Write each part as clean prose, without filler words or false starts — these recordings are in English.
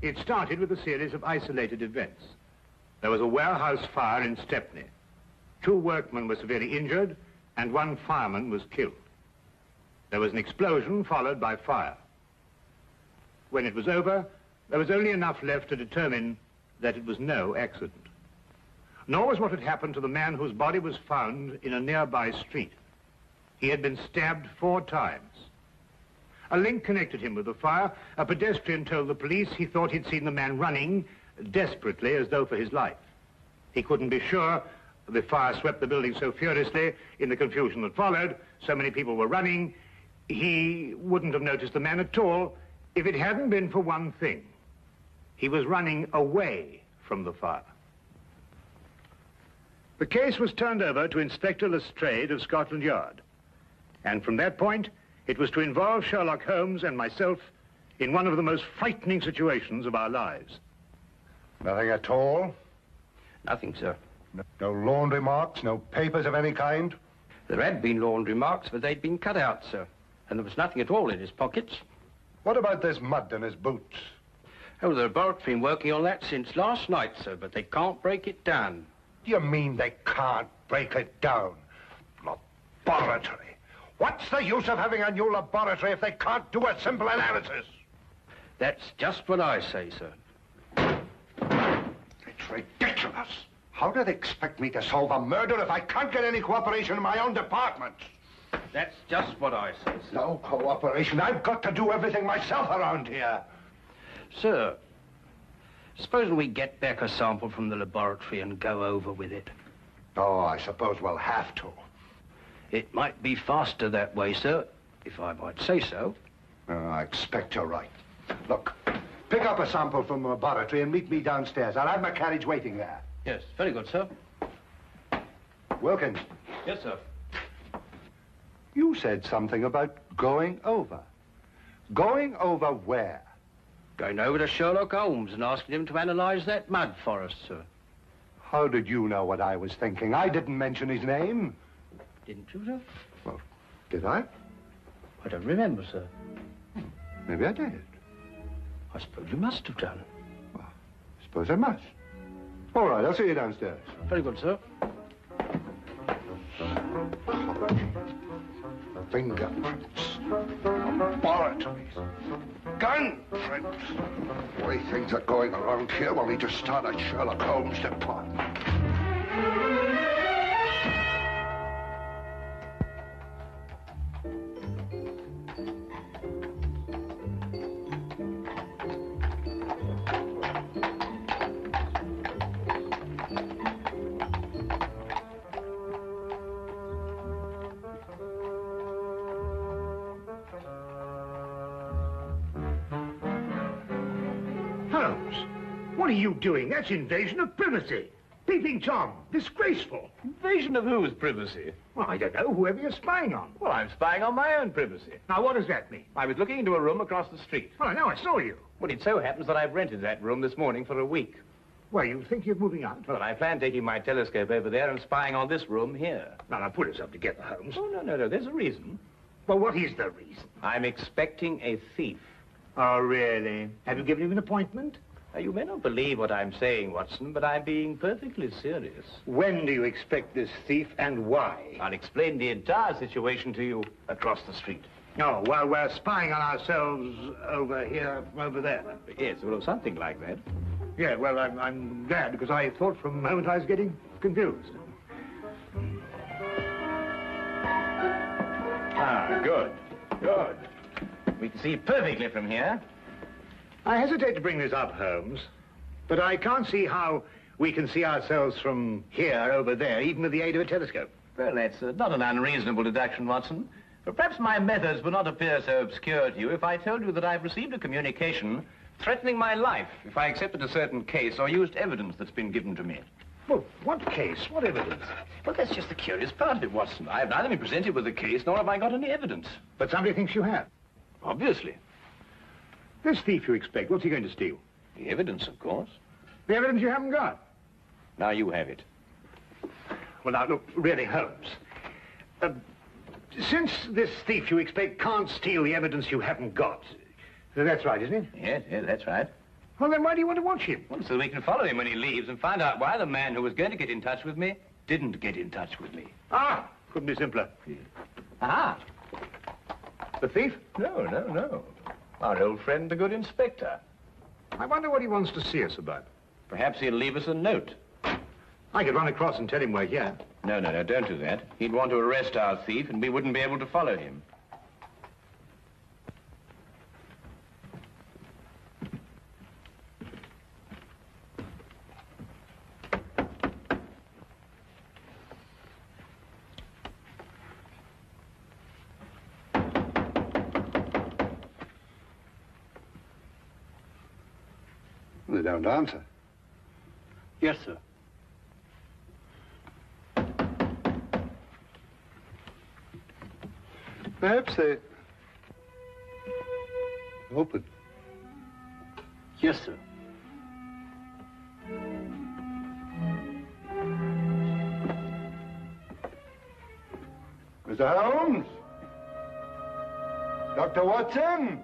It started with a series of isolated events. There was a warehouse fire in Stepney. 2 workmen were severely injured, and 1 fireman was killed. There was an explosion followed by fire. When it was over, there was only enough left to determine that it was no accident. Nor was what had happened to the man whose body was found in a nearby street. He had been stabbed 4 times. A link connected him with the fire. A pedestrian told the police he thought he'd seen the man running desperately as though for his life. He couldn't be sure. The fire swept the building so furiously in the confusion that followed. So many people were running. He wouldn't have noticed the man at all if it hadn't been for one thing. He was running away from the fire. The case was turned over to Inspector Lestrade of Scotland Yard. And from that point, it was to involve Sherlock Holmes and myself in one of the most frightening situations of our lives. Nothing at all? Nothing, sir. No laundry marks, no papers of any kind? There had been laundry marks, but they'd been cut out, sir. And there was nothing at all in his pockets. What about this mud in his boots? Oh, the laboratory have been working on that since last night, sir, but they can't break it down. Do you mean they can't break it down? Laboratory? What's the use of having a new laboratory if they can't do a simple analysis? That's just what I say, sir. It's ridiculous. How do they expect me to solve a murder if I can't get any cooperation in my own department? That's just what I say, sir. No cooperation. I've got to do everything myself around here. Sir, supposing we get back a sample from the laboratory and go over with it. Oh, I suppose we'll have to. It might be faster that way, sir, if I might say so. I expect you're right. Look, pick up a sample from the laboratory and meet me downstairs. I'll have my carriage waiting there. Yes, very good, sir. Wilkins. Yes, sir. You said something about going over. Going over where? Going over to Sherlock Holmes and asking him to analyze that mud for us, sir. How did you know what I was thinking? I didn't mention his name. Didn't you, sir? Well, did I? I don't remember, sir. Maybe I did. I suppose you must have done. Well, I suppose I must. All right, I'll see you downstairs. Very good, sir. Fingerprints. Laboratories. Gun prints. The way things are going around here, we'll need to start a Sherlock Holmes department. What are you doing? That's invasion of privacy. Peeping Tom, disgraceful. Invasion of whose privacy? Well, I don't know, whoever you're spying on. Well, I'm spying on my own privacy. Now, what does that mean? I was looking into a room across the street. Well, I know, I saw you. Well, it so happens that I've rented that room this morning for a week. Well, you think you're moving out? Well, I plan taking my telescope over there and spying on this room here. Now, put yourself together, Holmes. Oh, no, there's a reason. Well, what is the reason? I'm expecting a thief. Oh, really? Have you given him an appointment? Now, you may not believe what I'm saying, Watson, but I'm being perfectly serious. When do you expect this thief and why? I'll explain the entire situation to you across the street. Oh, while we're spying on ourselves over here, over there. Yes, well, something like that. Yeah, well, I'm glad, because I thought for a moment I was getting confused. Ah, good. We can see perfectly from here. I hesitate to bring this up, Holmes, but I can't see how we can see ourselves from here over there, even with the aid of a telescope. Well, that's not an unreasonable deduction, Watson. But perhaps my methods would not appear so obscure to you if I told you that I've received a communication threatening my life if I accepted a certain case or used evidence that's been given to me. Well, what case? What evidence? Well, that's just the curious part of it, Watson. I've neither been presented with a case, nor have I got any evidence. But somebody thinks you have. Obviously. This thief you expect, what's he going to steal? The evidence, of course. The evidence you haven't got? Now you have it. Well, now, look, really, Holmes. Since this thief you expect can't steal the evidence you haven't got, that's right, isn't it? Yes, that's right. Well, then why do you want to watch him? Well, so we can follow him when he leaves and find out why the man who was going to get in touch with me didn't get in touch with me. Ah, couldn't be simpler. Ah. The thief? No. Our old friend, the good inspector. I wonder what he wants to see us about. Perhaps he'll leave us a note. I could run across and tell him we're here. No, don't do that. He'd want to arrest our thief, and we wouldn't be able to follow him. They don't answer. Yes, sir. Perhaps they... open. Yes, sir. Mr. Holmes? Dr. Watson?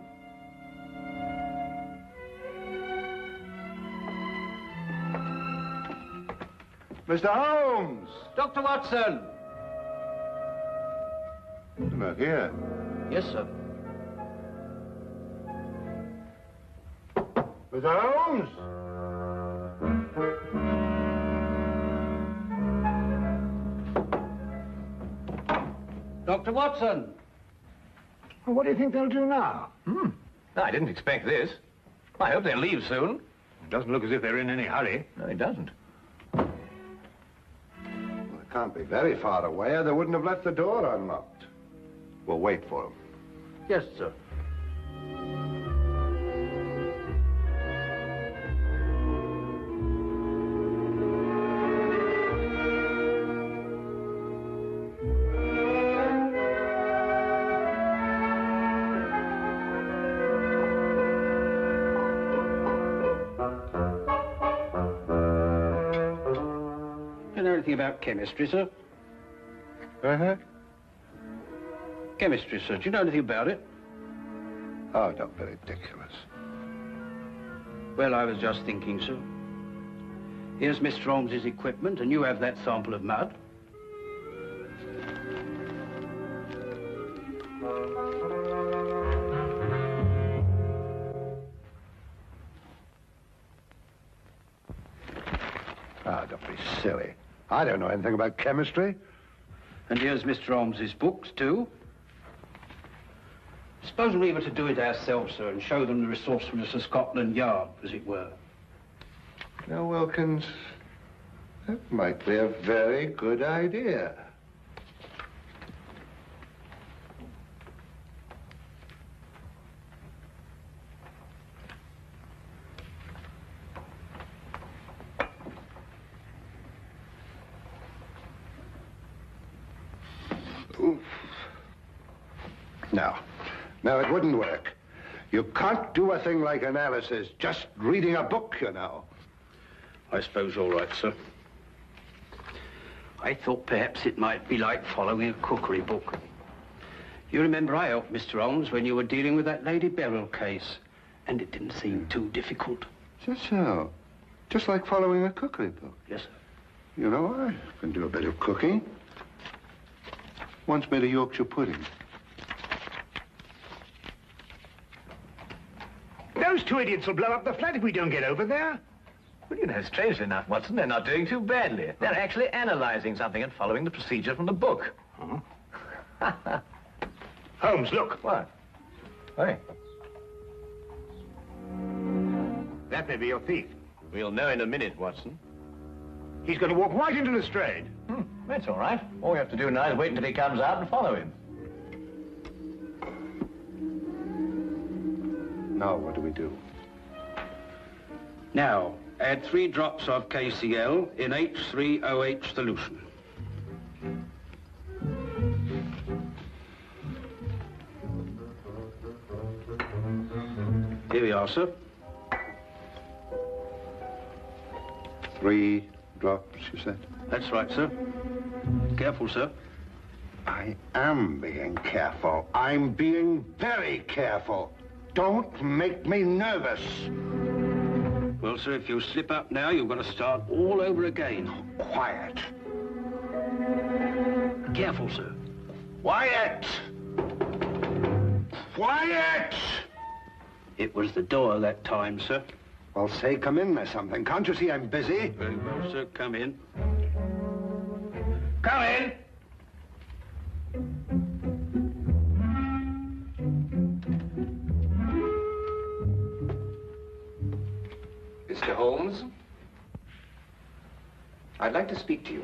Mr. Holmes! Dr. Watson! You're not here. Yes, sir. Mr. Holmes! Dr. Watson! Well, what do you think they'll do now? No, I didn't expect this. I hope they'll leave soon. It doesn't look as if they're in any hurry. No, it doesn't. Well, it can't be very far away, or they wouldn't have left the door unlocked. We'll wait for them. Yes, sir. You know anything about chemistry, sir? Uh-huh. Chemistry, sir. Do you know anything about it? Oh, don't be ridiculous. Well, I was just thinking, sir. Here's Mr. Holmes's equipment, and you have that sample of mud. Ah, don't be silly. I don't know anything about chemistry. And here's Mr. Holmes's books, too. Suppose we were to do it ourselves, sir, and show them the resourcefulness of Scotland Yard, as it were. Now, Wilkins, that might be a very good idea. Oof. No, it wouldn't work. You can't do a thing like analysis just reading a book, you know. I suppose all right, sir. I thought perhaps it might be like following a cookery book. You remember I helped Mr. Holmes when you were dealing with that Lady Beryl case, and it didn't seem too difficult. Just so. Just like following a cookery book. Yes, sir. You know, I can do a bit of cooking. Once made a Yorkshire pudding. Those two idiots will blow up the flat if we don't get over there. Well, you know, strangely enough, Watson, they're not doing too badly. They're actually analyzing something and following the procedure from the book. Huh? Holmes, look. What? Hey. That may be your thief. We'll know in a minute, Watson. He's going to walk right into Lestrade. That's all right. All we have to do now is wait until he comes out and follow him. Now, what do we do? Now, add 3 drops of KCl in H3OH solution. Here we are, sir. 3 drops, you said? That's right, sir. Careful, sir. I am being careful. I'm being very careful. Don't make me nervous. Well, sir, if you slip up now, you've got to start all over again. Quiet. Careful, sir. Quiet! Quiet! It was the door that time, sir. Well, say, come in or something. Can't you see I'm busy? Very well, sir. Come in. Come in. Mr. Holmes, I'd like to speak to you.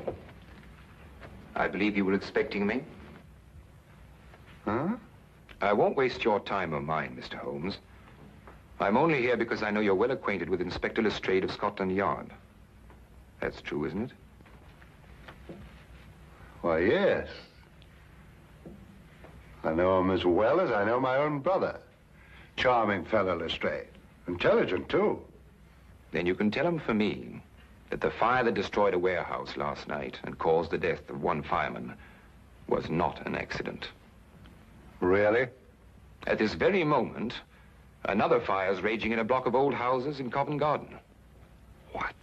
I believe you were expecting me. Huh? I won't waste your time or mine, Mr. Holmes. I'm only here because I know you're well acquainted with Inspector Lestrade of Scotland Yard. That's true, isn't it? Why, yes. I know him as well as I know my own brother. Charming fellow, Lestrade. Intelligent, too. Then you can tell him for me that the fire that destroyed a warehouse last night and caused the death of one fireman was not an accident. Really? At this very moment, another fire is raging in a block of old houses in Covent Garden. What?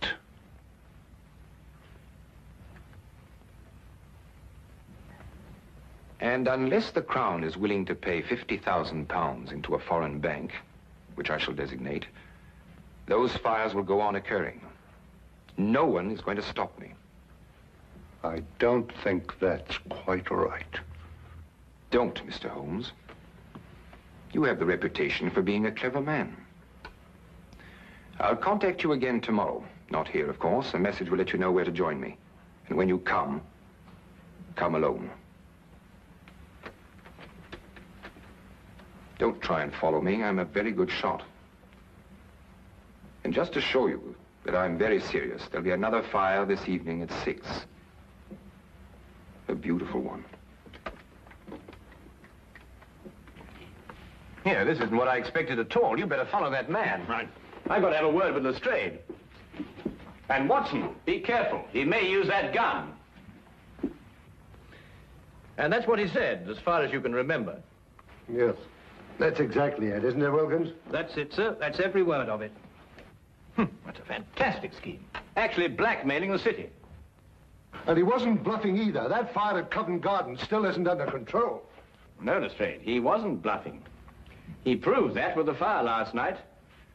And unless the Crown is willing to pay £50,000 into a foreign bank, which I shall designate, those fires will go on occurring. No one is going to stop me. I don't think that's quite right. Don't, Mr. Holmes. You have the reputation for being a clever man. I'll contact you again tomorrow. Not here, of course. A message will let you know where to join me. And when you come alone. Don't try and follow me. I'm a very good shot. And just to show you that I'm very serious, there'll be another fire this evening at 6. A beautiful one. Here, this isn't what I expected at all. You better follow that man. Right. I've got to have a word with Lestrade. And Watson, be careful. He may use that gun. And that's what he said, as far as you can remember. Yes. That's exactly it, isn't it, Wilkins? That's it, sir. That's every word of it. That's a fantastic scheme. Actually blackmailing the city. And he wasn't bluffing either. That fire at Covent Garden still isn't under control. No, Lestrade, he wasn't bluffing. He proved that with the fire last night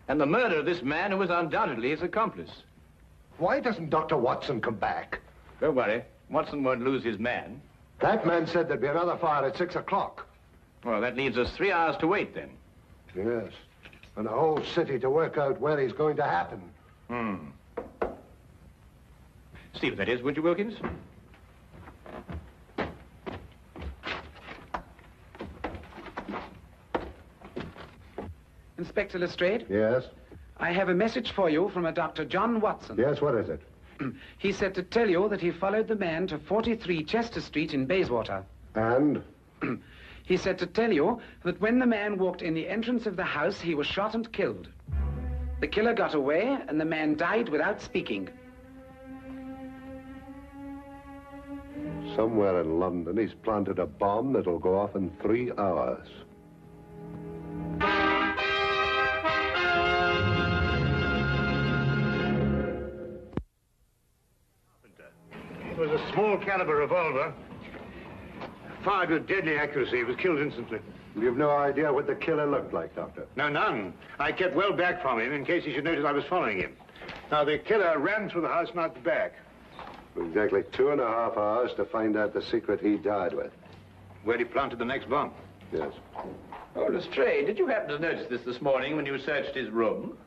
and the murder of this man who was undoubtedly his accomplice. Why doesn't Dr. Watson come back? Don't worry. Watson won't lose his man. That man said there'd be another fire at 6 o'clock. Well, that leaves us 3 hours to wait, then. Yes. And the whole city to work out where he's going to happen. See what that is, would you, Wilkins? Inspector Lestrade? Yes? I have a message for you from a Dr. John Watson. Yes, what is it? He said to tell you that he followed the man to 43 Chester Street in Bayswater. And? He said to tell you that when the man walked in the entrance of the house, he was shot and killed. The killer got away, and the man died without speaking. Somewhere in London, he's planted a bomb that'll go off in 3 hours. It was a small caliber revolver. Fired with deadly accuracy. He was killed instantly. You've no idea what the killer looked like, Doctor? No, none. I kept well back from him in case he should notice I was following him. Now, the killer ran through the house and out the back. Exactly 2.5 hours to find out the secret he died with. Where he planted the next bomb. Yes. Oh, Lestrade, did you happen to notice this morning when you searched his room?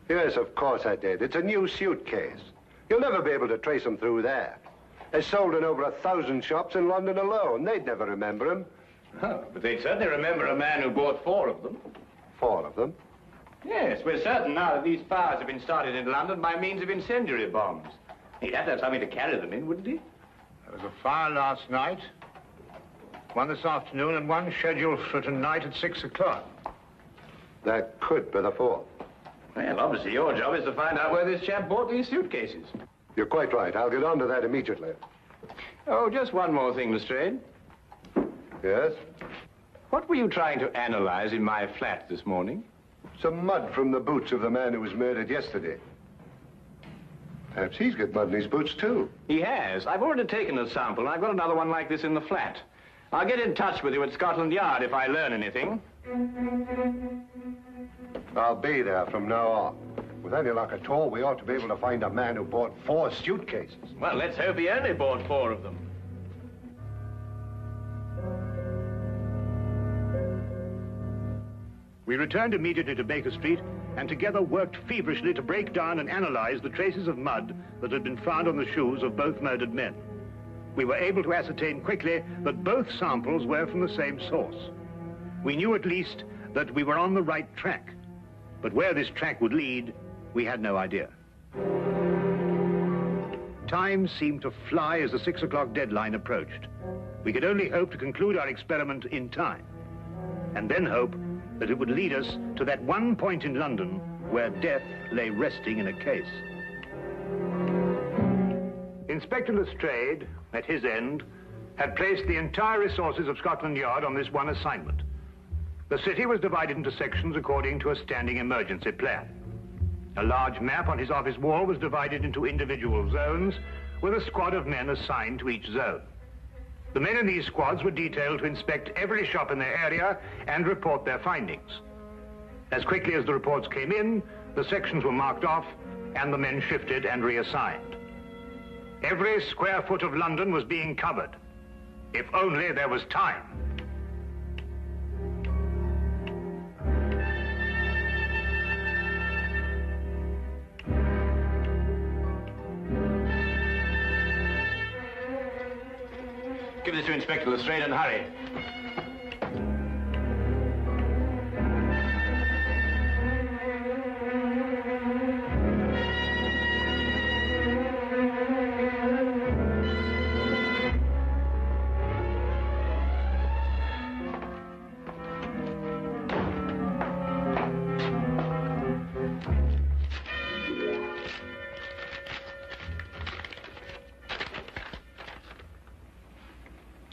Yes, of course I did. It's a new suitcase. You'll never be able to trace him through there. It's sold in over 1,000 shops in London alone. They'd never remember him. Oh, but they'd certainly remember a man who bought 4 of them. 4 of them? Yes, we're certain now that these fires have been started in London by means of incendiary bombs. He'd have to have something to carry them in, wouldn't he? There was a fire last night, one this afternoon, and one scheduled for tonight at 6 o'clock. That could be the 4th. Well, obviously your job is to find out where this chap bought these suitcases. You're quite right. I'll get on to that immediately. Oh, just one more thing, Lestrade. Yes? What were you trying to analyze in my flat this morning? Some mud from the boots of the man who was murdered yesterday. Perhaps he's got mud in his boots, too. He has. I've already taken a sample, and I've got another one like this in the flat. I'll get in touch with you at Scotland Yard if I learn anything. I'll be there from now on. With any luck at all, we ought to be able to find a man who bought 4 suitcases. Well, let's hope he only bought 4 of them. We returned immediately to Baker Street and together worked feverishly to break down and analyze the traces of mud that had been found on the shoes of both murdered men. We were able to ascertain quickly that both samples were from the same source. We knew at least that we were on the right track, but where this track would lead, we had no idea. Time seemed to fly as the 6 o'clock deadline approached. We could only hope to conclude our experiment in time, and then hope that it would lead us to that one point in London where death lay resting in a case. Inspector Lestrade, at his end, had placed the entire resources of Scotland Yard on this one assignment. The city was divided into sections according to a standing emergency plan. A large map on his office wall was divided into individual zones, with a squad of men assigned to each zone. The men in these squads were detailed to inspect every shop in their area and report their findings. As quickly as the reports came in, the sections were marked off and the men shifted and reassigned. Every square foot of London was being covered. If only there was time. Give this to Inspector Lestrade and hurry.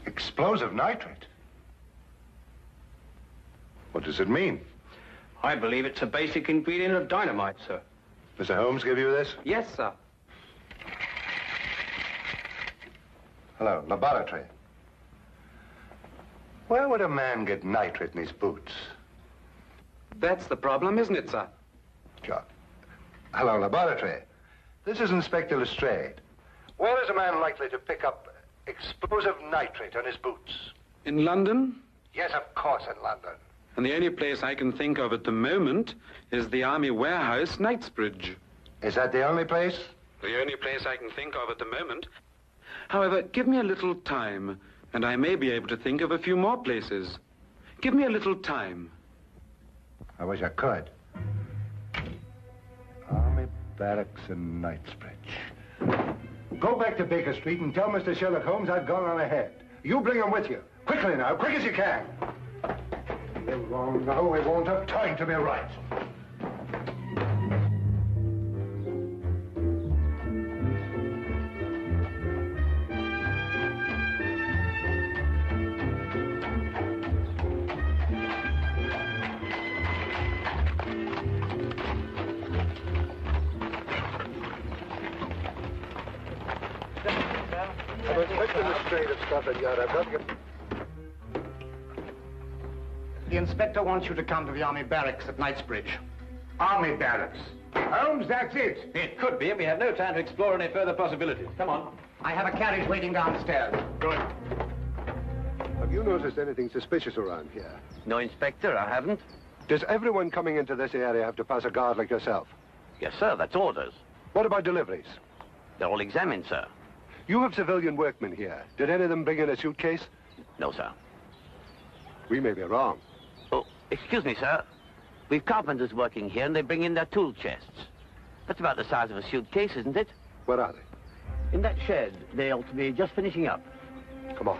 Explosive nitrate? What does it mean? I believe it's a basic ingredient of dynamite, sir. Mr. Holmes give you this? Yes, sir. Hello, laboratory. Where would a man get nitrate in his boots? That's the problem, isn't it, sir? Sure. Hello, laboratory. This is Inspector Lestrade. Where is a man likely to pick up explosive nitrate on his boots? In London? Yes, of course, in London. And the only place I can think of at the moment is the Army Warehouse, Knightsbridge. Is that the only place? The only place I can think of at the moment. However, give me a little time, and I may be able to think of a few more places. Give me a little time. I wish I could. Army Barracks in Knightsbridge. Go back to Baker Street and tell Mr. Sherlock Holmes I've gone on ahead. You bring him with you. Quickly now, quick as you can. You're wrong now. We won't have time to be right. I'm Inspector Lestrade of Scotland Yard. I've got to get... The inspector wants you to come to the Army Barracks at Knightsbridge. Army Barracks? Holmes, that's it. It could be, and we have no time to explore any further possibilities. Come on. I have a carriage waiting downstairs. Good. Have you noticed anything suspicious around here? No, Inspector, I haven't. Does everyone coming into this area have to pass a guard like yourself? Yes, sir, that's orders. What about deliveries? They're all examined, sir. You have civilian workmen here. Did any of them bring in a suitcase? No, sir. We may be wrong. Oh, excuse me, sir. We've carpenters working here, and they bring in their tool chests. That's about the size of a suitcase, isn't it? Where are they? In that shed. They ought to be just finishing up. Come on.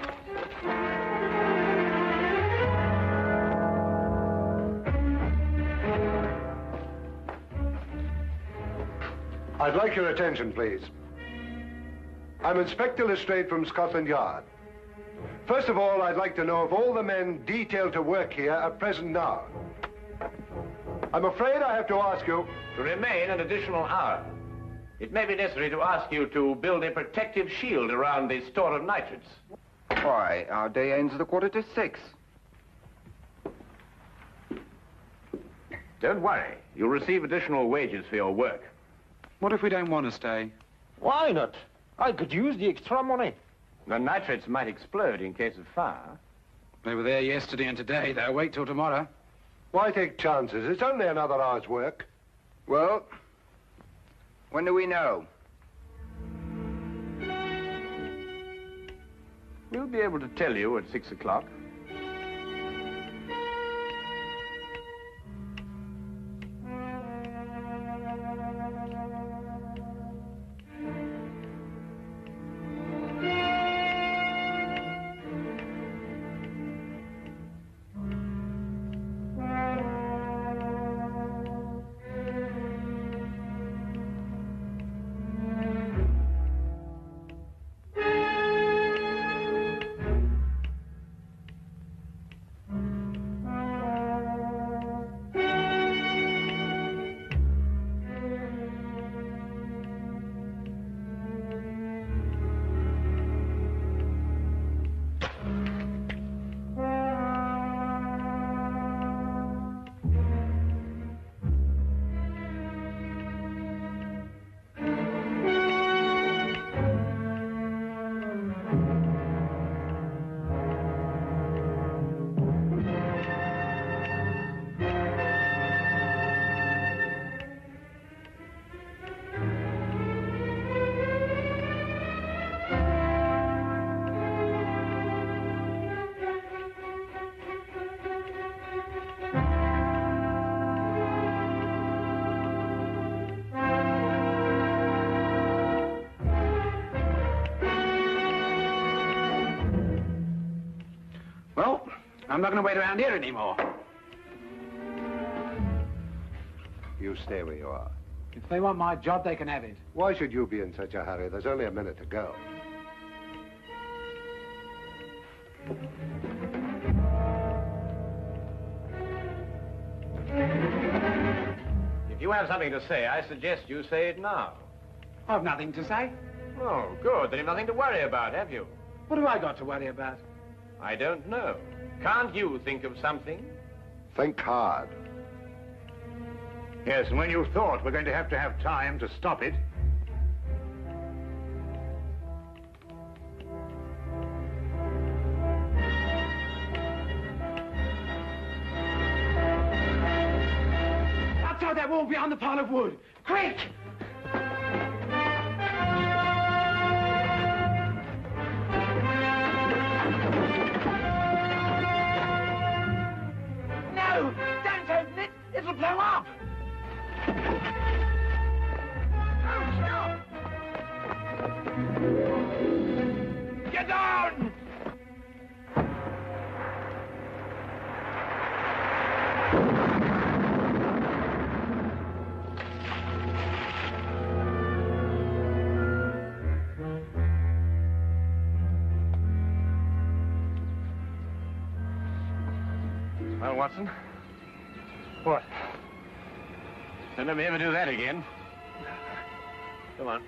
I'd like your attention, please. I'm Inspector Lestrade from Scotland Yard. First of all, I'd like to know if all the men detailed to work here are present now. I'm afraid I have to ask you to remain an additional hour. It may be necessary to ask you to build a protective shield around the store of nitrates. Why, our day ends at 6:15. Don't worry. You'll receive additional wages for your work. What if we don't want to stay? Why not? I could use the extra money. The nitrates might explode in case of fire. They were there yesterday and today. They'll wait till tomorrow. why take chances? It's only another hour's work. Well, when do we know? We'll be able to tell you at 6 o'clock. Well, I'm not going to wait around here anymore. You stay where you are. If they want my job, they can have it. Why should you be in such a hurry? There's only a minute to go. If you have something to say, I suggest you say it now. I've nothing to say. Oh, good. Then you've nothing to worry about, have you? What have I got to worry about? I don't know. Can't you think of something? Think hard. Yes, and when you thought we're going to have time to stop it, outside that wall behind the pile of wood. Quick! No! Don't open it! It'll blow up! Oh, stop! Get down! Well, Watson. what? Don't let me ever do that again. Come on.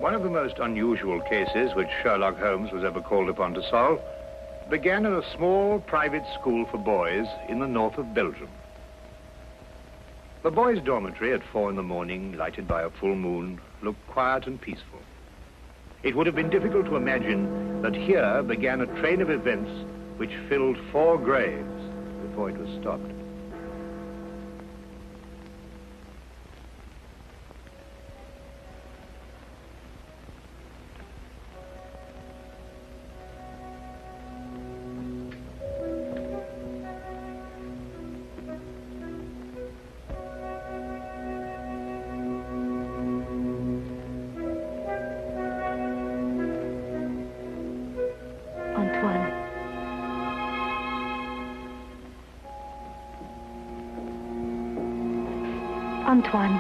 One of the most unusual cases which Sherlock Holmes was ever called upon to solve began in a small private school for boys in the north of Belgium. The boys' dormitory at 4 in the morning, lighted by a full moon, looked quiet and peaceful. It would have been difficult to imagine that here began a train of events which filled 4 graves before it was stopped. Antoine.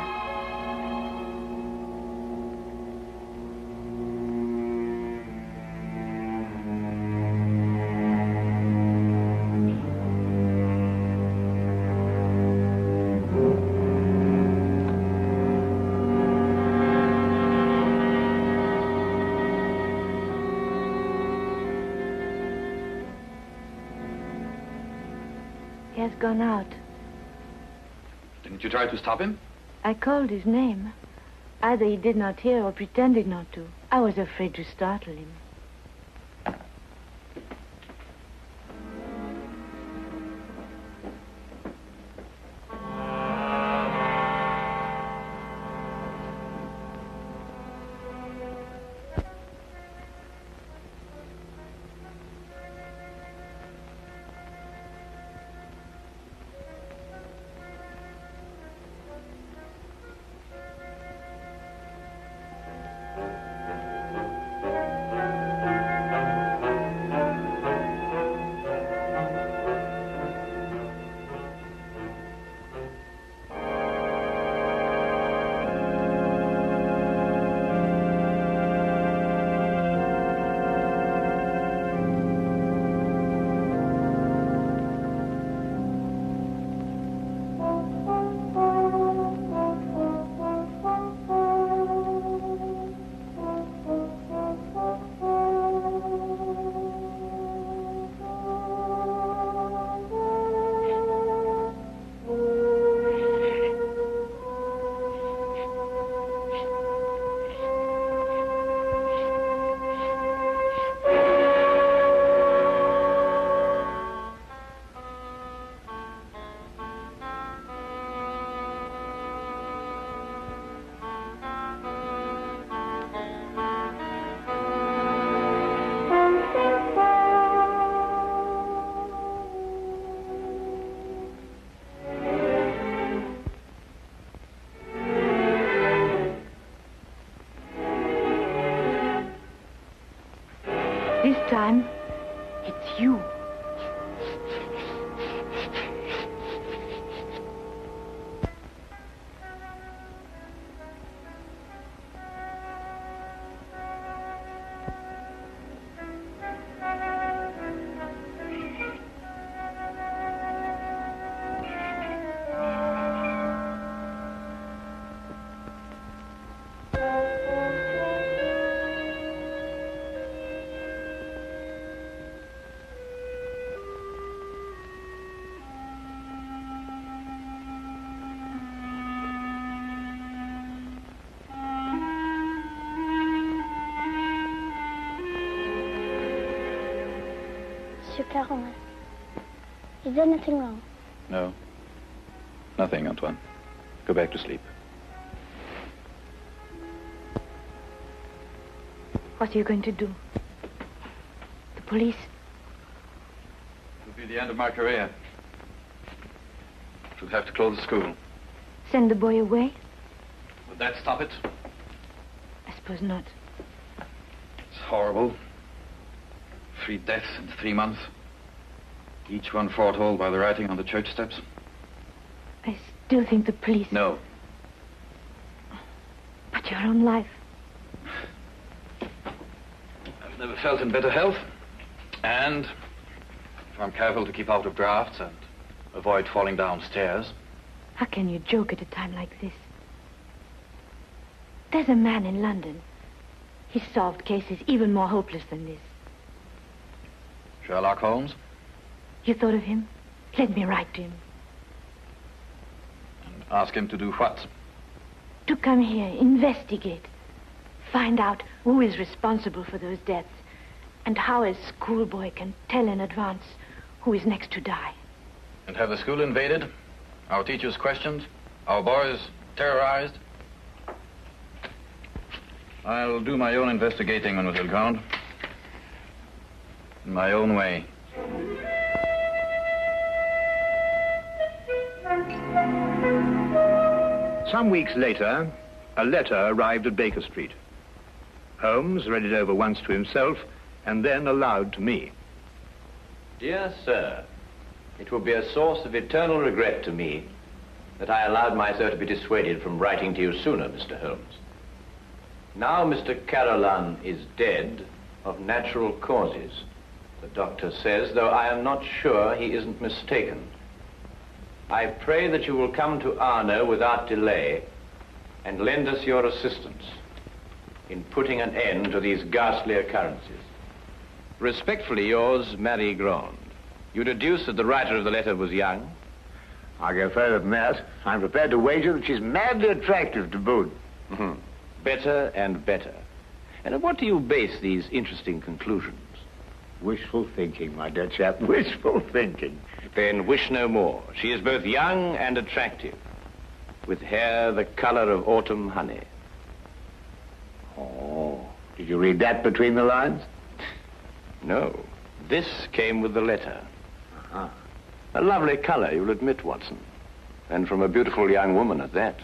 He has gone out. Didn't you try to stop him? I called his name. Either he did not hear or pretended not to. I was afraid to startle him. This time, it's you. Monsieur Caron, is there nothing wrong? No. Nothing, Antoine. Go back to sleep. What are you going to do? The police? It'll be the end of my career. Should have to close the school. Send the boy away? Would that stop it? I suppose not. It's horrible. 3 deaths in 3 months. Each one foretold by the writing on the church steps. I still think the police... No. But your own life... I've never felt in better health. And if I'm careful to keep out of drafts and avoid falling downstairs... How can you joke at a time like this? There's a man in London He's solved cases even more hopeless than this. Sherlock Holmes? You thought of him? Let me write to him. And ask him to do what? To come here, investigate. Find out who is responsible for those deaths and how a schoolboy can tell in advance who is next to die. And have the school invaded? Our teachers questioned? Our boys terrorized? I'll do my own investigating, Mademoiselle Grande. In my own way. Some weeks later, a letter arrived at Baker Street. Holmes read it over once to himself and then aloud to me. Dear sir, it will be a source of eternal regret to me that I allowed myself to be dissuaded from writing to you sooner, Mr. Holmes. Now Mr. Carolan is dead of natural causes. The doctor says, though I am not sure he isn't mistaken. I pray that you will come to Arno without delay and lend us your assistance in putting an end to these ghastly occurrences. Respectfully yours, Marie Grande. You deduce that the writer of the letter was young? I'll go further than that. I'm prepared to wager that she's madly attractive to boot. Mm-hmm. Better and better. And on what do you base these interesting conclusions? Wishful thinking, my dear chap. Wishful thinking. Then wish no more. She is both young and attractive, with hair the color of autumn honey. Oh, did you read that between the lines? No. This came with the letter. Uh-huh. A lovely color, you'll admit, Watson. And from a beautiful young woman at that.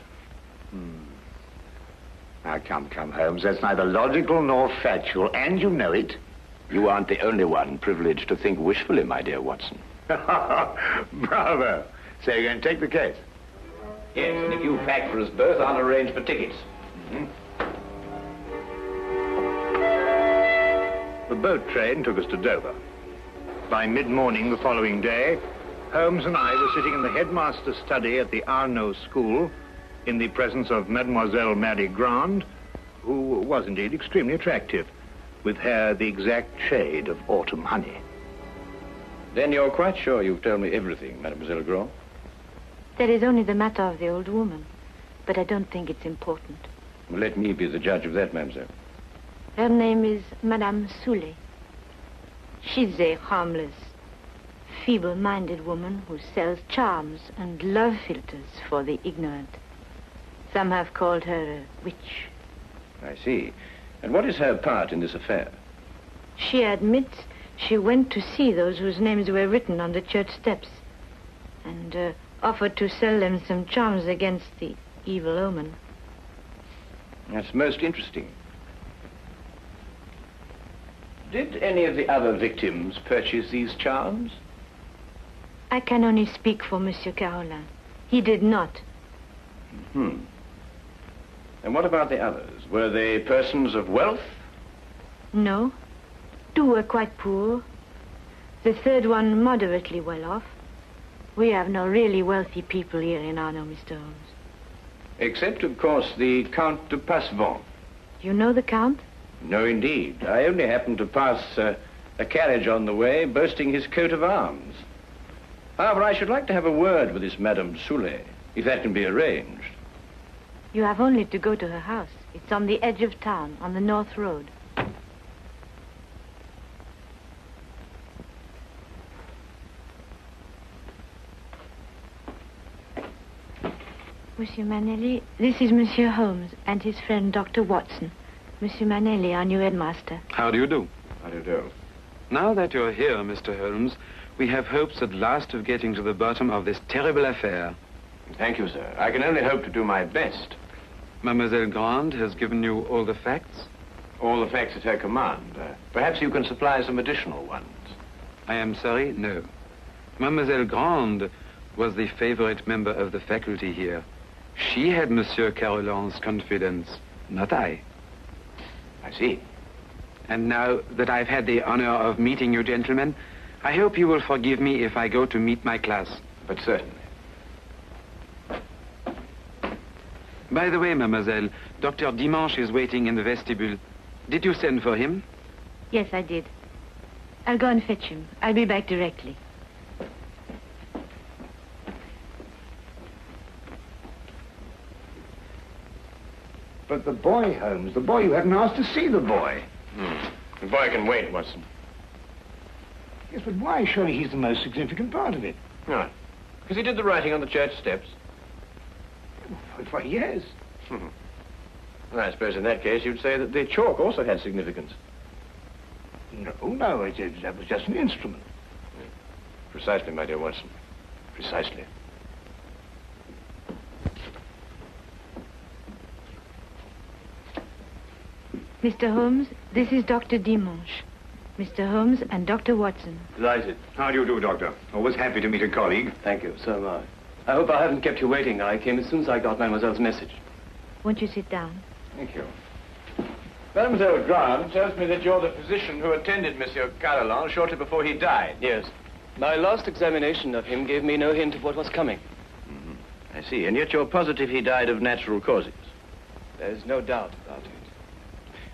Now, come, Holmes. That's neither logical nor factual, and you know it. You aren't the only one privileged to think wishfully, my dear Watson. Bravo. So you're going to take the case? Yes, and if you pack for us both, I'll arrange for tickets. Mm-hmm. The boat train took us to Dover. By mid-morning the following day, Holmes and I were sitting in the headmaster's study at the Arno School in the presence of Mademoiselle Marie Grande, who was indeed extremely attractive, with hair the exact shade of autumn honey. Then you're quite sure you've told me everything, Mademoiselle Grande? That is only the matter of the old woman, but I don't think it's important. Well, let me be the judge of that, mademoiselle. Her name is Madame Soulet. She's a harmless, feeble-minded woman who sells charms and love philters for the ignorant. Some have called her a witch. I see. And what is her part in this affair? She admits she went to see those whose names were written on the church steps and offered to sell them some charms against the evil omen. That's most interesting. Did any of the other victims purchase these charms? I can only speak for Monsieur Carolan. He did not. And what about the others? Were they persons of wealth? No. Two were quite poor. The third one moderately well off. We have no really wealthy people here in Arno, Mr. Holmes. Except, of course, the Count de Passevant. You know the Count? No, indeed. I only happened to pass a carriage on the way boasting his coat of arms. However, I should like to have a word with this Madame Soulet, if that can be arranged. You have only to go to her house. It's on the edge of town, on the North Road. Monsieur Manelli, this is Monsieur Holmes and his friend Dr. Watson. Monsieur Manelli, our new headmaster. How do you do? How do you do? Now that you're here, Mr. Holmes, we have hopes at last of getting to the bottom of this terrible affair. Thank you, sir. I can only hope to do my best. Mademoiselle Grande has given you all the facts? All the facts at her command. Perhaps you can supply some additional ones. I am sorry, no. Mademoiselle Grande was the favorite member of the faculty here. She had Monsieur Carolan's confidence, not I. I see. And now that I've had the honor of meeting you gentlemen, I hope you will forgive me if I go to meet my class. But certainly. By the way, mademoiselle, Dr. Dimanche is waiting in the vestibule. Did you send for him? Yes, I did. I'll go and fetch him. I'll be back directly. But the boy, Holmes, the boy, you hadn't asked to see the boy. The boy can wait, Watson. Yes, but why? Surely he's the most significant part of it. No, because he did the writing on the church steps. Why, yes. Well, I suppose in that case you'd say that the chalk also had significance. No, that was just an instrument. Precisely, my dear Watson. Precisely. Mr. Holmes, this is Dr. Dimanche. Mr. Holmes and Dr. Watson. Delighted. How do you do, Doctor? Always happy to meet a colleague. Thank you, so am I. I hope I haven't kept you waiting. I came as soon as I got Mademoiselle's message. Won't you sit down? Thank you. Mademoiselle Grant tells me that you're the physician who attended Monsieur Carolan shortly before he died. Yes. My last examination of him gave me no hint of what was coming. I see, and yet you're positive he died of natural causes. There's no doubt about it.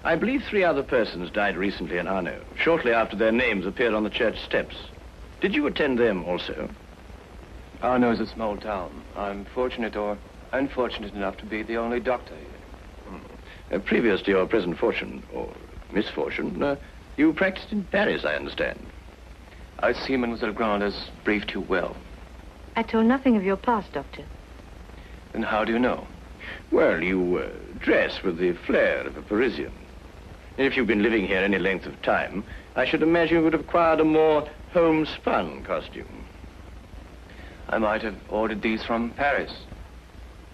I believe 3 other persons died recently in Arno, shortly after their names appeared on the church steps. Did you attend them also? Arno is a small town. I'm fortunate or unfortunate enough to be the only doctor here. Previous to your present fortune, or misfortune, you practiced in Paris, I understand. I see Mademoiselle Grant has briefed you well. I told nothing of your past, Doctor. Then how do you know? Well, you dress with the flair of a Parisian. If you've been living here any length of time, I should imagine you would have acquired a more homespun costume. I might have ordered these from Paris.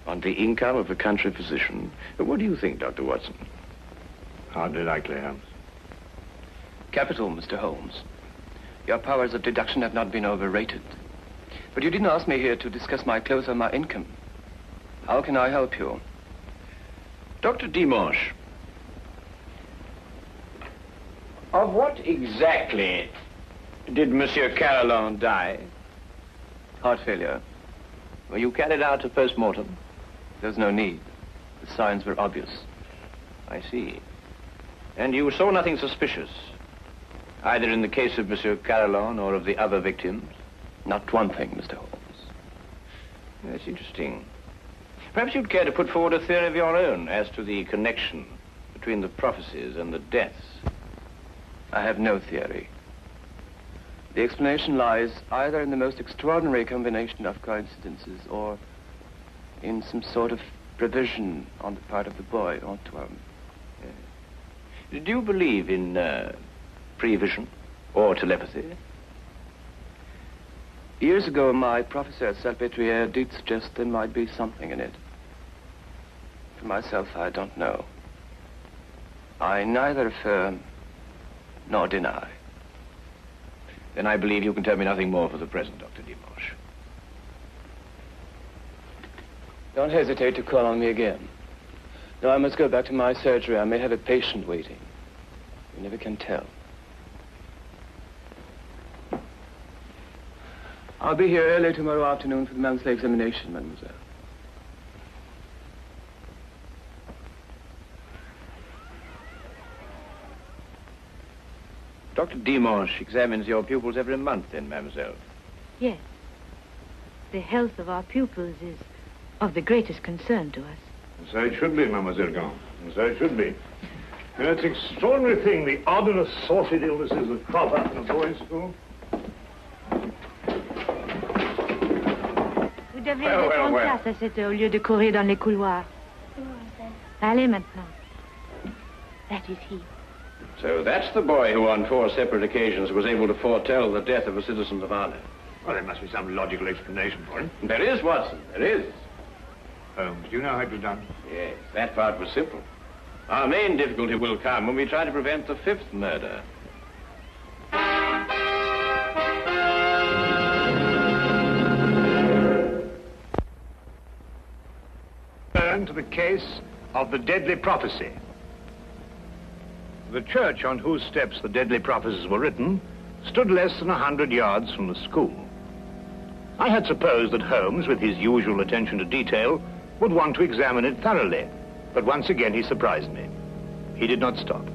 On the income of a country physician. What do you think, Dr. Watson? Hardly likely, Holmes. Capital, Mr. Holmes. Your powers of deduction have not been overrated. But you didn't ask me here to discuss my clothes or my income. How can I help you? Dr. Dimanche, of what exactly did Monsieur Carolan die? Heart failure. Were you carried out to post-mortem? There's no need. The signs were obvious. I see. And you saw nothing suspicious, either in the case of Monsieur Carolan or of the other victims? Not one thing, Mr. Holmes. That's interesting. Perhaps you'd care to put forward a theory of your own as to the connection between the prophecies and the deaths. I have no theory. The explanation lies either in the most extraordinary combination of coincidences or in some sort of prevision on the part of the boy, Antoine. Do you believe in prevision or telepathy? Years ago, my professor at Salpêtrière did suggest there might be something in it. For myself, I don't know. I neither affirm nor deny. Then I believe you can tell me nothing more for the present, Dr. Dimanche. Don't hesitate to call on me again. Now I must go back to my surgery. I may have a patient waiting. You never can tell. I'll be here early tomorrow afternoon for the monthly examination, mademoiselle. Dr. Dimanche examines your pupils every month, then, mademoiselle? Yes. The health of our pupils is of the greatest concern to us. And so it should be, Mademoiselle Grant. And so it should be. You know, it's an extraordinary thing, the odd and assorted illnesses that crop up in a boys' school. Vous devriez prendre place à cette heure au lieu de courir dans les couloirs. Allez maintenant. That is he. So that's the boy who on 4 separate occasions was able to foretell the death of a citizen of Arno. Well, there must be some logical explanation for it. There is, Watson, there is. Holmes, do you know how it was done? Yes, that part was simple. Our main difficulty will come when we try to prevent the 5th murder. Turn to the case of the deadly prophecy. The church on whose steps the deadly prophecies were written stood less than 100 yards from the school. I had supposed that Holmes, with his usual attention to detail, would want to examine it thoroughly, but once again he surprised me. He did not stop.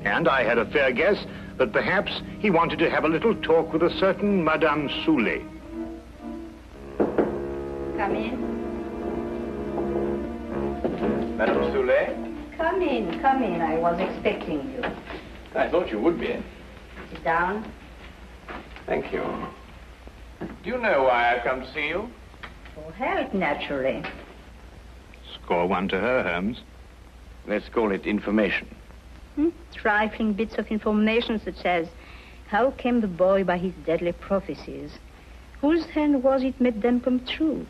And I had a fair guess that perhaps he wanted to have a little talk with a certain Madame Soulet. Come in. Madame Soulet? Come in, come in. I was expecting you. I thought you would be. Sit down. Thank you. Do you know why I've come to see you? For help, naturally. Score one to her, Holmes. Let's call it information. Trifling bits of information such as how came the boy by his deadly prophecies? Whose hand was it made them come true?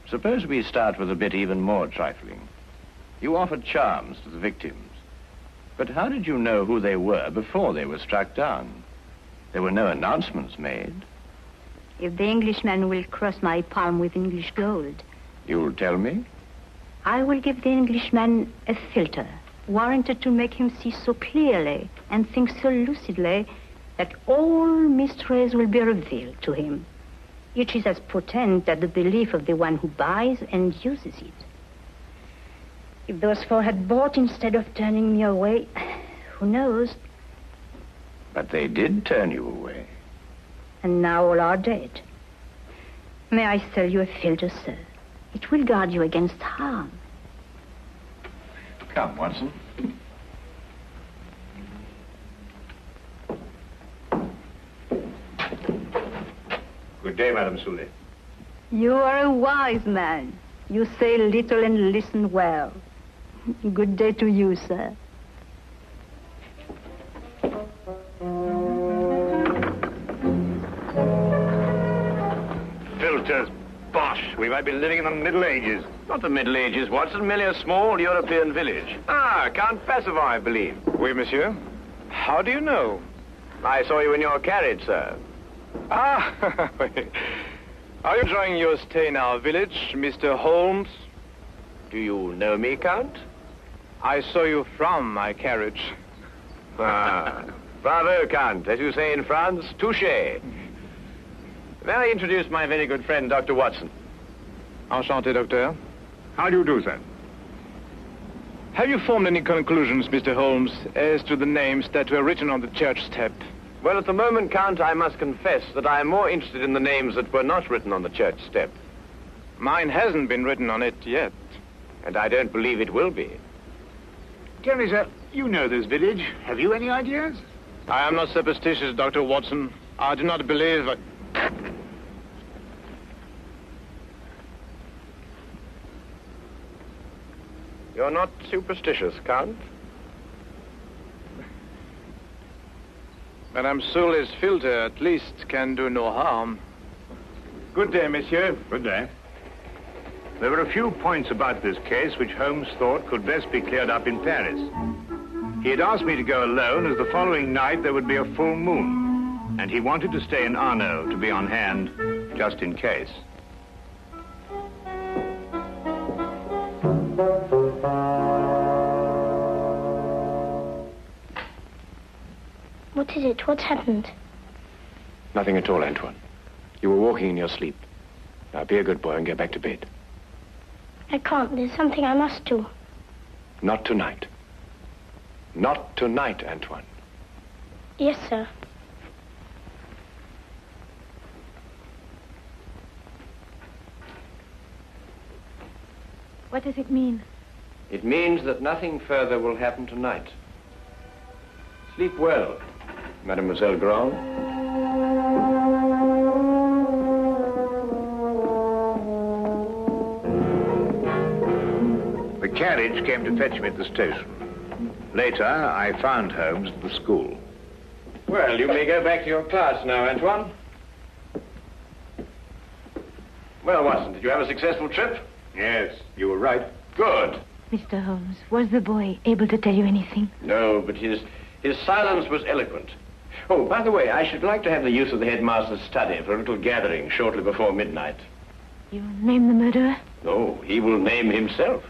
Suppose we start with a bit even more trifling. You offered charms to the victims. But how did you know who they were before they were struck down? There were no announcements made. If the Englishman will cross my palm with English gold, You'll tell me? I will give the Englishman a filter, warranted to make him see so clearly and think so lucidly that all mysteries will be revealed to him. Each is as potent as the belief of the one who buys and uses it. If those four had bought instead of turning me away, who knows? But they did turn you away. And now all are dead. May I sell you a filter, sir? It will guard you against harm. Come, Watson. Good day, Madame Soulet. You are a wise man. You say little and listen well. Good day to you, sir. Filters, bosh. We might be living in the Middle Ages. Not the Middle Ages, Watson, merely a small European village. Ah, Count Passavant, I believe. Oui, monsieur. How do you know? I saw you in your carriage, sir. Ah, are you enjoying your stay in our village, Mr. Holmes? Do you know me, Count? I saw you from my carriage. Ah, bravo, Count. As you say in France, touché. May I introduce my very good friend, Dr. Watson? Enchanté, docteur. How do you do, sir? Have you formed any conclusions, Mr. Holmes, as to the names that were written on the church step? Well, at the moment, Count, I must confess that I am more interested in the names that were not written on the church step. Mine hasn't been written on it yet. And I don't believe it will be. Tell me, sir, you know this village. Have you any ideas? I am not superstitious, Dr. Watson. I do not believe... You're not superstitious, Count? Madame Soulet's filter, at least, can do no harm. Good day, monsieur. Good day. There were a few points about this case which Holmes thought could best be cleared up in Paris. He had asked me to go alone, as the following night there would be a full moon, and he wanted to stay in Arno to be on hand, just in case. What is it? What's happened? Nothing at all, Antoine. You were walking in your sleep. Now, be a good boy and get back to bed. I can't. There's something I must do. Not tonight. Not tonight, Antoine. Yes, sir. What does it mean? It means that nothing further will happen tonight. Sleep well, Mademoiselle Grand. The carriage came to fetch me at the station. Later, I found Holmes at the school. Well, you may go back to your class now, Antoine. Well, Watson, did you have a successful trip? Yes, you were right. Good. Mr. Holmes, was the boy able to tell you anything? No, but his silence was eloquent. Oh, by the way, I should like to have the use of the headmaster's study for a little gathering shortly before midnight. You name the murderer? No, he will name himself.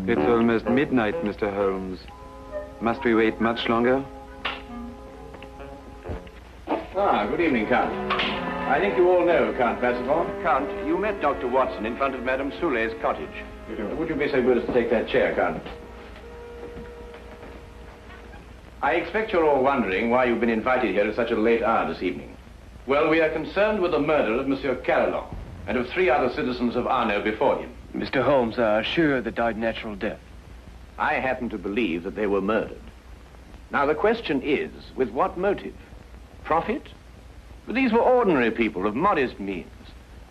It's almost midnight, Mr. Holmes. Must we wait much longer? Ah, good evening, Count. I think you all know Count Passavant. Count, you met Dr. Watson in front of Madame Soulet's cottage. Would you be so good as to take that chair, Count? I expect you're all wondering why you've been invited here at such a late hour this evening. Well, we are concerned with the murder of Monsieur Carolan and of 3 other citizens of Arno before him. Mr. Holmes, are sure they died natural death? I happen to believe that they were murdered. Now, the question is, with what motive? Profit? But these were ordinary people of modest means.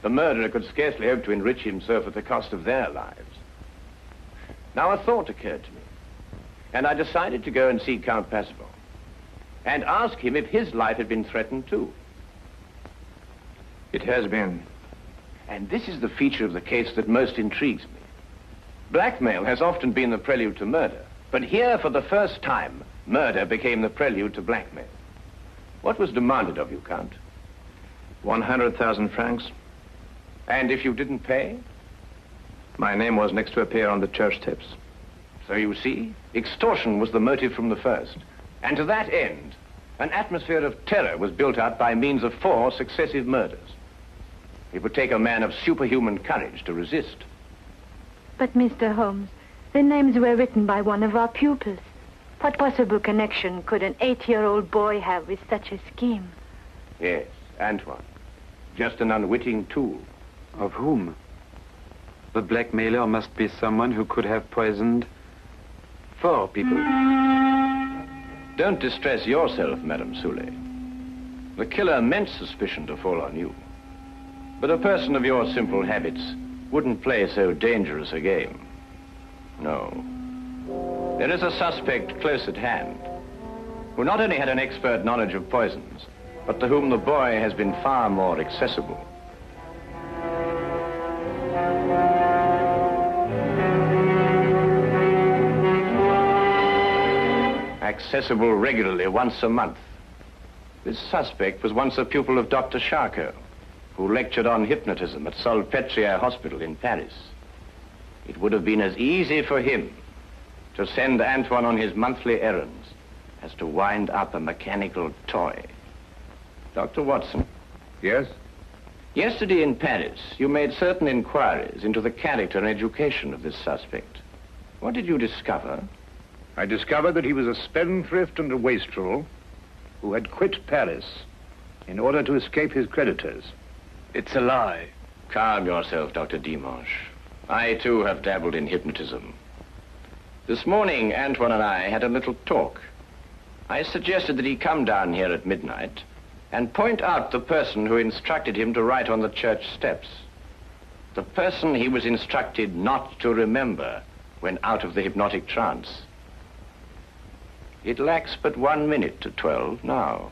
The murderer could scarcely hope to enrich himself at the cost of their lives. Now, a thought occurred to me, and I decided to go and see Count Passavant and ask him if his life had been threatened too. It has been. And this is the feature of the case that most intrigues me. Blackmail has often been the prelude to murder, but here, for the first time, murder became the prelude to blackmail. What was demanded of you, Count? 100,000 francs. And if you didn't pay? My name was next to appear on the church steps. So you see, extortion was the motive from the first. And to that end, an atmosphere of terror was built up by means of 4 successive murders. It would take a man of superhuman courage to resist. But, Mr. Holmes, the names were written by one of our pupils. What possible connection could an 8-year-old boy have with such a scheme? Yes, Antoine. Just an unwitting tool. Of whom? The blackmailer must be someone who could have poisoned 4 people. Don't distress yourself, Madame Soulet. The killer meant suspicion to fall on you. But a person of your simple habits wouldn't play so dangerous a game. No. There is a suspect close at hand, who not only had an expert knowledge of poisons, but to whom the boy has been far more accessible. Accessible regularly once a month. This suspect was once a pupil of Dr. Charcot, who lectured on hypnotism at Salpêtrière Hospital in Paris. It would have been as easy for him to send Antoine on his monthly errands as to wind up a mechanical toy. Dr. Watson. Yes? Yesterday in Paris, you made certain inquiries into the character and education of this suspect. What did you discover? I discovered that he was a spendthrift and a wastrel who had quit Paris in order to escape his creditors. It's a lie. Calm yourself, Dr. Dimanche. I, too, have dabbled in hypnotism. This morning, Antoine and I had a little talk. I suggested that he come down here at midnight and point out the person who instructed him to write on the church steps. The person he was instructed not to remember when out of the hypnotic trance. It lacks but 1 minute to 12 now.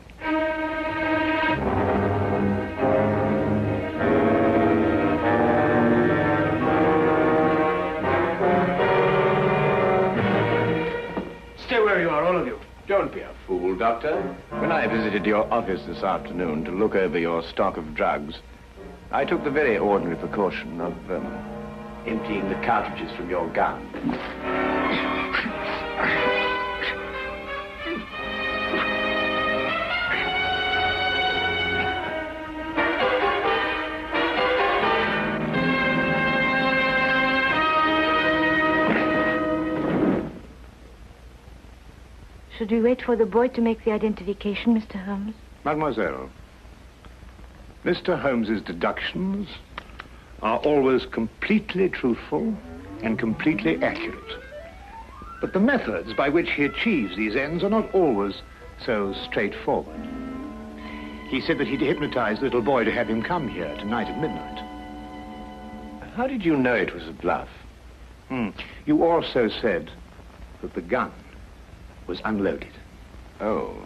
Stay where you are, all of you. Don't be a fool, Doctor. When I visited your office this afternoon to look over your stock of drugs, I took the very ordinary precaution of emptying the cartridges from your gun. Should we wait for the boy to make the identification, Mr. Holmes? Mademoiselle, Mr. Holmes's deductions are always completely truthful and completely accurate. But the methods by which he achieves these ends are not always so straightforward. He said that he'd hypnotized the little boy to have him come here tonight at midnight. How did you know it was a bluff? You also said that the gun was unloaded. Oh.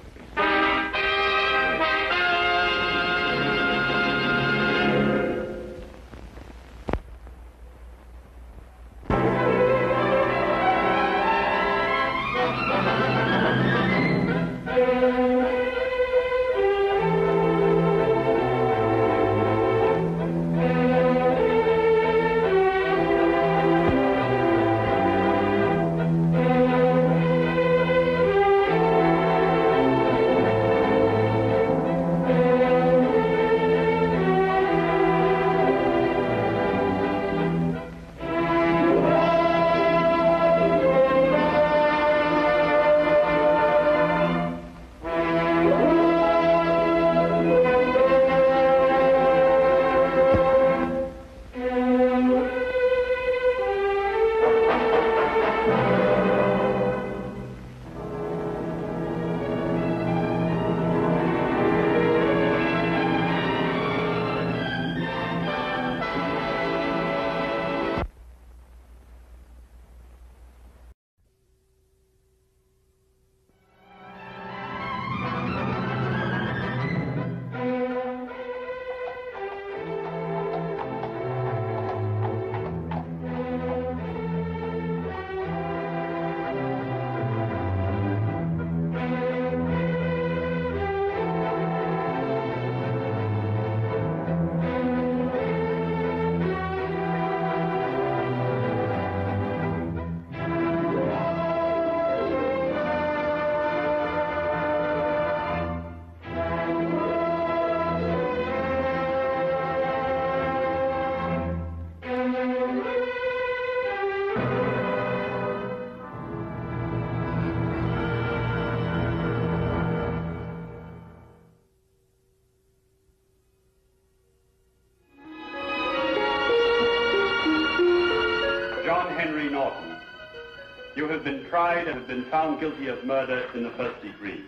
You have been tried and have been found guilty of murder in the first degree.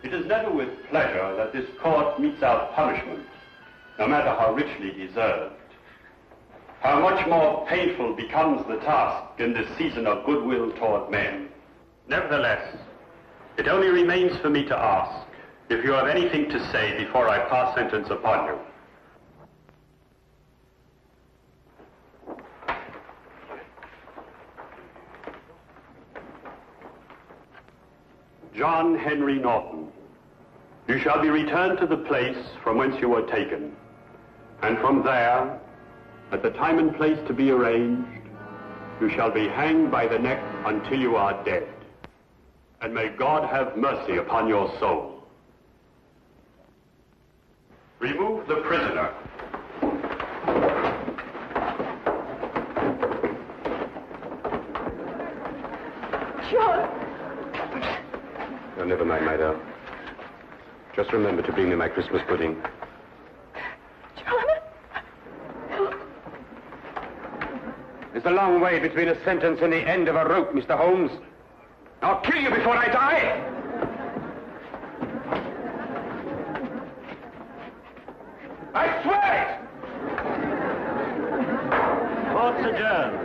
It is never with pleasure that this court metes out punishment, no matter how richly deserved. How much more painful becomes the task in this season of goodwill toward men. Nevertheless, it only remains for me to ask if you have anything to say before I pass sentence upon you. John Henry Norton, you shall be returned to the place from whence you were taken, and from there, at the time and place to be arranged, you shall be hanged by the neck until you are dead. And may God have mercy upon your soul. Remove the prisoner. John! Oh, never mind, my love. Just remember to bring me my Christmas pudding. John! There's a long way between a sentence and the end of a rope, Mr. Holmes. I'll kill you before I die! I swear it! Court's adjourned.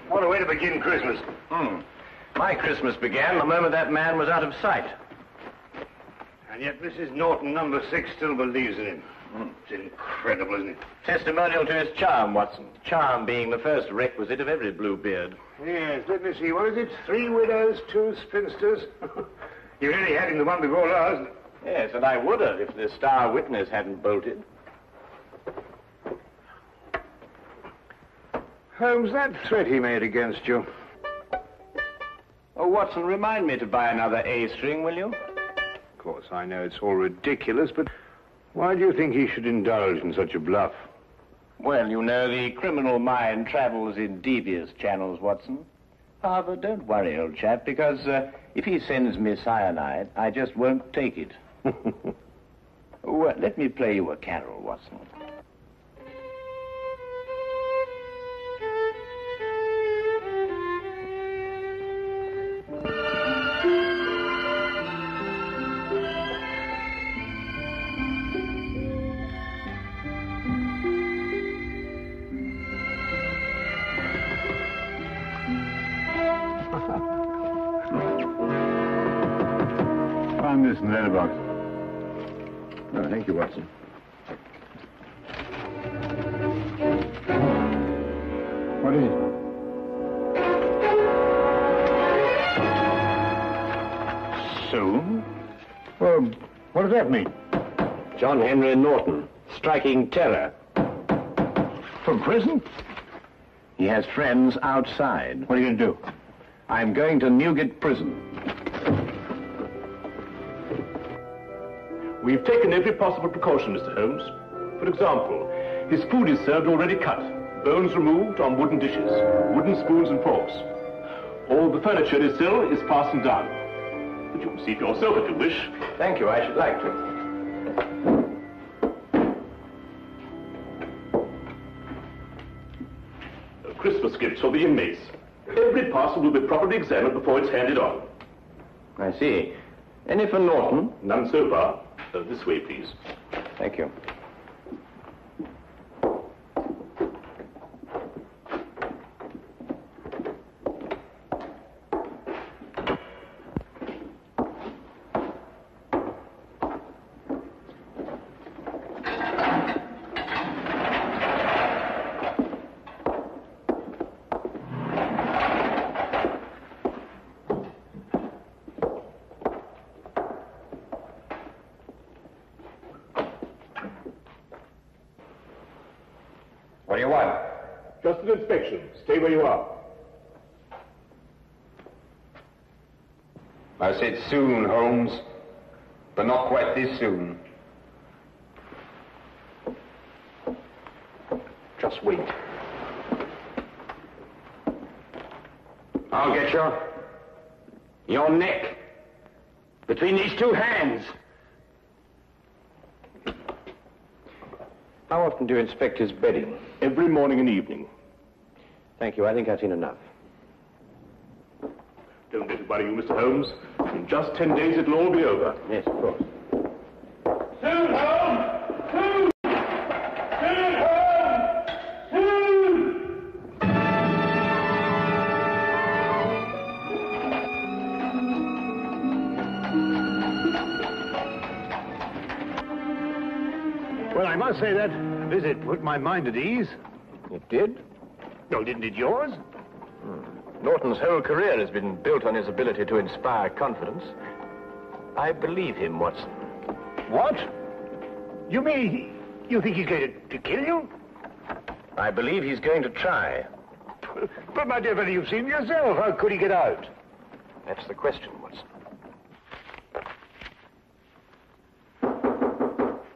What a way to begin Christmas. My Christmas began the moment that man was out of sight. And yet Mrs. Norton, number 6, still believes in him. It's incredible, isn't it? Testimonial to his charm, Watson. Charm being the first requisite of every Bluebeard. Yes, let me see. What is it? 3 widows, 2 spinsters. You really had him the one before last. Yes, and I would have if the star witness hadn't bolted. Holmes, that threat he made against you. Oh, Watson, remind me to buy another A string, will you? Of course, I know it's all ridiculous, but why do you think he should indulge in such a bluff? Well, you know, the criminal mind travels in devious channels, Watson. However, don't worry, old chap, because if he sends me cyanide, I just won't take it. Oh, let me play you a carol, Watson. Find this in the letterbox. Oh, thank you, Watson. What is it? Soon? Well, what does that mean? John Henry Norton, striking terror. From prison? He has friends outside. What are you going to do? I'm going to Newgate Prison. We've taken every possible precaution, Mr. Holmes. For example, his food is served already cut, bones removed on wooden dishes, wooden spoons and forks. All the furniture is still fastened down. But you can see for yourself if you wish. Thank you, I should like to. Christmas gifts for the inmates. Every parcel will be properly examined before it's handed on. I see. Any for Norton? None so far. This way, please. Thank you. What do you want? Just an inspection. Stay where you are. I said soon, Holmes, but not quite this soon. wait. I'll get you. Your neck. Between these two hands. How often do you inspect his bedding? Every morning and evening. Thank you. I think I've seen enough. Don't let it worry you, Mr. Holmes. In just 10 days, it'll all be over. Yes, of course. Soon, Holmes! Soon! Soon, Holmes! Soon! Well, I must say that visit put my mind at ease. It did? No, didn't it yours? Norton's whole career has been built on his ability to inspire confidence. I believe him, Watson. What? You mean you think he's going to kill you? I believe he's going to try. But, my dear fellow, you've seen yourself. How could he get out? That's the question, Watson.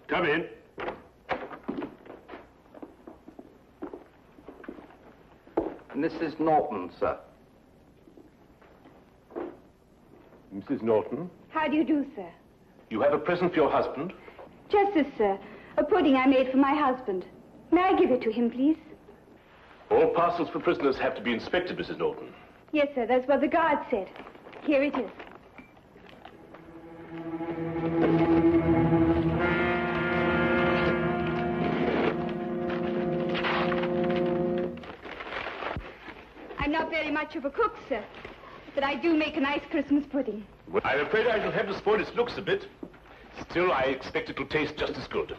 Come in. Mrs. Norton, sir. Mrs. Norton, How do you do, sir? you have a present for your husband? Just this, sir. A pudding I made for my husband. May I give it to him, please? All parcels for prisoners have to be inspected, Mrs. Norton. Yes, sir. That's what the guard said. Here it is. I'm not very much of a cook, sir, but I do make a nice Christmas pudding. Well, I'm afraid I shall have to spoil its looks a bit. Still, I expect it'll taste just as good.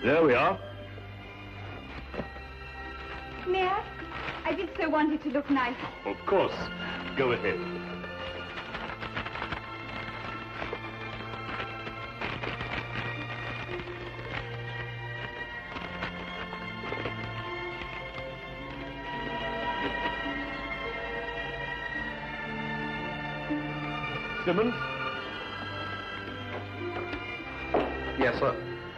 There we are. May I? I did so want it to look nice. Of course. Go ahead. Simmons? Yes, sir.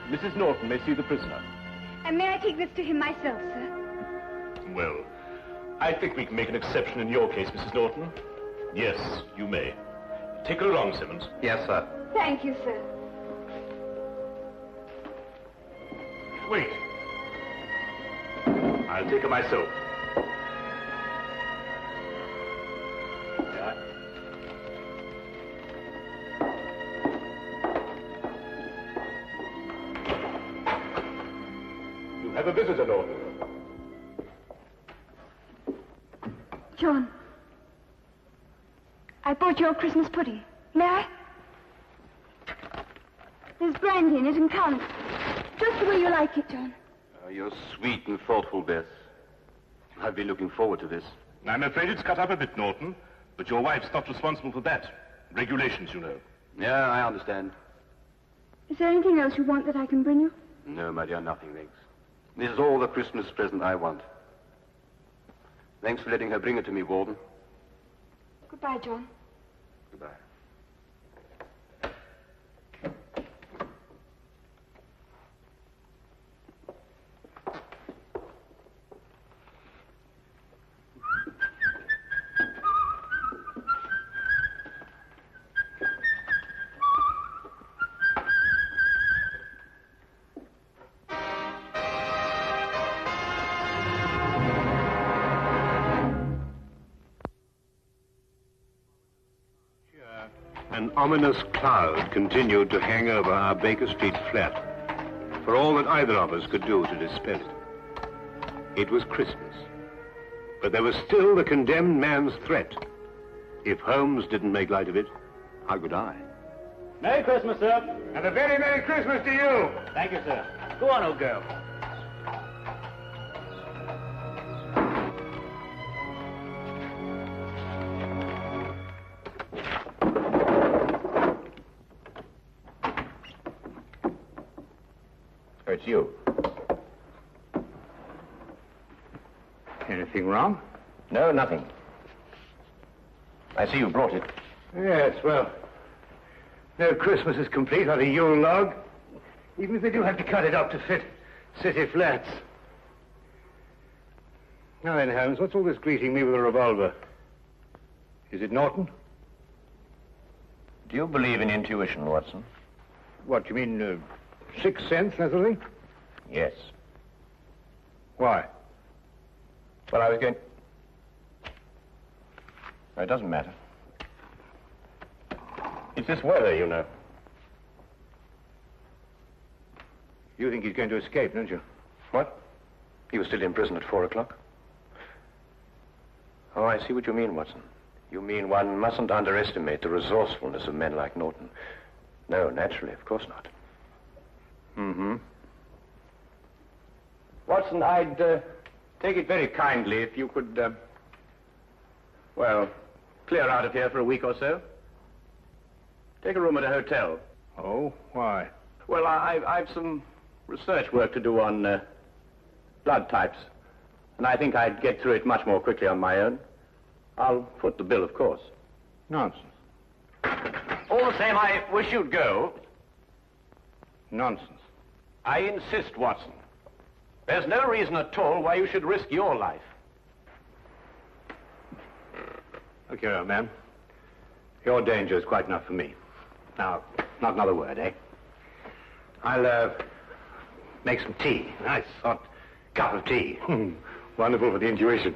Mrs. Norton may see the prisoner. And may I take this to him myself, sir? Well, I think we can make an exception in your case, Mrs. Norton. Yes, you may. Take her along, Simmons. Yes, sir. Thank you, sir. Wait. I'll take her myself. Yeah. You have a visitor, Norton. John, I bought your Christmas pudding. May I? There's brandy in it and currants. Just the way you like it, John. You're sweet and thoughtful, Beth. I've been looking forward to this. I'm afraid it's cut up a bit, Norton. But your wife's not responsible for that. Regulations, you know. Yeah, I understand. Is there anything else you want that I can bring you? No, my dear, nothing, thanks. This is all the Christmas present I want. Thanks for letting her bring it to me, Warden. Goodbye, John. Goodbye. An ominous cloud continued to hang over our Baker Street flat, for all that either of us could do to dispel it. It was Christmas, but there was still the condemned man's threat. If Holmes didn't make light of it, how could I? Merry Christmas, sir. And a very Merry Christmas to you. Thank you, sir. Go on, old girl. it's you. Anything wrong? No, nothing. I see you brought it. Yes, well, no Christmas is complete without a Yule log, even if they do have to cut it up to fit city flats. Now then, Holmes, what's all this greeting me with a revolver? Is it Norton? Do you believe in intuition, Watson? What, you mean, sixth sense, that sort of thing? Yes. Why? Well, I was going... No, it doesn't matter. It's this weather, you know. You think he's going to escape, don't you? What? He was still in prison at 4 o'clock? Oh, I see what you mean, Watson. You mean one mustn't underestimate the resourcefulness of men like Norton. No, naturally, of course not. Mm-hmm. Watson, I'd take it very kindly if you could, well, clear out of here for a week or so. Take a room at a hotel. Oh, why? Well, I've some research work to do on blood types, and I think I'd get through it much more quickly on my own. I'll foot the bill, of course. Nonsense. All the same, I wish you'd go. Nonsense. I insist, Watson. There's no reason at all why you should risk your life. Look here, old man. Your danger is quite enough for me. Now, not another word, eh? I'll, make some tea. Nice hot cup of tea. Wonderful for the intuition.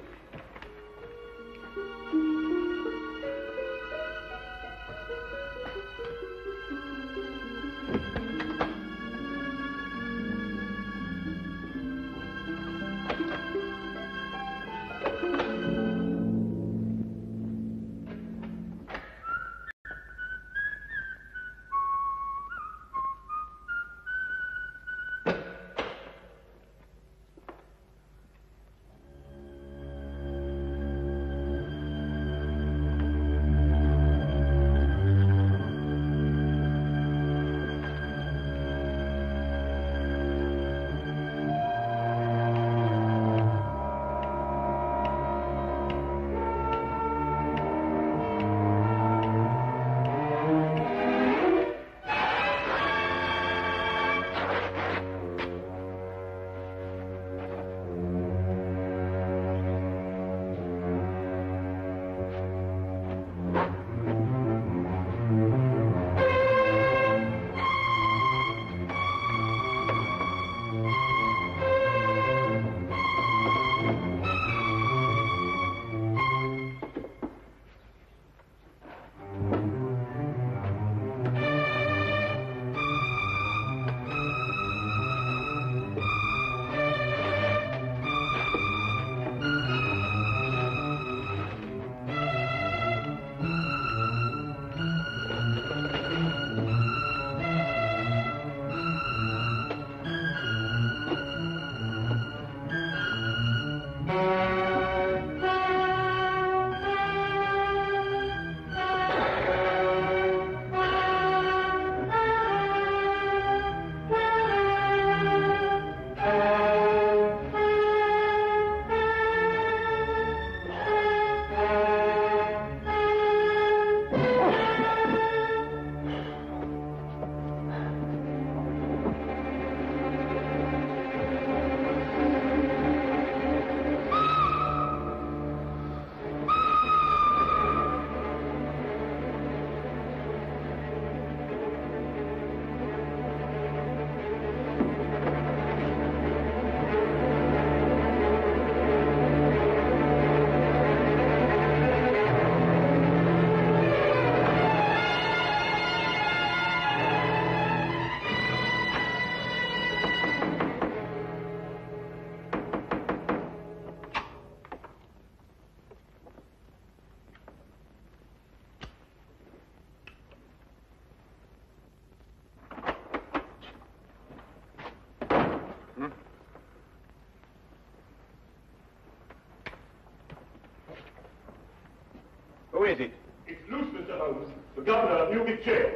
Who is it? It's loose, Mr. Holmes, the governor of Newgate Jail.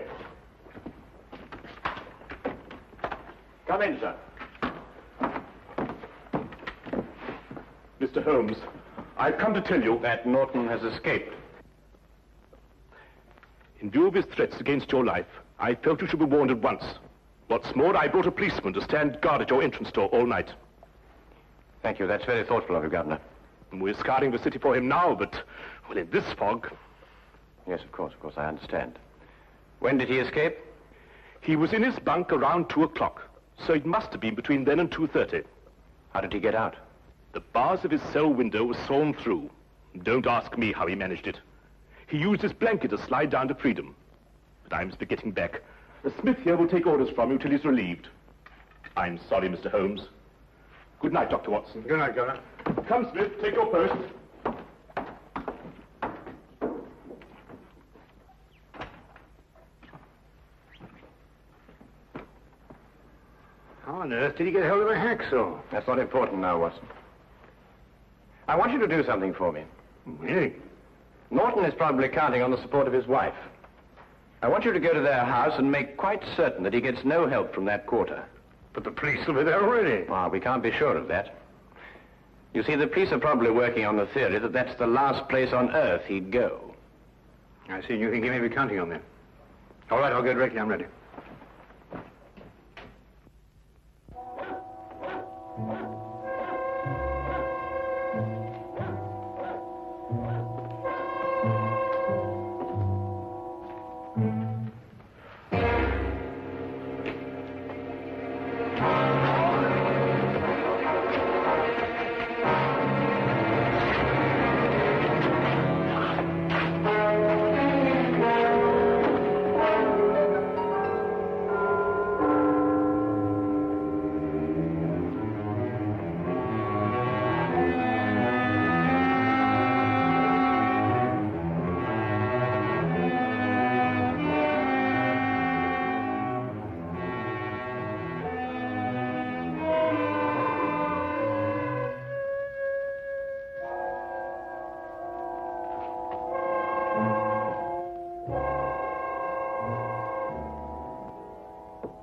Come in, sir. Mr. Holmes, I've come to tell you that Norton has escaped. In view of his threats against your life, I felt you should be warned at once. What's more, I brought a policeman to stand guard at your entrance door all night. Thank you. That's very thoughtful of you, Governor. And we're scouring the city for him now, but, well, in this fog... Yes, of course, I understand. When did he escape? He was in his bunk around 2 o'clock, so it must have been between then and 2:30. How did he get out? The bars of his cell window were sawn through. Don't ask me how he managed it. He used his blanket to slide down to freedom. But I must be getting back. The Smith here will take orders from you till he's relieved. I'm sorry, Mr. Holmes. Good night, Dr. Watson. Good night, Governor. Come, Smith, take your post. How on earth did he get hold of a hacksaw? That's not important now, Watson. I want you to do something for me. Really? Norton is probably counting on the support of his wife. I want you to go to their house and make quite certain that he gets no help from that quarter. But the police will be there already. Ah, we can't be sure of that. You see, the police are probably working on the theory that that's the last place on earth he'd go. I see. You think he may be counting on them. All right, I'll go directly. I'm ready.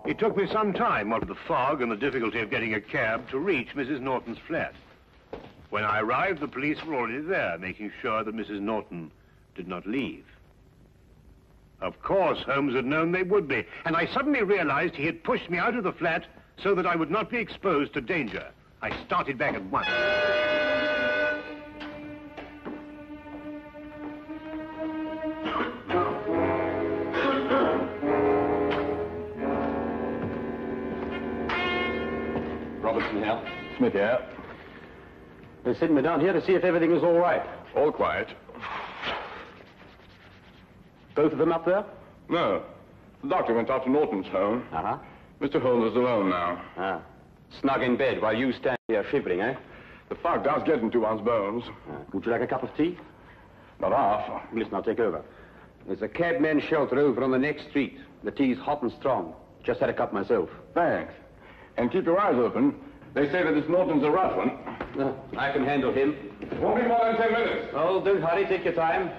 It took me some time, what with the fog and the difficulty of getting a cab, to reach Mrs. Norton's flat. When I arrived, the police were already there, making sure that Mrs. Norton did not leave. Of course, Holmes had known they would be, and I suddenly realized he had pushed me out of the flat so that I would not be exposed to danger. I started back at once. Here. Smith here. They're sitting me down here to see if everything is all right. All quiet. Both of them up there? No. The doctor went off to Norton's home. Uh-huh. Mr. Holmes is alone now. Ah. Snug in bed while you stand here shivering, eh? The fog does get into one's bones. Would you like a cup of tea? Not half. Listen, I'll take over. There's a cabmen's shelter over on the next street. The tea's hot and strong. Just had a cup myself. Thanks. And keep your eyes open. They say that this Norton's a rough one. I can handle him. Won't be more than 10 minutes. Oh, don't hurry. Take your time.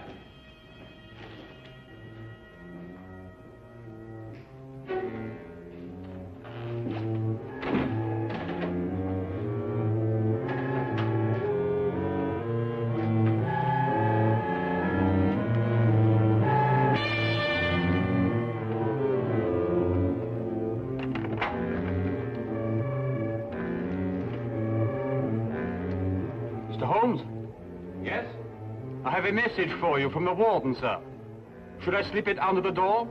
I have a message for you from the warden, sir. Should I slip it under the door?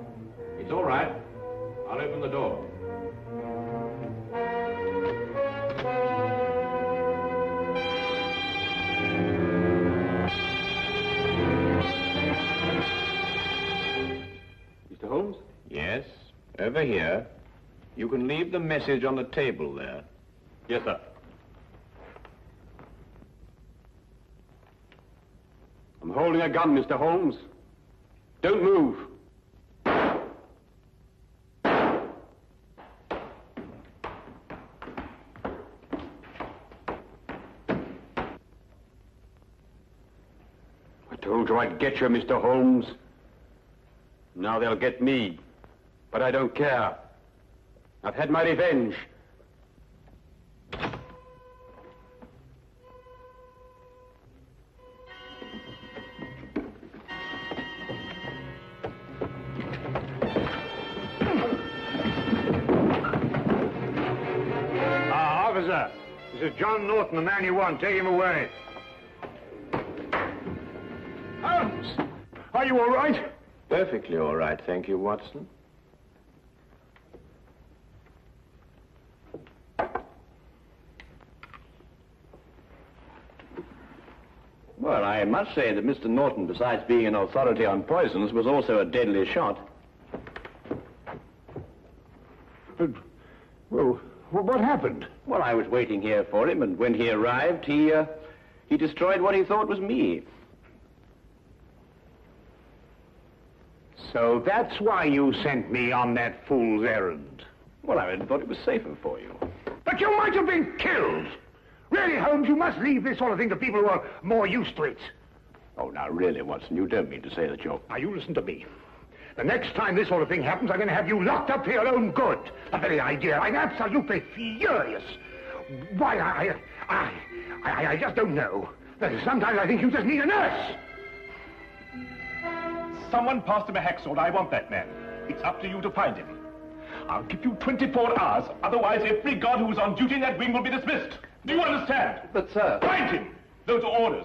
It's all right. I'll open the door. Mr. Holmes? Yes, over here. You can leave the message on the table there. Yes, sir. I'm holding a gun, Mr. Holmes. Don't move. I told you I'd get you, Mr. Holmes. Now they'll get me. But I don't care. I've had my revenge. officer. This is John Norton, the man you want. Take him away. Holmes! Are you all right? Perfectly all right, thank you, Watson. Well, I must say that Mr. Norton, besides being an authority on poisons, was also a deadly shot. Well, what happened? Well, I was waiting here for him, and when he arrived, he destroyed what he thought was me. So that's why you sent me on that fool's errand. Well, I thought it was safer for you. But you might have been killed. Really, Holmes, you must leave this sort of thing to people who are more used to it. Oh, now, really, Watson, you don't mean to say that you're... Now, you listen to me. The next time this sort of thing happens, I'm going to have you locked up for your own good. The very idea. I'm absolutely furious. Why, I just don't know. Sometimes I think you just need a nurse. Someone passed him a hacksaw. I want that man. It's up to you to find him. I'll give you 24 hours. Otherwise, every guard who is on duty in that wing will be dismissed. Do you understand? But, sir... Find him! Those are orders.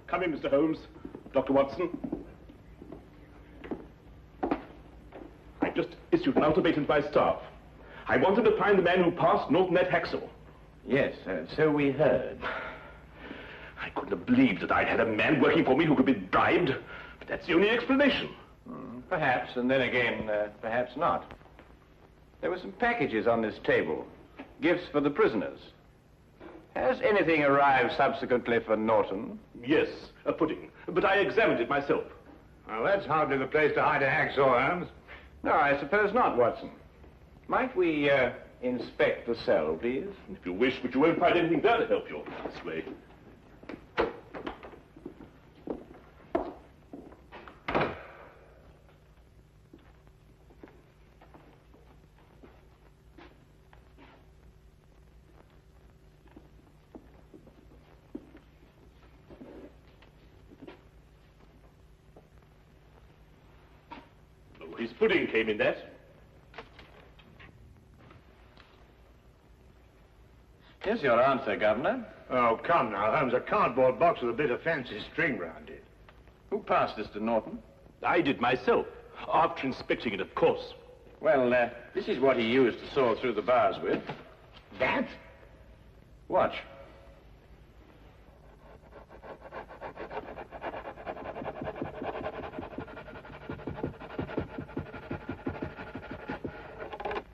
Come in, Mr. Holmes. Dr. Watson. I've just issued an ultimatum to my staff. I want them to find the man who passed Norton that hacksaw. Yes, so we heard. I couldn't have believed that I'd had a man working for me who could be bribed. But that's the only explanation. Perhaps, and then again, perhaps not. There were some packages on this table. Gifts for the prisoners. Has anything arrived subsequently for Norton? Yes, a pudding. But I examined it myself. Well, that's hardly the place to hide a hacksaw, Holmes. No, I suppose not, Watson. Might we, inspect the cell, please? If you wish, but you won't find anything there to help you. This way. His pudding came in that. Here's your answer, Governor. Oh, come now, Holmes. A cardboard box with a bit of fancy string round it. Who passed this to Norton? I did myself, after inspecting it, of course. Well, this is what he used to saw through the bars with. That? Watch.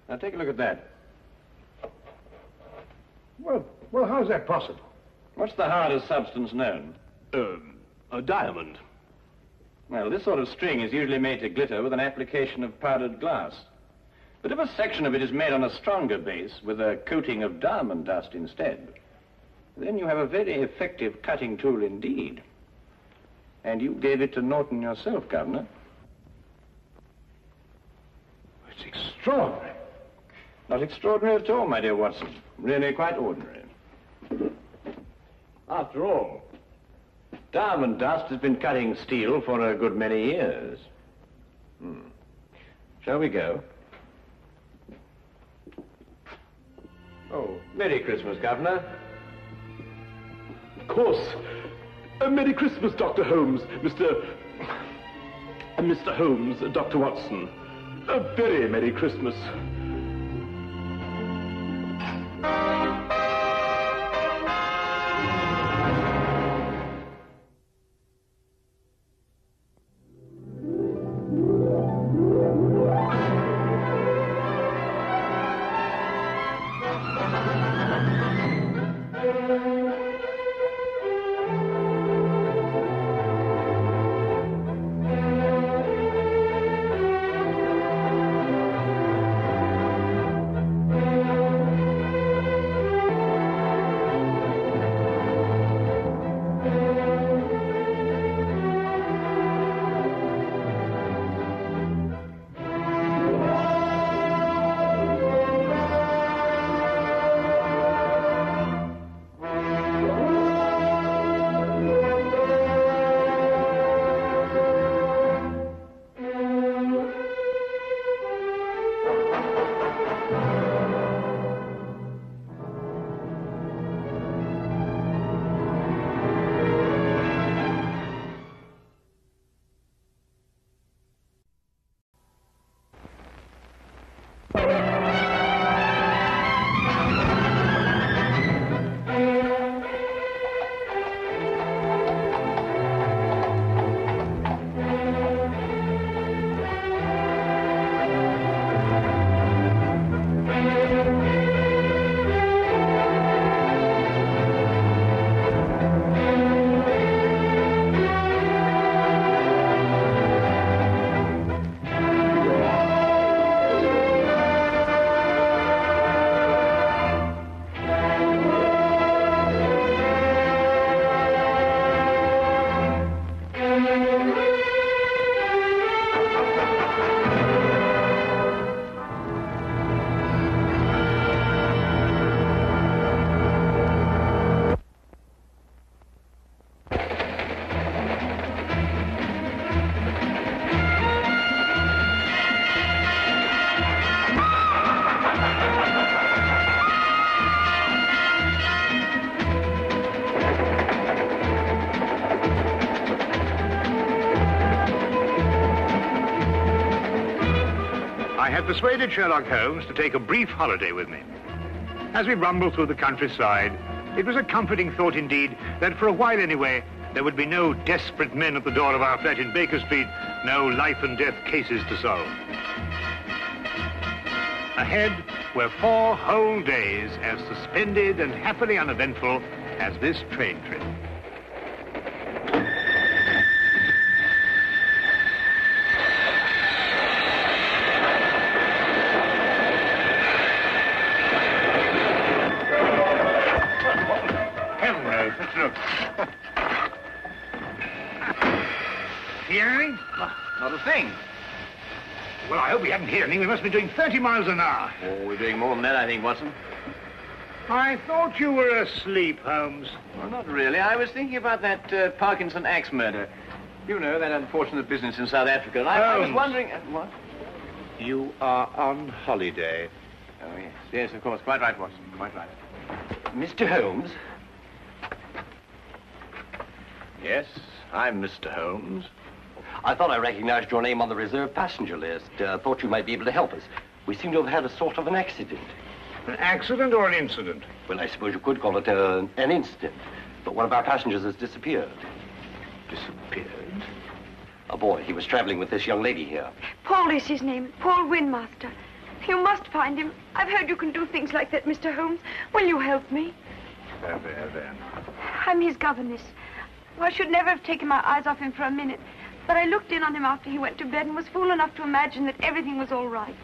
Now, take a look at that. Well, how's that possible? What's the hardest substance known? A diamond. Well, this sort of string is usually made to glitter with an application of powdered glass. But if a section of it is made on a stronger base with a coating of diamond dust instead, then you have a very effective cutting tool indeed. And you gave it to Norton yourself, Governor. It's extraordinary. Not extraordinary at all, my dear Watson. Really quite ordinary. After all, diamond dust has been cutting steel for a good many years. Shall we go? Oh, Merry Christmas, Governor. Of course. Merry Christmas, Dr. Holmes, Mr. Holmes, Dr. Watson. A very Merry Christmas. persuaded Sherlock Holmes to take a brief holiday with me. As we rumbled through the countryside, it was a comforting thought indeed that for a while anyway, there would be no desperate men at the door of our flat in Baker Street, no life and death cases to solve. Ahead were 4 whole days as suspended and happily uneventful as this train trip. Let's look. See anything? Not a thing. Well, I hope we haven't heard anything. We must be doing 30 miles an hour. Oh, we're doing more than that, I think, Watson. I thought you were asleep, Holmes. Well, not really. I was thinking about that Parkinson axe murder. You know, that unfortunate business in South Africa. And I was wondering... what? You are on holiday. Oh, yes. Yes, of course. Quite right, Watson. Quite right. Mr. Holmes? Yes, I'm Mr. Holmes. I thought I recognized your name on the reserved passenger list. Thought you might be able to help us. We seem to have had a sort of an accident. An accident or an incident? Well, I suppose you could call it an incident. But one of our passengers has disappeared. Disappeared? A boy. He was traveling with this young lady here. Paul is his name. Paul Windmaster. You must find him. I've heard you can do things like that, Mr. Holmes. Will you help me? There. I'm his governess. I should never have taken my eyes off him for a minute. But I looked in on him after he went to bed and was fool enough to imagine that everything was all right.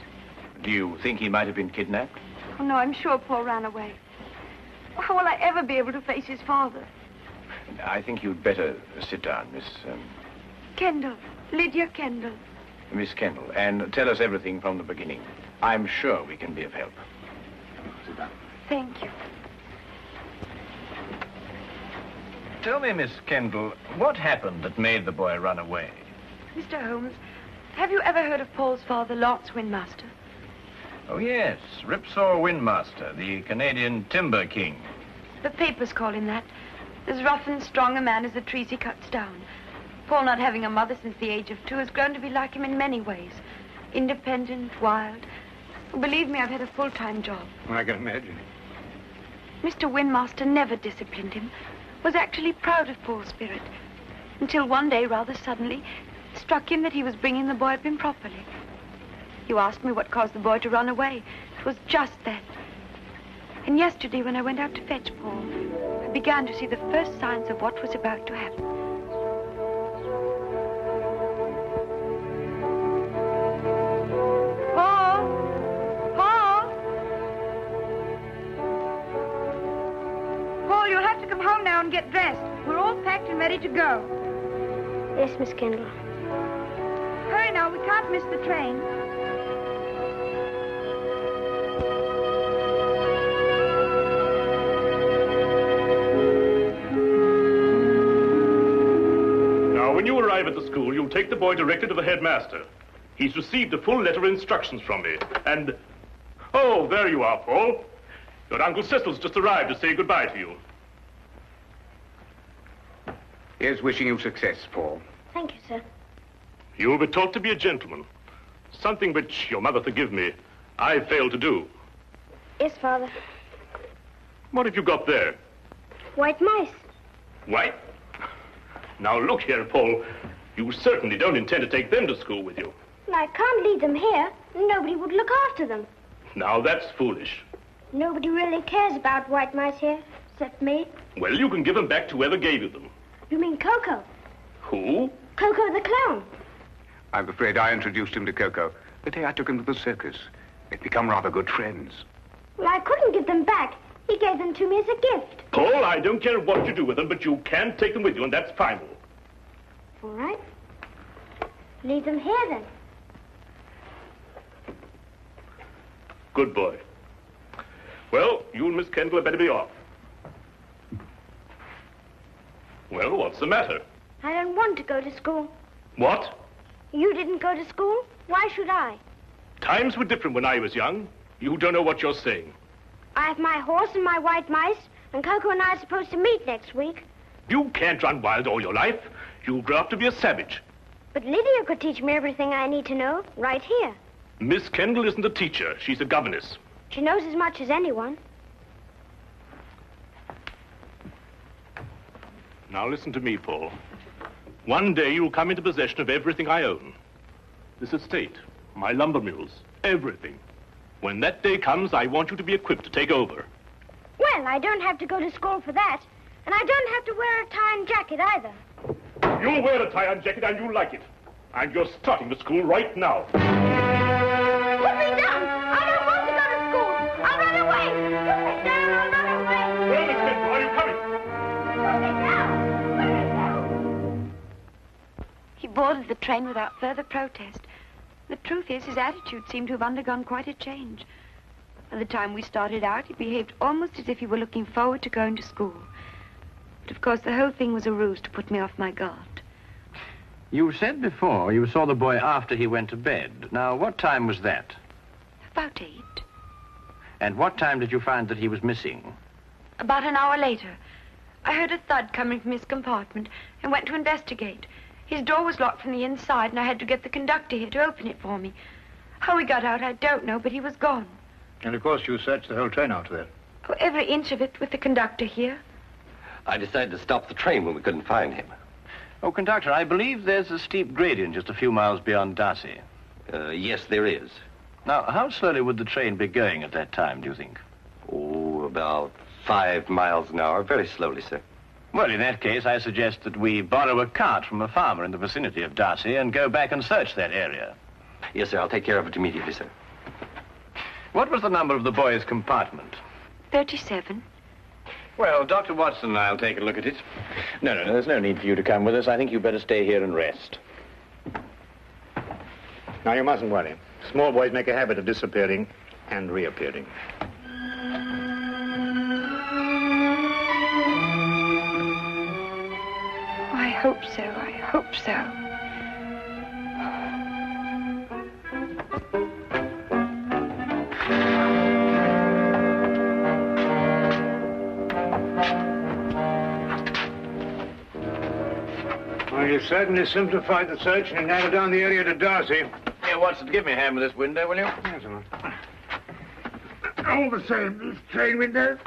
Do you think he might have been kidnapped? Oh, no, I'm sure Paul ran away. How will I ever be able to face his father? I think you'd better sit down, Miss... Kendall. Lydia Kendall. Miss Kendall, and tell us everything from the beginning. I'm sure we can be of help. Sit down. Thank you. Tell me, Miss Kendall, what happened that made the boy run away? Mr. Holmes, have you ever heard of Paul's father, Lance Windmaster? Oh, yes, Ripsaw Windmaster, the Canadian timber king. The papers call him that. As rough and strong a man as the trees he cuts down. Paul, not having a mother since the age of 2, has grown to be like him in many ways. Independent, wild. Believe me, I've had a full-time job. I can imagine. Mr. Windmaster never disciplined him. Was actually proud of Paul's spirit. Until one day, rather suddenly, it struck him that he was bringing the boy up improperly. You asked me what caused the boy to run away. It was just that. And yesterday, when I went out to fetch Paul, I began to see the first signs of what was about to happen. Paul! Paul! Paul, you'll have to come home now and get dressed. We're all packed and ready to go. Yes, Miss Kendall. Hurry now, we can't miss the train. Now, when you arrive at the school, you'll take the boy directly to the headmaster. He's received a full letter of instructions from me, and... Oh, there you are, Paul. Your Uncle Cecil's just arrived to say goodbye to you. Here's wishing you success, Paul. Thank you, sir. You'll be taught to be a gentleman. Something which, your mother forgive me, I failed to do. Yes, Father. What have you got there? White mice. White? Now, look here, Paul. You certainly don't intend to take them to school with you. I can't leave them here. Nobody would look after them. Now, that's foolish. Nobody really cares about white mice here, except me. Well, you can give them back to whoever gave you them. You mean Coco? Who? Coco the clown. I'm afraid I introduced him to Coco. The day I took him to the circus. They'd become rather good friends. Well, I couldn't give them back. He gave them to me as a gift. Paul, I don't care what you do with them, but you can take them with you, and that's final. All right. Leave them here, then. Good boy. Well, you and Miss Kendall had better be off. Well, what's the matter? I don't want to go to school. What? You didn't go to school? Why should I? Times were different when I was young. You don't know what you're saying. I have my horse and my white mice, and Coco and I are supposed to meet next week. You can't run wild all your life. You'll grow up to be a savage. But Lydia could teach me everything I need to know right here. Miss Kendall isn't a teacher. She's a governess. She knows as much as anyone. Now listen to me, Paul. One day you'll come into possession of everything I own. This estate, my lumber mills, everything. When that day comes, I want you to be equipped to take over. Well, I don't have to go to school for that. And I don't have to wear a tie and jacket either. You'll wear a tie and jacket and you'll like it. And you're starting to school right now. Put me down! I don't want to go to school! I'll run away! Put me down, I'll run away! Well, Miss Kendall, are you coming? Put me down! Put me down! He boarded the train without further protest. The truth is, his attitude seemed to have undergone quite a change. By the time we started out, he behaved almost as if he were looking forward to going to school. But of course, the whole thing was a ruse to put me off my guard. You said before you saw the boy after he went to bed. Now, what time was that? About 8. And what time did you find that he was missing? About an hour later, I heard a thud coming from his compartment and went to investigate. His door was locked from the inside, and I had to get the conductor here to open it for me. How he got out, I don't know, but he was gone. And of course you searched the whole train after that. Oh, every inch of it with the conductor here. I decided to stop the train when we couldn't find him. Oh, conductor, I believe there's a steep gradient just a few miles beyond Darcy. Yes, there is. Now, how slowly would the train be going at that time, do you think? Oh, about 5 miles an hour. Very slowly, sir. Well, in that case, I suggest that we borrow a cart from a farmer in the vicinity of Darcy and go back and search that area. Yes, sir. I'll take care of it immediately, sir. What was the number of the boy's compartment? 37. Well, Dr. Watson and I'll take a look at it. No, there's no need for you to come with us. I think you'd better stay here and rest. Now, you mustn't worry. Small boys make a habit of disappearing and reappearing. I hope so. I hope so. Well, you certainly simplified the search and narrowed down the area to Darcy. Here, Watson, give me a hand with this window, will you? Yes, sir. All the same, these train windows.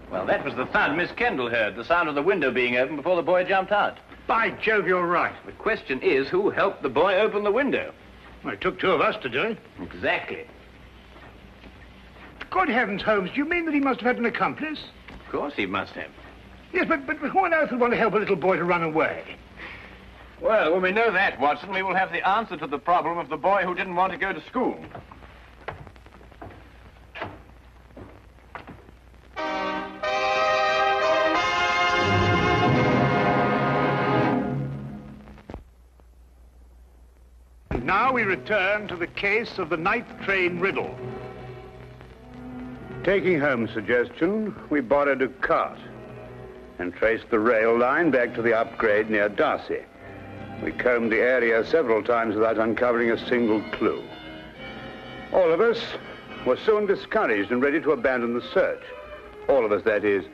Well, that was the thud Miss Kendall heard, the sound of the window being opened before the boy jumped out. By Jove, you're right. The question is, who helped the boy open the window? Well, it took 2 of us to do it. Exactly. Good heavens, Holmes, do you mean that he must have had an accomplice? Of course he must have. Yes, but who on earth would want to help a little boy to run away? Well, when we know that, Watson, we will have the answer to the problem of the boy who didn't want to go to school. And now we return to the case of the night train riddle. Taking Holmes' suggestion, we borrowed a cart and traced the rail line back to the upgrade near Darcy. We combed the area several times without uncovering a single clue. All of us were soon discouraged and ready to abandon the search. All of us, that is,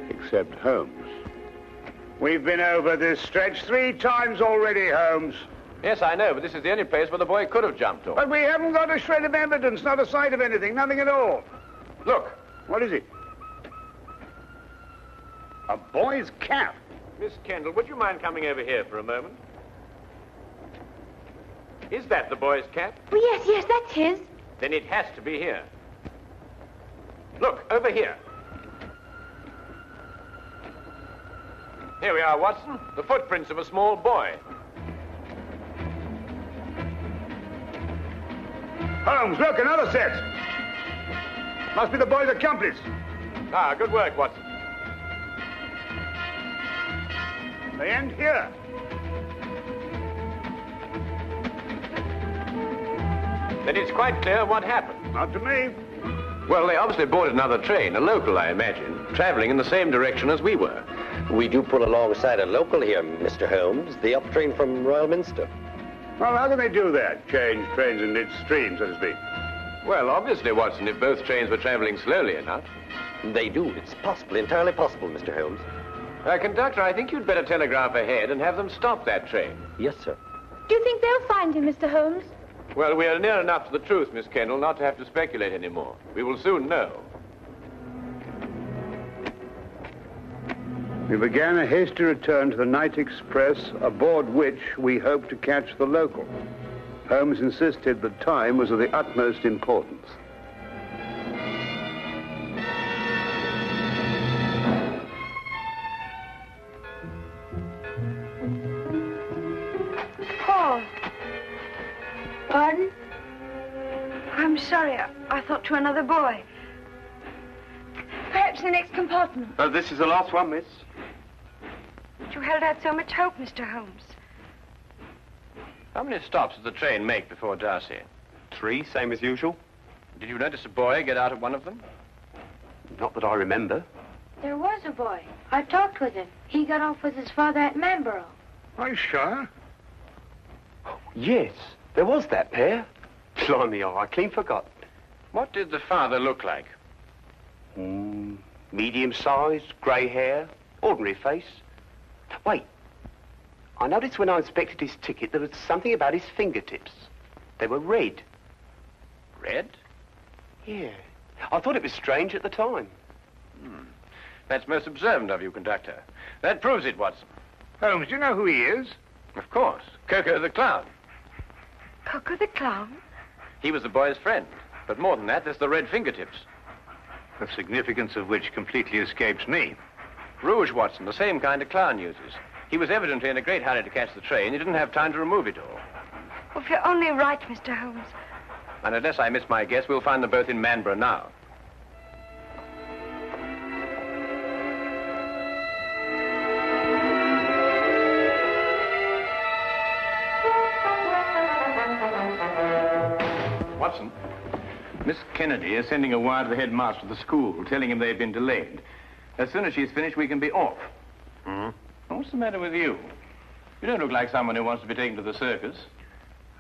except Holmes. We've been over this stretch 3 times already, Holmes. Yes, I know, but this is the only place where the boy could have jumped off. But we haven't got a shred of evidence, not a sight of anything, nothing at all. Look, what is it? A boy's cap. Miss Kendall, would you mind coming over here for a moment? Is that the boy's cap? Oh, yes, that's his. Then it has to be here. Look, over here. Here we are, Watson. The footprints of a small boy. Holmes, look, another set. Must be the boy's accomplice. Ah, good work, Watson. They end here. Then it's quite clear what happened. Not to me. Well, they obviously boarded another train, a local, I imagine, traveling in the same direction as we were. We do pull alongside a local here, Mr. Holmes, the up train from Royal Minster. Well, how can they do that? Change trains in midstream, so to speak. Well, obviously, Watson, if both trains were traveling slowly enough. They do. It's possible, entirely possible, Mr. Holmes. Conductor, I think you'd better telegraph ahead and have them stop that train. Yes, sir. Do you think they'll find him, Mr. Holmes? Well, we are near enough to the truth, Miss Kendall, not to have to speculate anymore. We will soon know. We began a hasty return to the night express, aboard which we hoped to catch the local. Holmes insisted that time was of the utmost importance. Paul. Pardon? I'm sorry. I thought to another boy. Perhaps the next compartment. Oh, this is the last one, miss. You held out so much hope, Mr. Holmes. How many stops did the train make before Darcy? 3, same as usual. Did you notice a boy get out of one of them? Not that I remember. There was a boy. I talked with him. He got off with his father at Manborough. Are you sure? Yes, there was that pair. Blimey, I clean forgot. What did the father look like? Medium-sized, grey hair, ordinary face. Wait, I noticed when I inspected his ticket there was something about his fingertips. They were red. Red? Yeah. I thought it was strange at the time. That's most observant of you, conductor. That proves it, Watson. Holmes, do you know who he is? Of course. Coco the Clown. Coco the Clown? He was the boy's friend. But more than that, there's the red fingertips. The significance of which completely escapes me. Rouge, Watson, the same kind of clown uses. He was evidently in a great hurry to catch the train. He didn't have time to remove it all. Well, if you're only right, Mr. Holmes. And unless I miss my guess, we'll find them both in Manborough now. Watson, Miss Kennedy is sending a wire to the headmaster of the school, telling him they've been delayed. As soon as she's finished, we can be off. What's the matter with you? You don't look like someone who wants to be taken to the circus.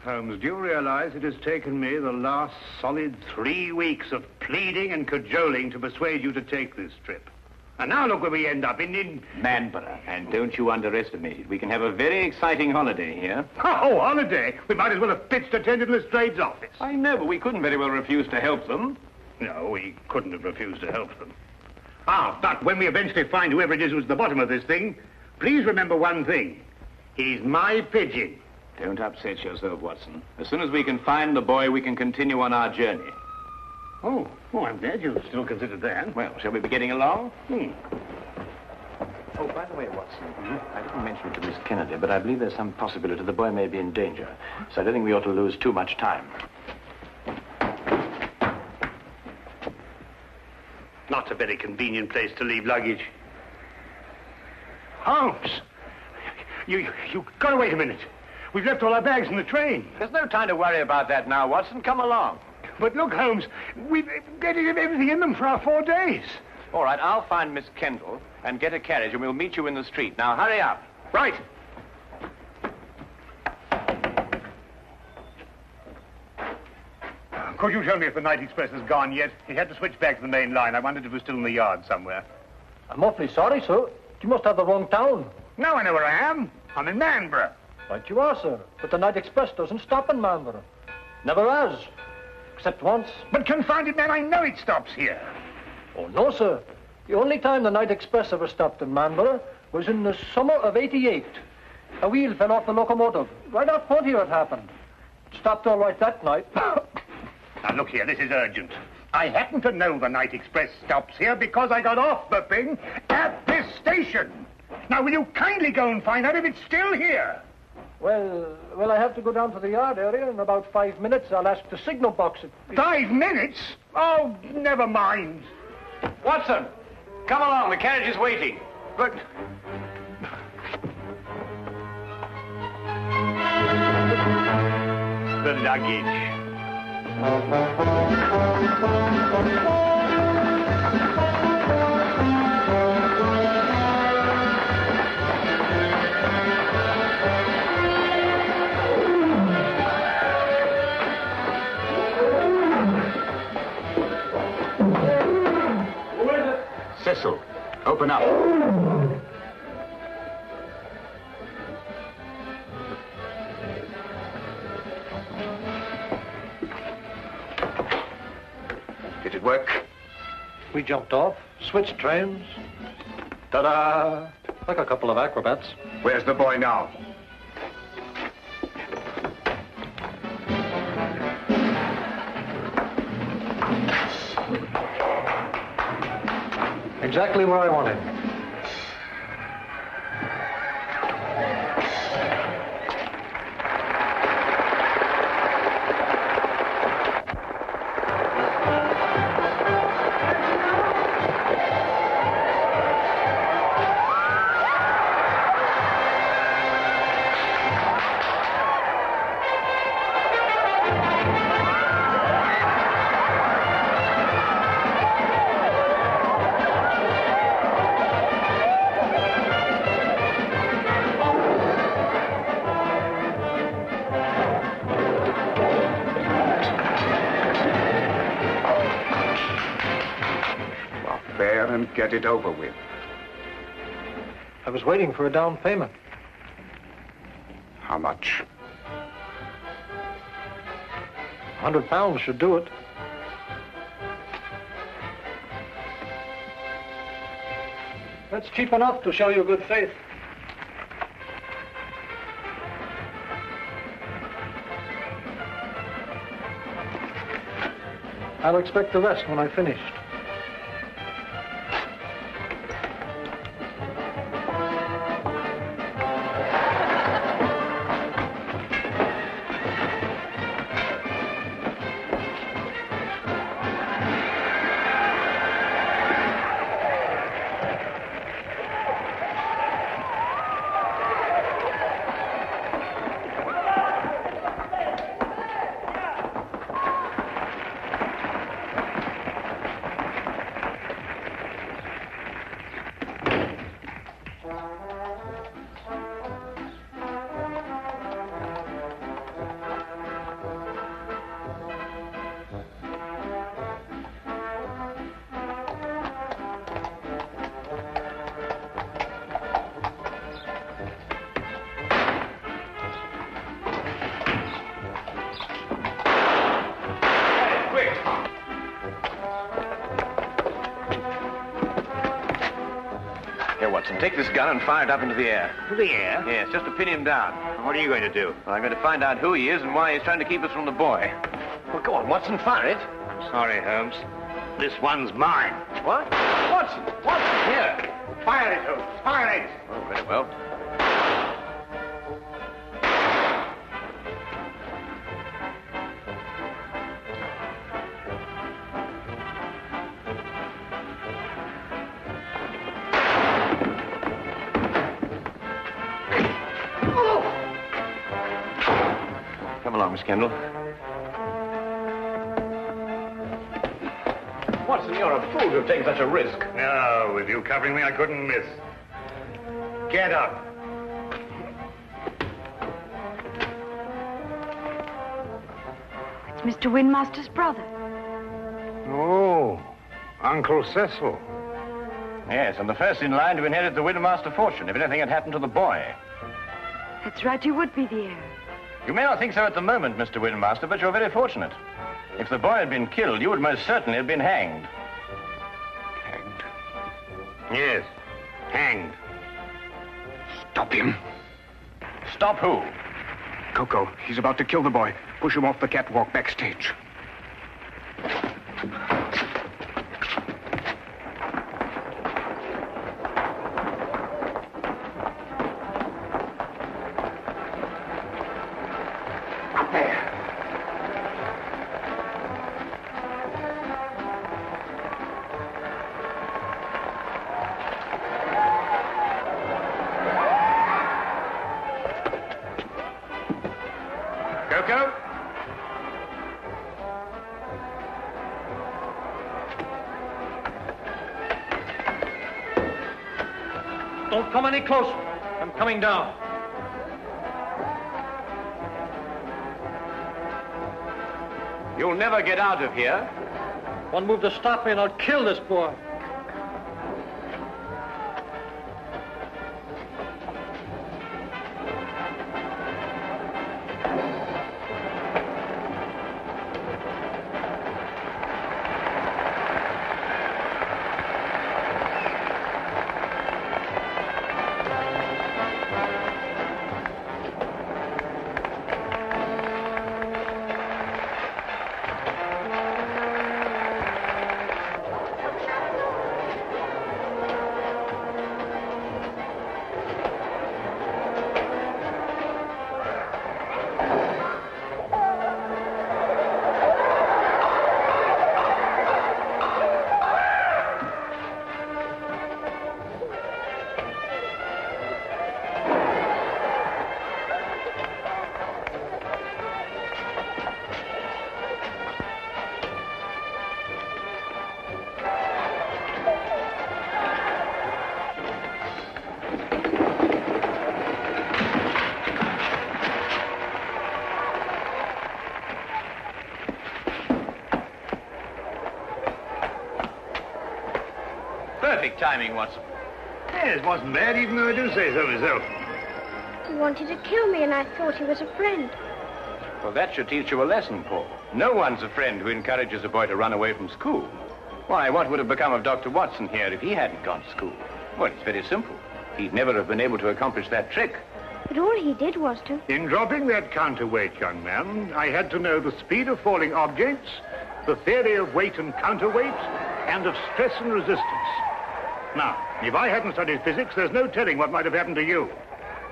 Holmes, do you realize it has taken me the last solid 3 weeks of pleading and cajoling to persuade you to take this trip? And now look where we end up, in Manborough. And don't you underestimate it. We can have a very exciting holiday here. Oh, holiday? We might as well have pitched a tent in Lestrade's office. I know, but we couldn't very well refuse to help them. No, we couldn't have refused to help them. But when we eventually find whoever it is who's at the bottom of this thing, please remember one thing. He's my pigeon. Don't upset yourself, Watson. As soon as we can find the boy, we can continue on our journey. Oh, I'm glad you still considered that. Well, shall we be getting along? Oh, by the way, Watson, I didn't mention it to Miss Kennedy, but I believe there's some possibility the boy may be in danger. So I don't think we ought to lose too much time. Not a very convenient place to leave luggage. Holmes! You got to wait a minute. We've left all our bags in the train. There's no time to worry about that now, Watson. Come along. But look, Holmes, we've got to get everything in them for our 4 days. All right, I'll find Miss Kendall and get a carriage, and we'll meet you in the street. Now, hurry up. Right. Could you tell me if the night express has gone yet? He had to switch back to the main line. I wondered if it was still in the yard somewhere. I'm awfully sorry, sir. You must have the wrong town. Now I know where I am. I'm in Manborough. Right you are, sir. But the night express doesn't stop in Manborough. Never has. Except once. But confound it, man, I know it stops here. Oh, no, sir. The only time the night express ever stopped in Manborough was in the summer of '88. A wheel fell off the locomotive. Right out front here it happened. It stopped all right that night. Now, look here, this is urgent. I happen to know the night express stops here because I got off the thing at this station. Now, will you kindly go and find out if it's still here? Well, I have to go down to the yard area in about 5 minutes. I'll ask the signal box. 5 minutes? Oh, never mind. Watson, come along. The carriage is waiting. But... the luggage. Cecil, open up. it work? We jumped off, switched trains. Ta-da! Like a couple of acrobats. Where's the boy now? Exactly where I want him. Get it over with. I was waiting for a down payment. How much? £100 should do it. That's cheap enough to show you good faith. I'll expect the rest when I've finished. Take this gun and fire it up into the air. To the air? Yes, just to pin him down. What are you going to do? Well, I'm going to find out who he is and why he's trying to keep us from the boy. Well, go on, Watson, fire it. I'm sorry, Holmes. This one's mine. What? Watson! Watson, here! Fire it, Holmes. Fire it! Oh, very well. Come along, Miss Kendall. Watson, you're a fool to have taken such a risk. No, with you covering me, I couldn't miss. Get up. It's Mr. Windmaster's brother. Oh, Uncle Cecil. Yes, and the first in line to inherit the Windmaster fortune if anything had happened to the boy. That's right, you would be the heir. You may not think so at the moment, Mr. Windmaster, but you're very fortunate. If the boy had been killed, you would most certainly have been hanged. Hanged? Yes, hanged. Stop him. Stop who? Coco, he's about to kill the boy. Push him off the catwalk backstage. Coco? Don't come any closer. I'm coming down. You'll never get out of here. One move to stop me and I'll kill this boy. timing, Watson. Yes, wasn't bad, even though I do say so myself. He wanted to kill me, and I thought he was a friend. Well, that should teach you a lesson, Paul. No one's a friend who encourages a boy to run away from school. Why, what would have become of Dr. Watson here if he hadn't gone to school? Well, it's very simple. He'd never have been able to accomplish that trick. But all he did was to... In dropping that counterweight, young man, I had to know the speed of falling objects, the theory of weight and counterweight, and of stress and resistance. Now, if I hadn't studied physics, there's no telling what might have happened to you.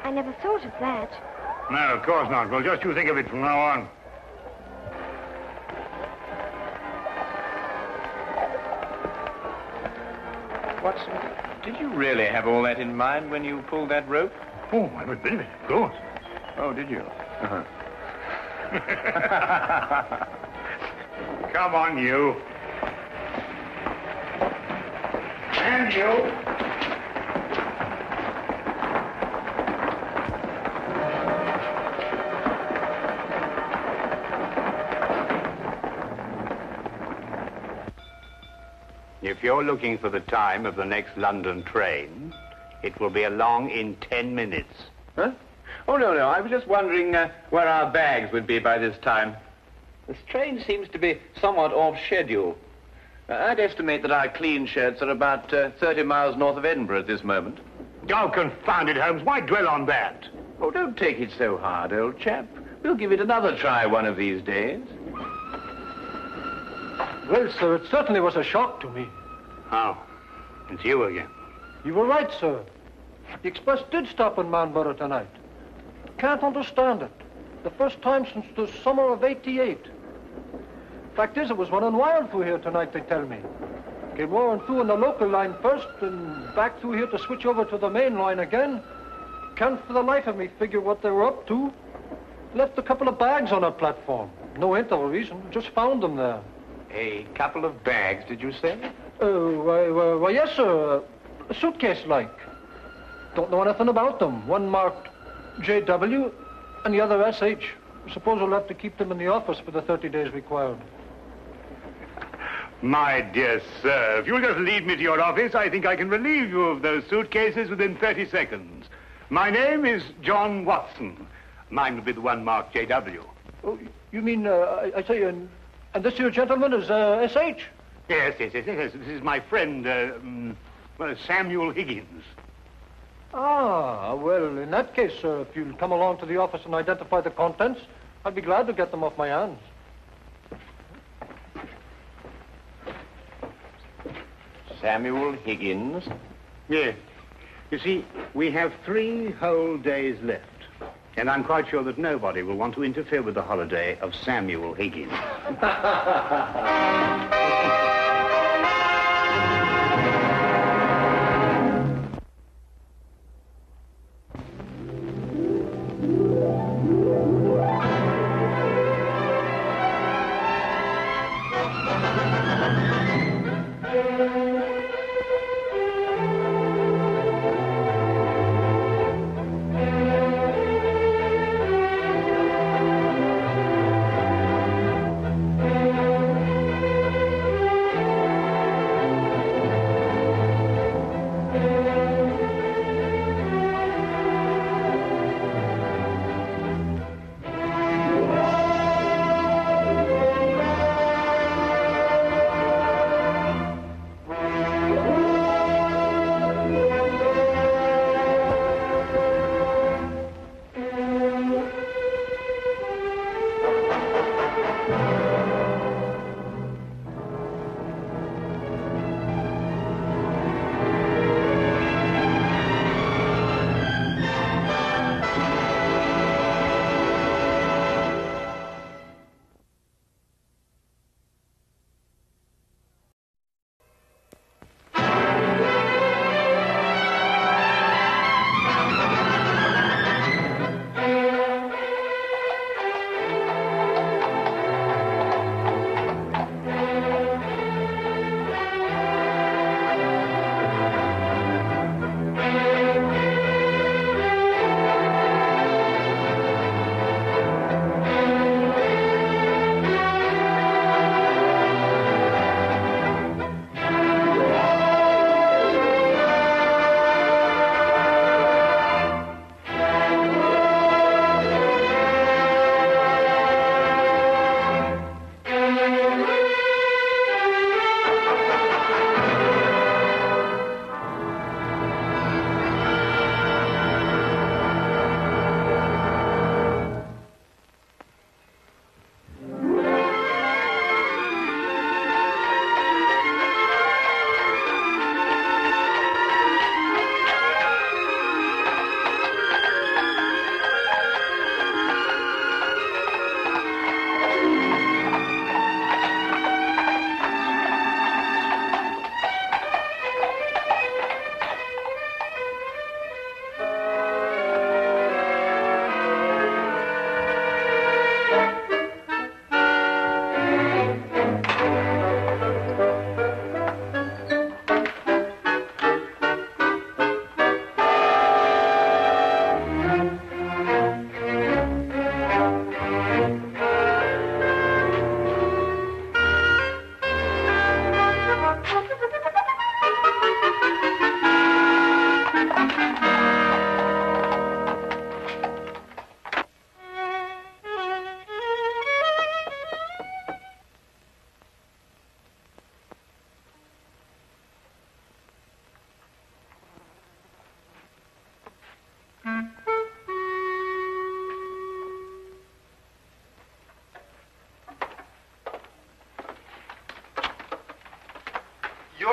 I never thought of that. No, of course not. Well, just you think of it from now on. Watson, did you really have all that in mind when you pulled that rope? Oh, every bit of it, of course. Oh, did you? Uh-huh. Come on, you. And you. If you're looking for the time of the next London train, it will be along in 10 minutes. Huh? Oh, no. I was just wondering where our bags would be by this time. This train seems to be somewhat off schedule. I'd estimate that our clean shirts are about 30 miles north of Edinburgh at this moment. Oh, confound it, Holmes. Why dwell on that? Oh, don't take it so hard, old chap. We'll give it another try one of these days. Well, sir, it certainly was a shock to me. Oh, it's you again. You were right, sir. The express did stop in Manborough tonight. Can't understand it. The first time since the summer of '88. Fact is, it was running wild through here tonight, they tell me. Came roaring through on the local line first, and back through here to switch over to the main line again. Can't for the life of me figure what they were up to. Left a couple of bags on our platform. No interval reason, just found them there. A couple of bags, did you say? Why, yes, sir. A suitcase-like. Don't know anything about them. One marked JW and the other SH. Suppose we'll have to keep them in the office for the 30 days required. My dear sir, if you'll just lead me to your office, I think I can relieve you of those suitcases within 30 seconds. My name is John Watson. Mine will be the one marked JW. Oh, you mean, I tell you, and this here gentleman is SH? Yes. This is my friend, Samuel Higgins. Ah, well, in that case, sir, if you'll come along to the office and identify the contents, I'd be glad to get them off my hands. Samuel Higgins? Yes. You see, we have 3 whole days left. And I'm quite sure that nobody will want to interfere with the holiday of Samuel Higgins.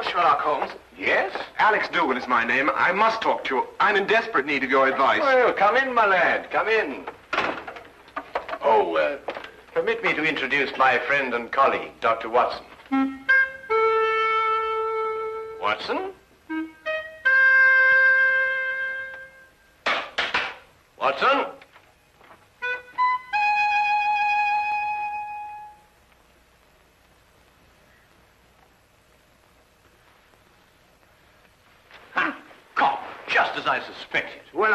Sherlock Holmes. Yes? Alex Dougal is my name. I must talk to you. I'm in desperate need of your advice. Well, come in, my lad. Come in. Oh, permit me to introduce my friend and colleague, Dr. Watson. Watson? Watson? Cop, just as I suspected. Well,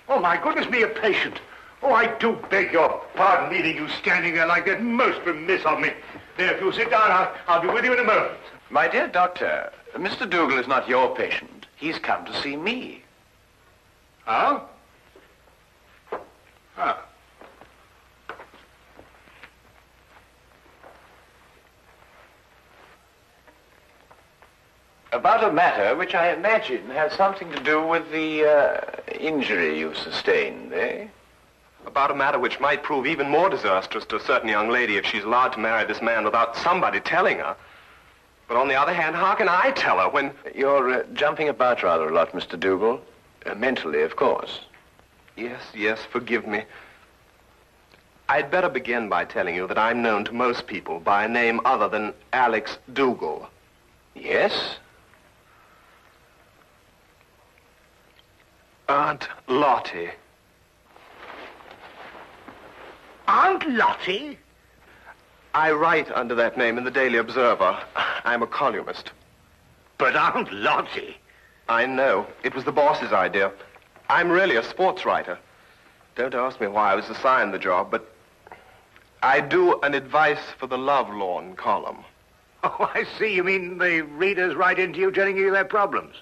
Oh, my goodness me, a patient. Oh, I do beg your pardon, leaving you standing there like that. Most remiss of me. There, if you'll sit down, I'll be with you in a moment. My dear doctor, Mr. Dougal is not your patient. He's come to see me. Huh? Huh. About a matter which I imagine has something to do with the injury you sustained, eh? About a matter which might prove even more disastrous to a certain young lady if she's allowed to marry this man without somebody telling her. But on the other hand, how can I tell her when... You're jumping about rather a lot, Mr. Dougal. Mentally, of course. Yes, forgive me. I'd better begin by telling you that I'm known to most people by a name other than Alex Dougal. Yes? Aunt Lottie. Aunt Lottie? I write under that name in the Daily Observer. I'm a columnist. But Aunt Lottie? I know. It was the boss's idea. I'm really a sports writer. Don't ask me why I was assigned the job, but I do an advice for the lovelorn column. Oh, I see. You mean the readers write into you telling you their problems?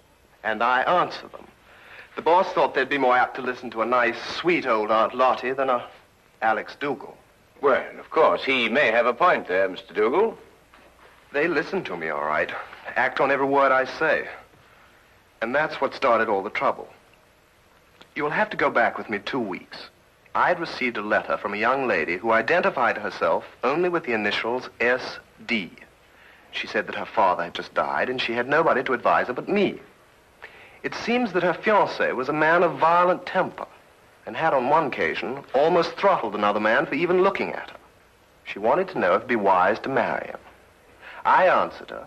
And I answer them. The boss thought they'd be more apt to listen to a nice, sweet old Aunt Lottie than a Alex Dougal. Well, of course, he may have a point there, Mr. Dougal. They listen to me, all right. Act on every word I say. And that's what started all the trouble. You'll have to go back with me 2 weeks. I'd received a letter from a young lady who identified herself only with the initials S.D. She said that her father had just died, and she had nobody to advise her but me. It seems that her fiancé was a man of violent temper, and had on one occasion almost throttled another man for even looking at her. She wanted to know if it'd be wise to marry him. I answered her,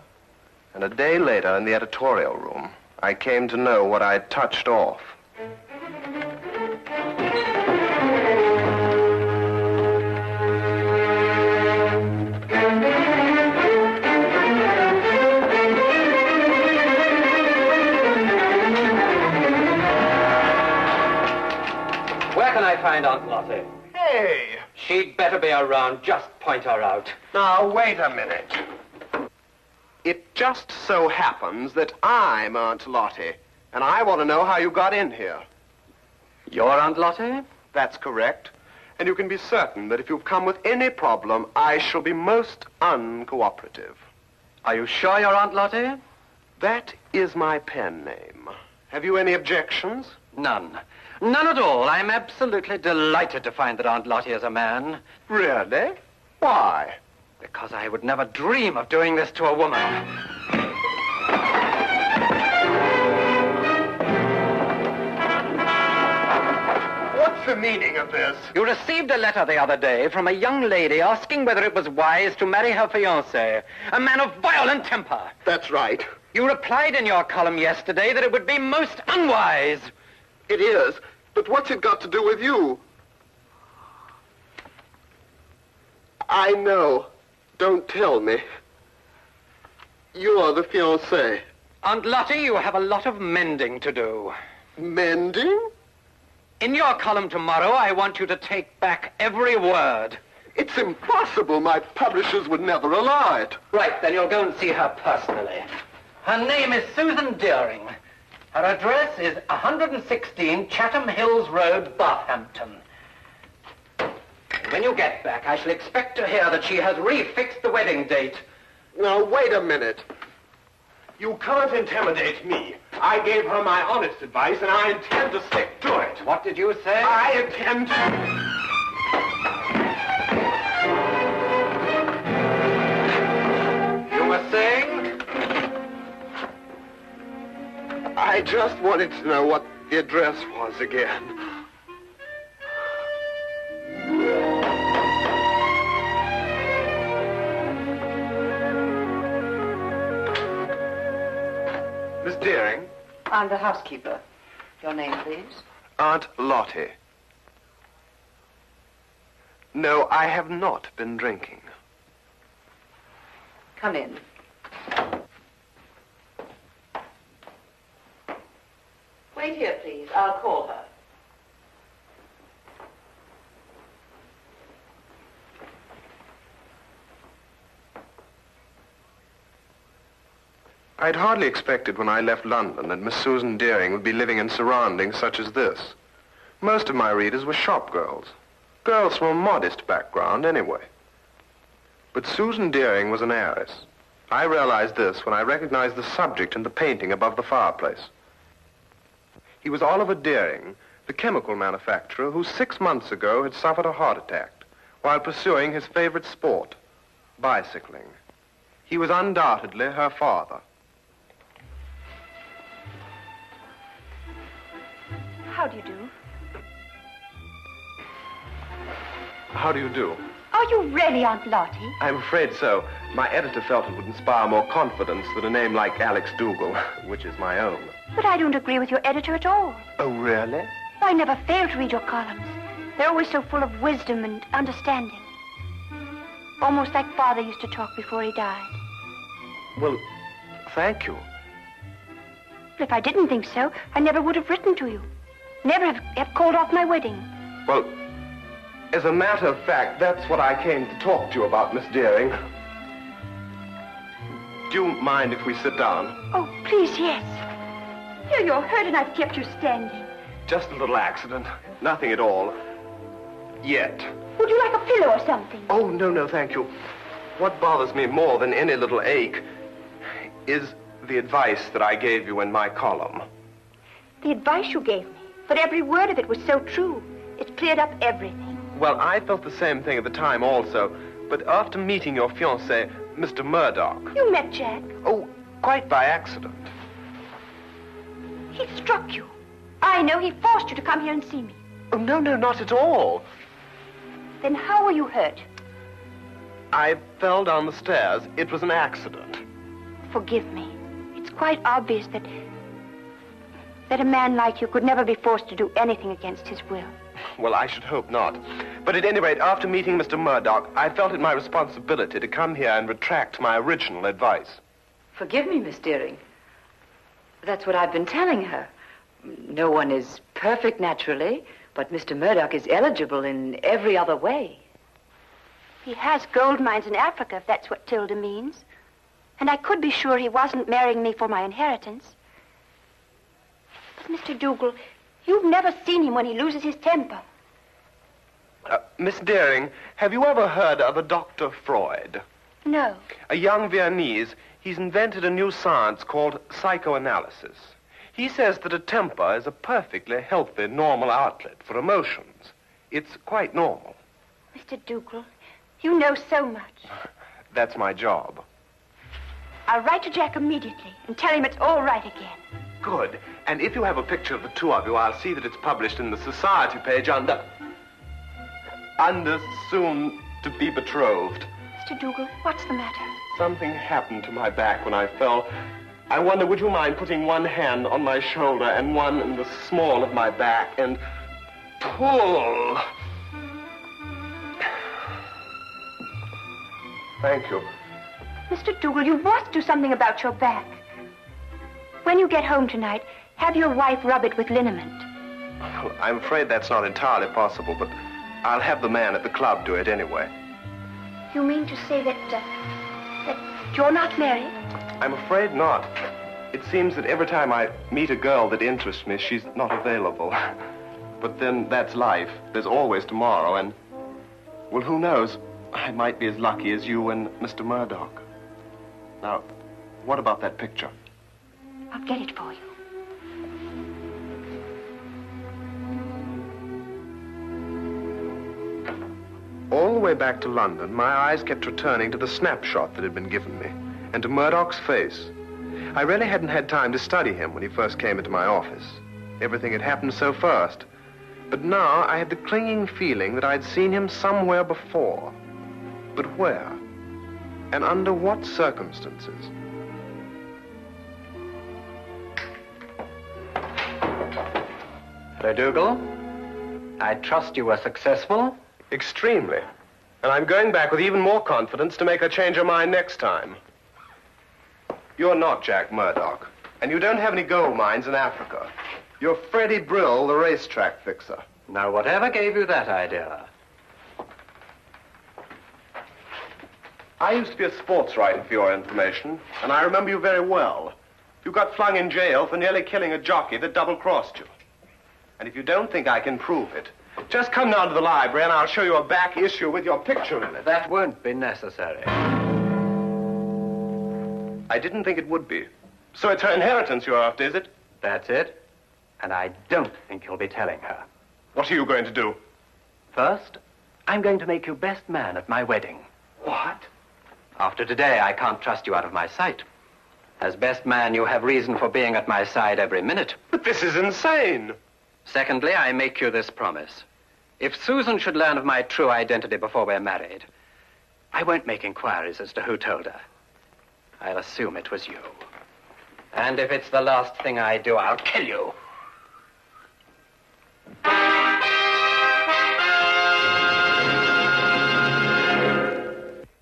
and a day later in the editorial room, I came to know what I'd touched off. Where can I find Aunt Lottie? Hey! She'd better be around. Just point her out. Now, wait a minute. It just so happens that I'm Aunt Lottie, and I want to know how you got in here. You're Aunt Lottie? That's correct. And you can be certain that if you've come with any problem, I shall be most uncooperative. Are you sure you're Aunt Lottie? That is my pen name. Have you any objections? None. None at all. I'm absolutely delighted to find that Aunt Lottie is a man. Really? Why? Because I would never dream of doing this to a woman. What's the meaning of this? You received a letter the other day from a young lady asking whether it was wise to marry her fiancé, a man of violent temper. That's right. You replied in your column yesterday that it would be most unwise. It is, but what's it got to do with you? I know. Don't tell me. You're the fiancé. Aunt Lottie, you have a lot of mending to do. Mending? In your column tomorrow, I want you to take back every word. It's impossible. My publishers would never allow it. Right, then you'll go and see her personally. Her name is Susan Deering. Her address is 116 Chatham Hills Road, Bathampton. When you get back, I shall expect to hear that she has refixed the wedding date. Now, wait a minute. You can't intimidate me. I gave her my honest advice, and I intend to stick to it. What did you say? I intend to... You were saying? I just wanted to know what the address was again. Miss Deering? I'm the housekeeper. Your name, please? Aunt Lottie. No, I have not been drinking. Come in. Wait here, please. I'll call her. I'd hardly expected when I left London that Miss Susan Deering would be living in surroundings such as this. Most of my readers were shop girls. Girls from a modest background, anyway. But Susan Deering was an heiress. I realized this when I recognized the subject in the painting above the fireplace. He was Oliver Deering, the chemical manufacturer who 6 months ago had suffered a heart attack while pursuing his favorite sport, bicycling. He was undoubtedly her father. How do you do? How do you do? Are you really Aunt Lottie? I'm afraid so. My editor felt it would inspire more confidence than a name like Alex Dougal, which is my own. But I don't agree with your editor at all. Oh, really? I never fail to read your columns. They're always so full of wisdom and understanding. Almost like Father used to talk before he died. Well, thank you. But if I didn't think so, I never would have written to you. Never have called off my wedding. Well, as a matter of fact, that's what I came to talk to you about, Miss Deering. Do you mind if we sit down? Oh, please, yes. Here, you're hurt and I've kept you standing. Just a little accident. Nothing at all. Yet. Would you like a pillow or something? Oh, no, thank you. What bothers me more than any little ache is the advice that I gave you in my column. The advice you gave me, but every word of it was so true. It cleared up everything. Well, I felt the same thing at the time also, but after meeting your fiancé, Mr. Murdoch... You met Jack? Oh, quite by accident. He struck you. I know he forced you to come here and see me. Oh, no, not at all. Then how were you hurt? I fell down the stairs. It was an accident. Forgive me. It's quite obvious that a man like you could never be forced to do anything against his will. Well, I should hope not. But at any rate, after meeting Mr. Murdoch, I felt it my responsibility to come here and retract my original advice. Forgive me, Miss Deering. That's what I've been telling her. No one is perfect naturally, but Mr. Murdoch is eligible in every other way. He has gold mines in Africa, if that's what Tilda means. And I could be sure he wasn't marrying me for my inheritance. But, Mr. Dougal, you've never seen him when he loses his temper. Miss Deering, have you ever heard of a Dr. Freud? No. A young Viennese. He's invented a new science called psychoanalysis. He says that a temper is a perfectly healthy, normal outlet for emotions. It's quite normal. Mr. Dougal, you know so much. That's my job. I'll write to Jack immediately and tell him it's all right again. Good. And if you have a picture of the two of you, I'll see that it's published in the society page under soon to be betrothed. Mr. Dougal, what's the matter? Something happened to my back when I fell. I wonder, would you mind putting one hand on my shoulder and one in the small of my back and pull? Thank you. Mr. Dougal, you must do something about your back. When you get home tonight, have your wife rub it with liniment. Well, I'm afraid that's not entirely possible, but I'll have the man at the club do it anyway. You mean to say that you're not married? I'm afraid not. It seems that every time I meet a girl that interests me, she's not available. But then that's life. There's always tomorrow, and, well, who knows? I might be as lucky as you and Mr. Murdoch. Now, what about that picture? I'll get it for you. All the way back to London, my eyes kept returning to the snapshot that had been given me, and to Murdoch's face. I really hadn't had time to study him when he first came into my office. Everything had happened so fast. But now I had the clinging feeling that I'd seen him somewhere before. But where? And under what circumstances? Hello, Dougal. I trust you were successful? Extremely. And I'm going back with even more confidence to make her change her mind next time. You're not Jack Murdoch, and you don't have any gold mines in Africa. You're Freddie Brill, the racetrack fixer. Now, whatever gave you that idea? I used to be a sports writer, for your information, and I remember you very well. You got flung in jail for nearly killing a jockey that double-crossed you. And if you don't think I can prove it, just come down to the library and I'll show you a back issue with your picture in it. That won't be necessary. I didn't think it would be. So it's her inheritance you're after, is it? That's it. And I don't think you'll be telling her. What are you going to do? First, I'm going to make you best man at my wedding. What? After today, I can't trust you out of my sight. As best man, you have reason for being at my side every minute. But this is insane. Secondly, I make you this promise. If Susan should learn of my true identity before we're married, I won't make inquiries as to who told her. I'll assume it was you. And if it's the last thing I do, I'll kill you.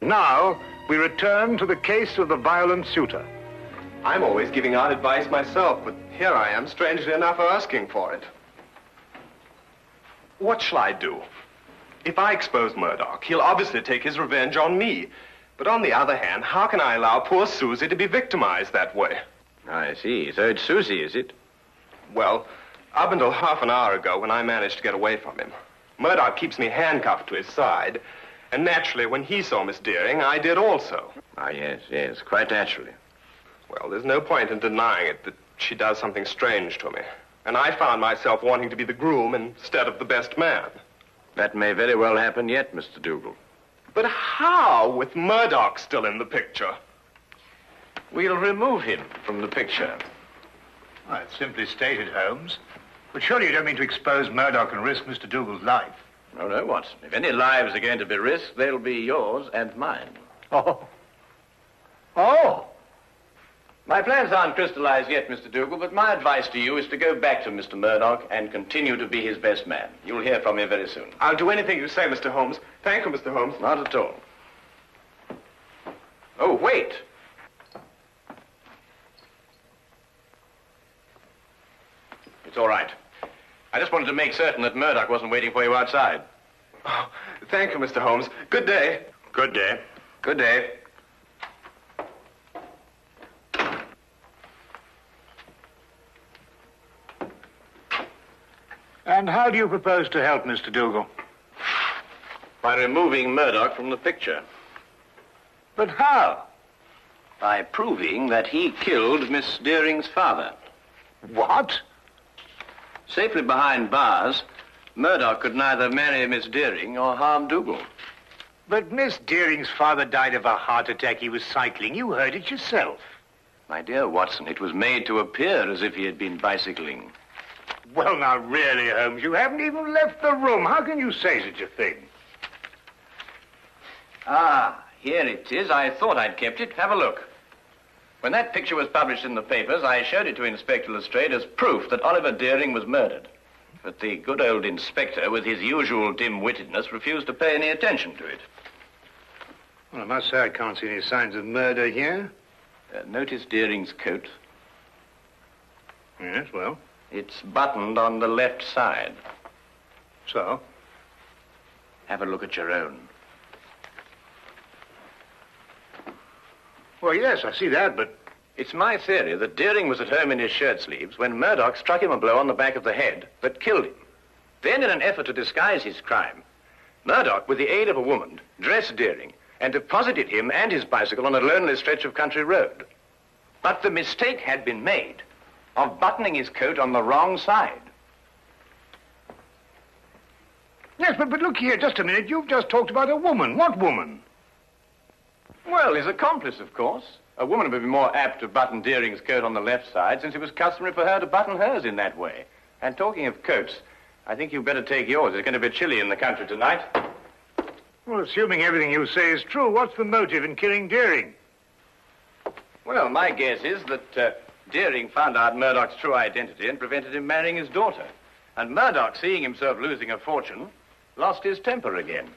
Now, we return to the case of the violent suitor. I'm always giving out advice myself, but here I am, strangely enough, asking for it. What shall I do? If I expose Murdoch, he'll obviously take his revenge on me. But on the other hand, how can I allow poor Susie to be victimized that way? I see. So it's Susie, is it? Well, up until half an hour ago when I managed to get away from him. Murdoch keeps me handcuffed to his side. And naturally, when he saw Miss Deering, I did also. Ah, yes, quite naturally. Well, there's no point in denying it that she does something strange to me. And I found myself wanting to be the groom instead of the best man. That may very well happen yet, Mr. Dougal. But how, with Murdoch still in the picture? We'll remove him from the picture. Well, it's simply stated, Holmes. But surely you don't mean to expose Murdoch and risk Mr. Dougal's life. No, Watson. If any lives are going to be risked, they'll be yours and mine. Oh. My plans aren't crystallized yet, Mr. Dougal, but my advice to you is to go back to Mr. Murdoch and continue to be his best man. You'll hear from me very soon. I'll do anything you say, Mr. Holmes. Thank you, Mr. Holmes. Not at all. Oh, wait. It's all right. I just wanted to make certain that Murdoch wasn't waiting for you outside. Oh, thank you, Mr. Holmes. Good day. Good day. Good day. And how do you propose to help Mr. Dougal? By removing Murdoch from the picture. But how? By proving that he killed Miss Deering's father. What? Safely behind bars, Murdoch could neither marry Miss Deering or harm Dougal. But Miss Deering's father died of a heart attack. He was cycling. You heard it yourself. My dear Watson, it was made to appear as if he had been bicycling. Well, now, really, Holmes, you haven't even left the room. How can you say such a thing? Ah, here it is. I thought I'd kept it. Have a look. When that picture was published in the papers, I showed it to Inspector Lestrade as proof that Oliver Deering was murdered. But the good old inspector, with his usual dim-wittedness, refused to pay any attention to it. Well, I must say I can't see any signs of murder here. Notice Deering's coat. Yes, well? It's buttoned on the left side. So? Have a look at your own. Well, yes, I see that, but... It's my theory that Deering was at home in his shirt sleeves when Murdoch struck him a blow on the back of the head that killed him. Then, in an effort to disguise his crime, Murdoch, with the aid of a woman, dressed Deering and deposited him and his bicycle on a lonely stretch of country road. But the mistake had been made of buttoning his coat on the wrong side. Yes, but look here, just a minute. You've just talked about a woman. What woman? Well, his accomplice, of course. A woman would be more apt to button Deering's coat on the left side, since it was customary for her to button hers in that way. And talking of coats, I think you'd better take yours. It's going to be chilly in the country tonight. Well, assuming everything you say is true, what's the motive in killing Deering? Well, my guess is that Deering found out Murdoch's true identity and prevented him marrying his daughter. And Murdoch, seeing himself losing a fortune, lost his temper again.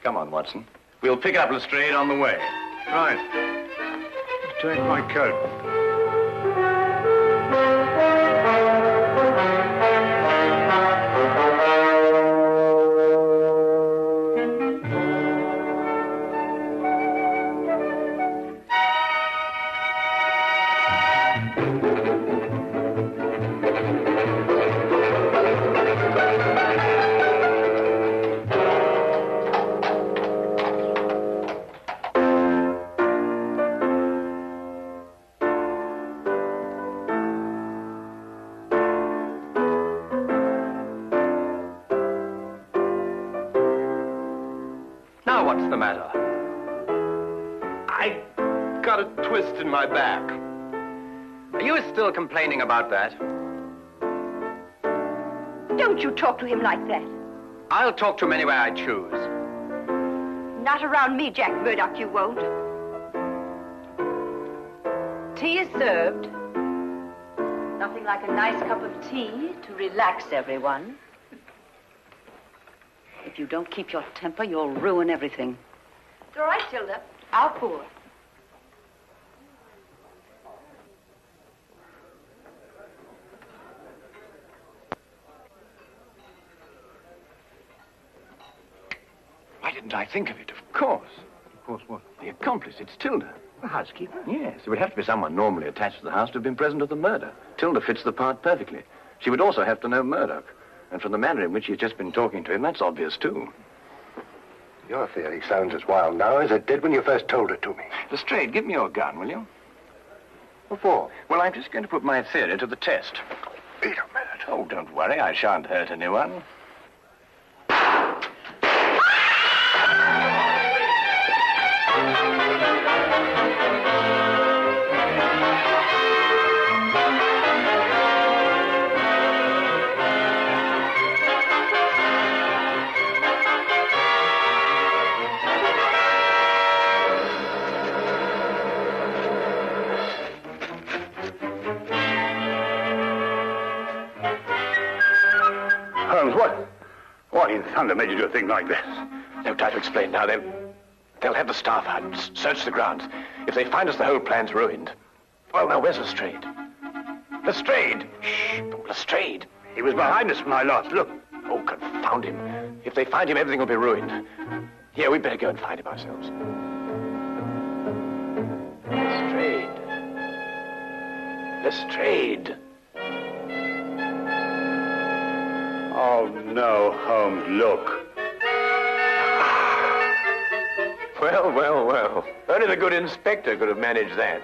Come on, Watson. We'll pick up Lestrade on the way. Right. Take my coat. What's the matter? I got a twist in my back. Are you still complaining about that? Don't you talk to him like that. I'll talk to him any way I choose. Not around me, Jack Murdoch, you won't. Tea is served. Nothing like a nice cup of tea to relax everyone. If you don't keep your temper, you'll ruin everything. It's all right, Tilda. I'll pour. Why didn't I think of it? Of course. Of course what? The accomplice, it's Tilda. The housekeeper? Yes, it would have to be someone normally attached to the house to have been present at the murder. Tilda fits the part perfectly. She would also have to know Murdoch. And from the manner in which she's just been talking to him, that's obvious, too. Your theory sounds as wild now as it did when you first told it to me. Lestrade, give me your gun, will you? What for? Well, I'm just going to put my theory to the test. Wait a minute. Oh, don't worry. I shan't hurt anyone. Holmes, what in thunder made you do a thing like this? No time to explain now. They'll have the staff out and search the grounds. If they find us, the whole plan's ruined. Well, now, where's Lestrade? Lestrade! Shh! Oh, Lestrade! He was behind us when I lost. Look. Oh, confound him. If they find him, everything will be ruined. Here, we'd better go and find him ourselves. Lestrade. Lestrade. Oh, no, Holmes, look. Well, well, well. Only the good inspector could have managed that.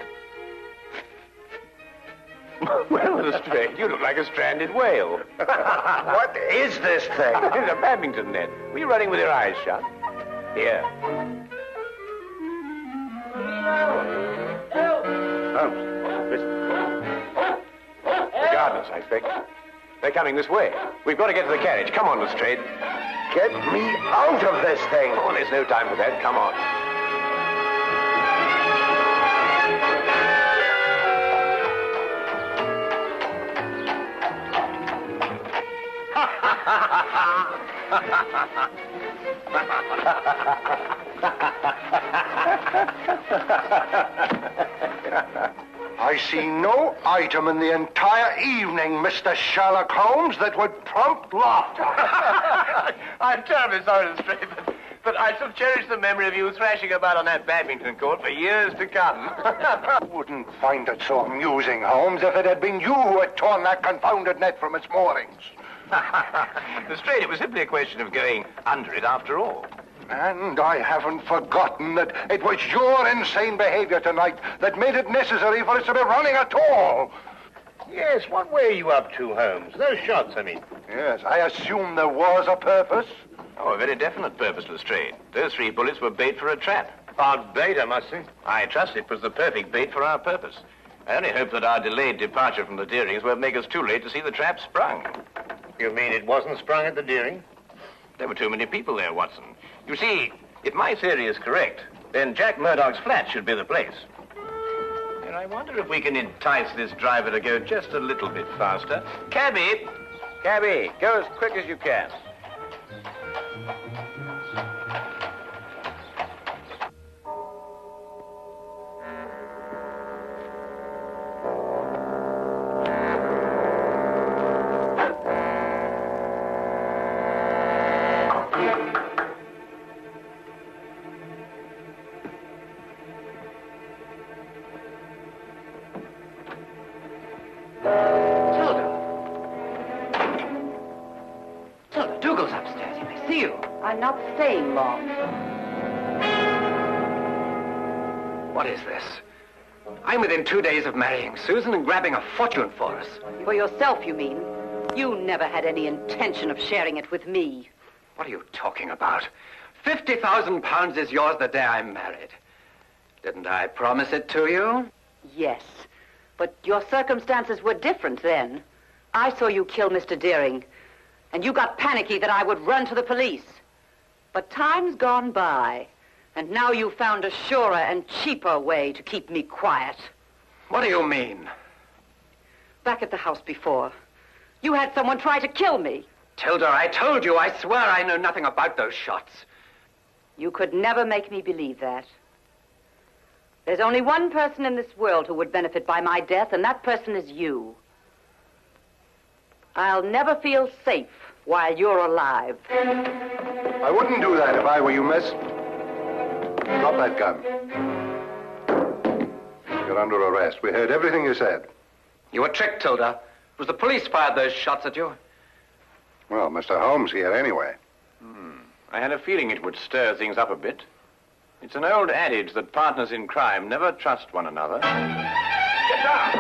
Well, Lestrade, you look like a stranded whale. What is this thing? It's a badminton net. Were you running with your eyes shut? Here. Holmes, listen. The gardeners, I expect. They're coming this way. We've got to get to the carriage. Come on, Lestrade. Get me out of this thing. Oh, there's no time for that. Come on. I see no item in the entire evening, Mr. Sherlock Holmes, that would prompt laughter. I'm terribly sorry, Lestrade, but I shall cherish the memory of you thrashing about on that badminton court for years to come. Wouldn't find it so amusing, Holmes, if it had been you who had torn that confounded net from its moorings. Lestrade, it was simply a question of going under it after all. And I haven't forgotten that it was your insane behavior tonight that made it necessary for us to be running at all. Yes, what were you up to, Holmes? Those shots, I mean. Yes, I assume there was a purpose. Oh, a very definite purpose, Lestrade. Those 3 bullets were bait for a trap. Odd bait, I must say. I trust it was the perfect bait for our purpose. I only hope that our delayed departure from the Deerings won't make us too late to see the trap sprung. You mean it wasn't sprung at the Deering? There were too many people there, Watson. You see, if my theory is correct, then Jack Murdoch's flat should be the place. And I wonder if we can entice this driver to go just a little bit faster. Cabby! Cabby, go as quick as you can. I'm not staying long. What is this? I'm within 2 days of marrying Susan and grabbing a fortune for us. For yourself, you mean? You never had any intention of sharing it with me. What are you talking about? £50,000 is yours the day I'm married. Didn't I promise it to you? Yes, but your circumstances were different then. I saw you kill Mr. Deering, and you got panicky that I would run to the police. But time's gone by, and now you've found a surer and cheaper way to keep me quiet. What do you mean? Back at the house before, you had someone try to kill me. Tilda, I told you, I swear I know nothing about those shots. You could never make me believe that. There's only one person in this world who would benefit by my death, and that person is you. I'll never feel safe while you're alive. I wouldn't do that if I were you, miss. Drop that gun. You're under arrest. We heard everything you said. You were tricked, Tilda. It was the police fired those shots at you. Well, Mr. Holmes here anyway. I had a feeling it would stir things up a bit. It's an old adage that partners in crime never trust one another. Get down!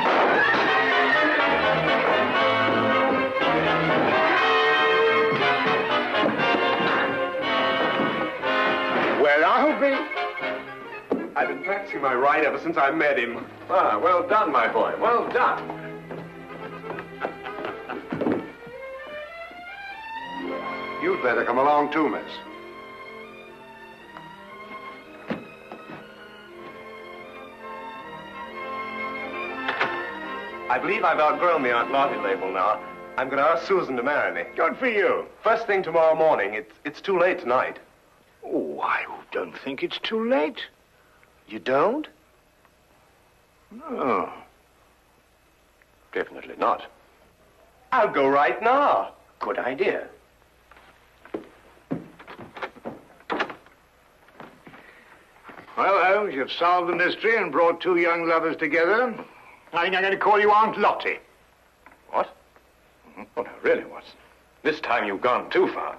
Well, I'll be... I've been practicing my right ever since I met him. Ah, well done, my boy. Well done. You'd better come along too, miss. I believe I've outgrown the Aunt Lottie label now. I'm going to ask Susan to marry me. Good for you. First thing tomorrow morning. It's too late tonight. Oh, I don't think it's too late. You don't? No. Definitely not. I'll go right now. Good idea. Well, Holmes, you've solved the mystery and brought two young lovers together. I think I'm going to call you Aunt Lottie. What? Oh, no, really, Watson. This time you've gone too far.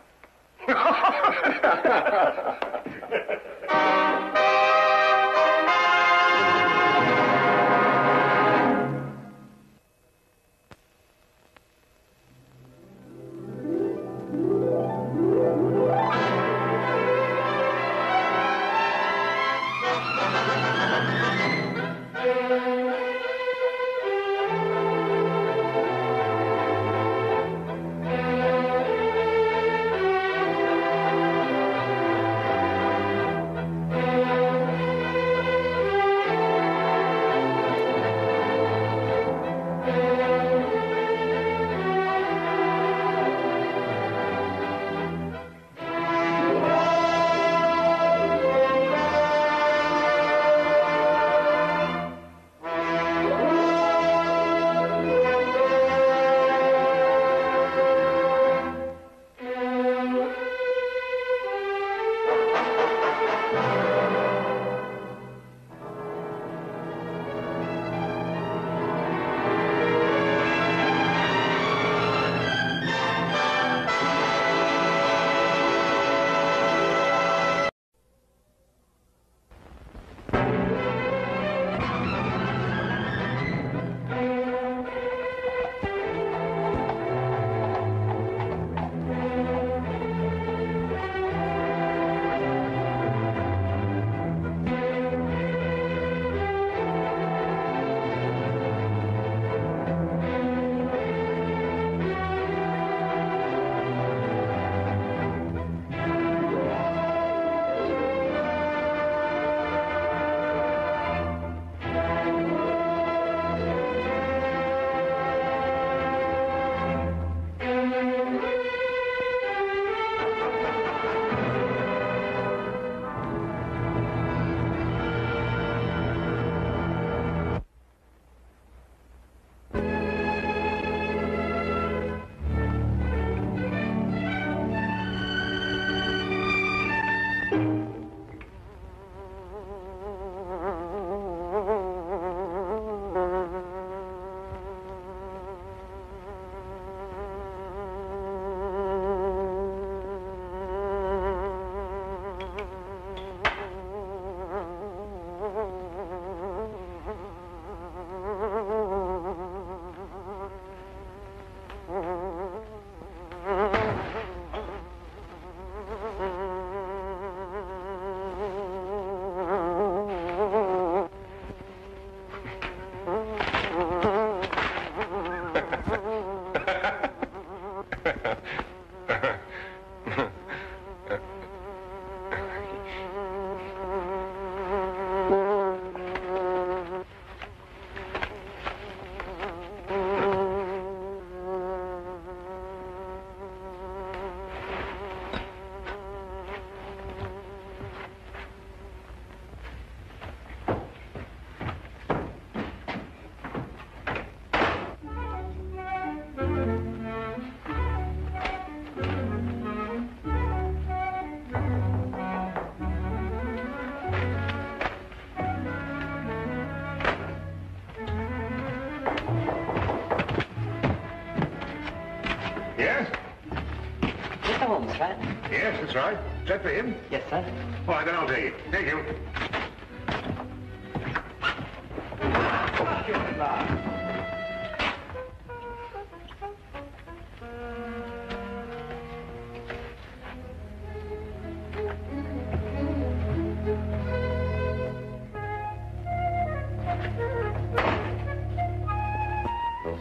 Yes? Mr. Holmes, right? Yes, that's right. Is that for him? Yes, sir. All right, then I'll take it. Thank you.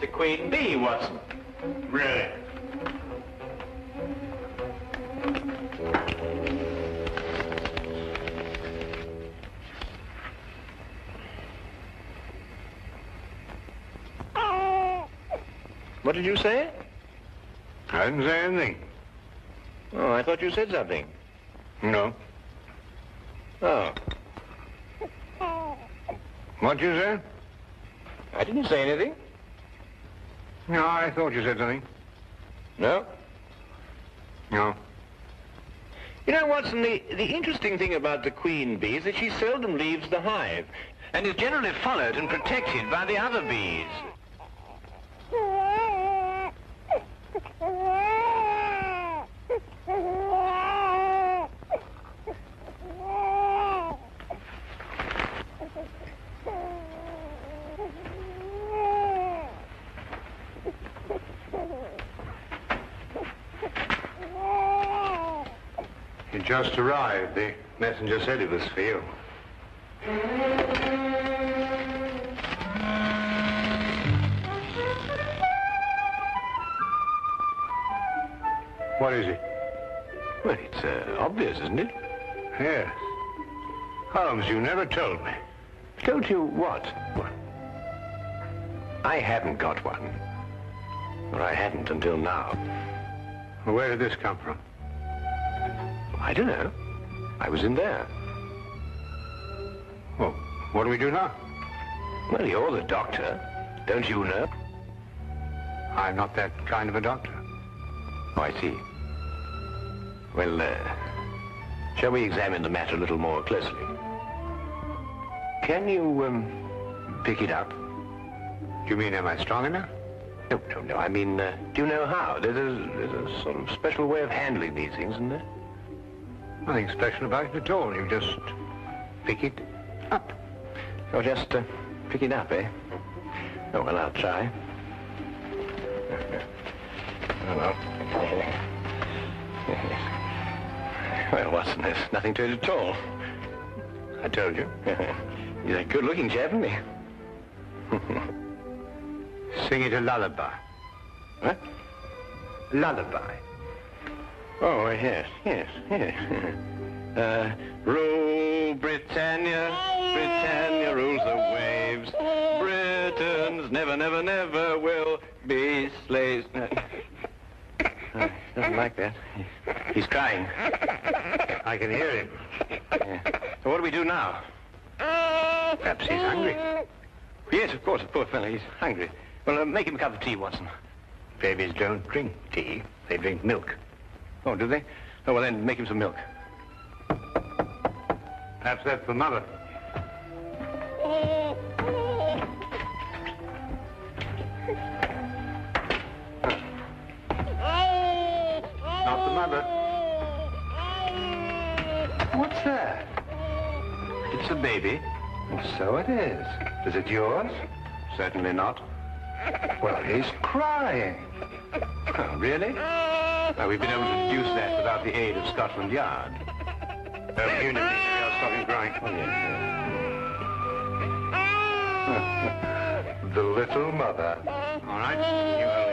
The Queen Bee, Watson. Really? What did you say? I didn't say anything. Oh, I thought you said something. No. Oh. What'd you say? I didn't say anything. No, I thought you said something. No? No. You know, Watson, the interesting thing about the queen bee is that she seldom leaves the hive and is generally followed and protected by the other bees. You just arrived. The messenger said it was for you. What is it? Well, it's obvious, isn't it? Yes. Holmes, you never told me. Told you what? What? I haven't got one. Or I hadn't until now. Well, where did this come from? I don't know. I was in there. Well, what do we do now? Well, you're the doctor. Don't you know? I'm not that kind of a doctor. Oh, I see. Well, shall we examine the matter a little more closely? Can you, pick it up? Do you mean, am I strong enough? No. I mean, do you know how? There's a sort of special way of handling these things, isn't there? Nothing special about it at all. You just pick it up. Oh, just pick it up, eh? Oh, well, I'll try. Oh, well. Well, Watson, there's nothing to it at all. I told you. He's a good-looking chap, isn't he? Sing it a lullaby. What? Lullaby. Oh, yes. Rule Britannia, Britannia rules the waves. Britons never will be slaves. He doesn't like that. He's crying. I can hear him. Yeah. So what do we do now? Perhaps he's hungry. Yes, of course, the poor fellow, he's hungry. Well, make him a cup of tea, Watson. Babies don't drink tea. They drink milk. Oh, do they? Oh, well, then, make him some milk. Perhaps that's for Mother. Not the mother. What's that? It's a baby. So it is. Is it yours? Certainly not. Well, he's crying. Oh, really? Well, we've been able to deduce that without the aid of Scotland Yard. Unity. I'll stop him crying. Oh, yes. The little mother. All right. You hold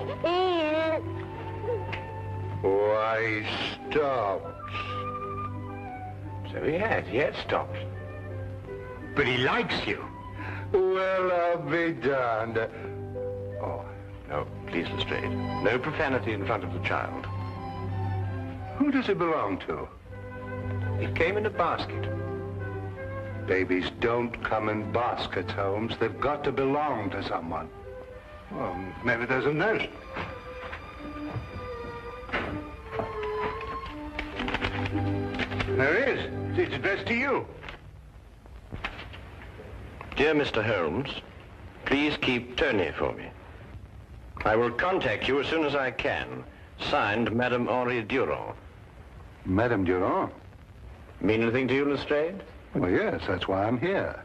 him. Why, he stopped. So he has stopped. But he likes you. Well, I'll be darned. Oh, no, please, Lestrade. No profanity in front of the child. Who does it belong to? It came in a basket. Babies don't come in baskets, Holmes. They've got to belong to someone. Well, maybe there's a note. There is. It's addressed to you. Dear Mr. Holmes, please keep Tony for me. I will contact you as soon as I can. Signed, Madame Henri Durand. Madame Durand? Mean anything to you, Lestrade? Well, yes, that's why I'm here.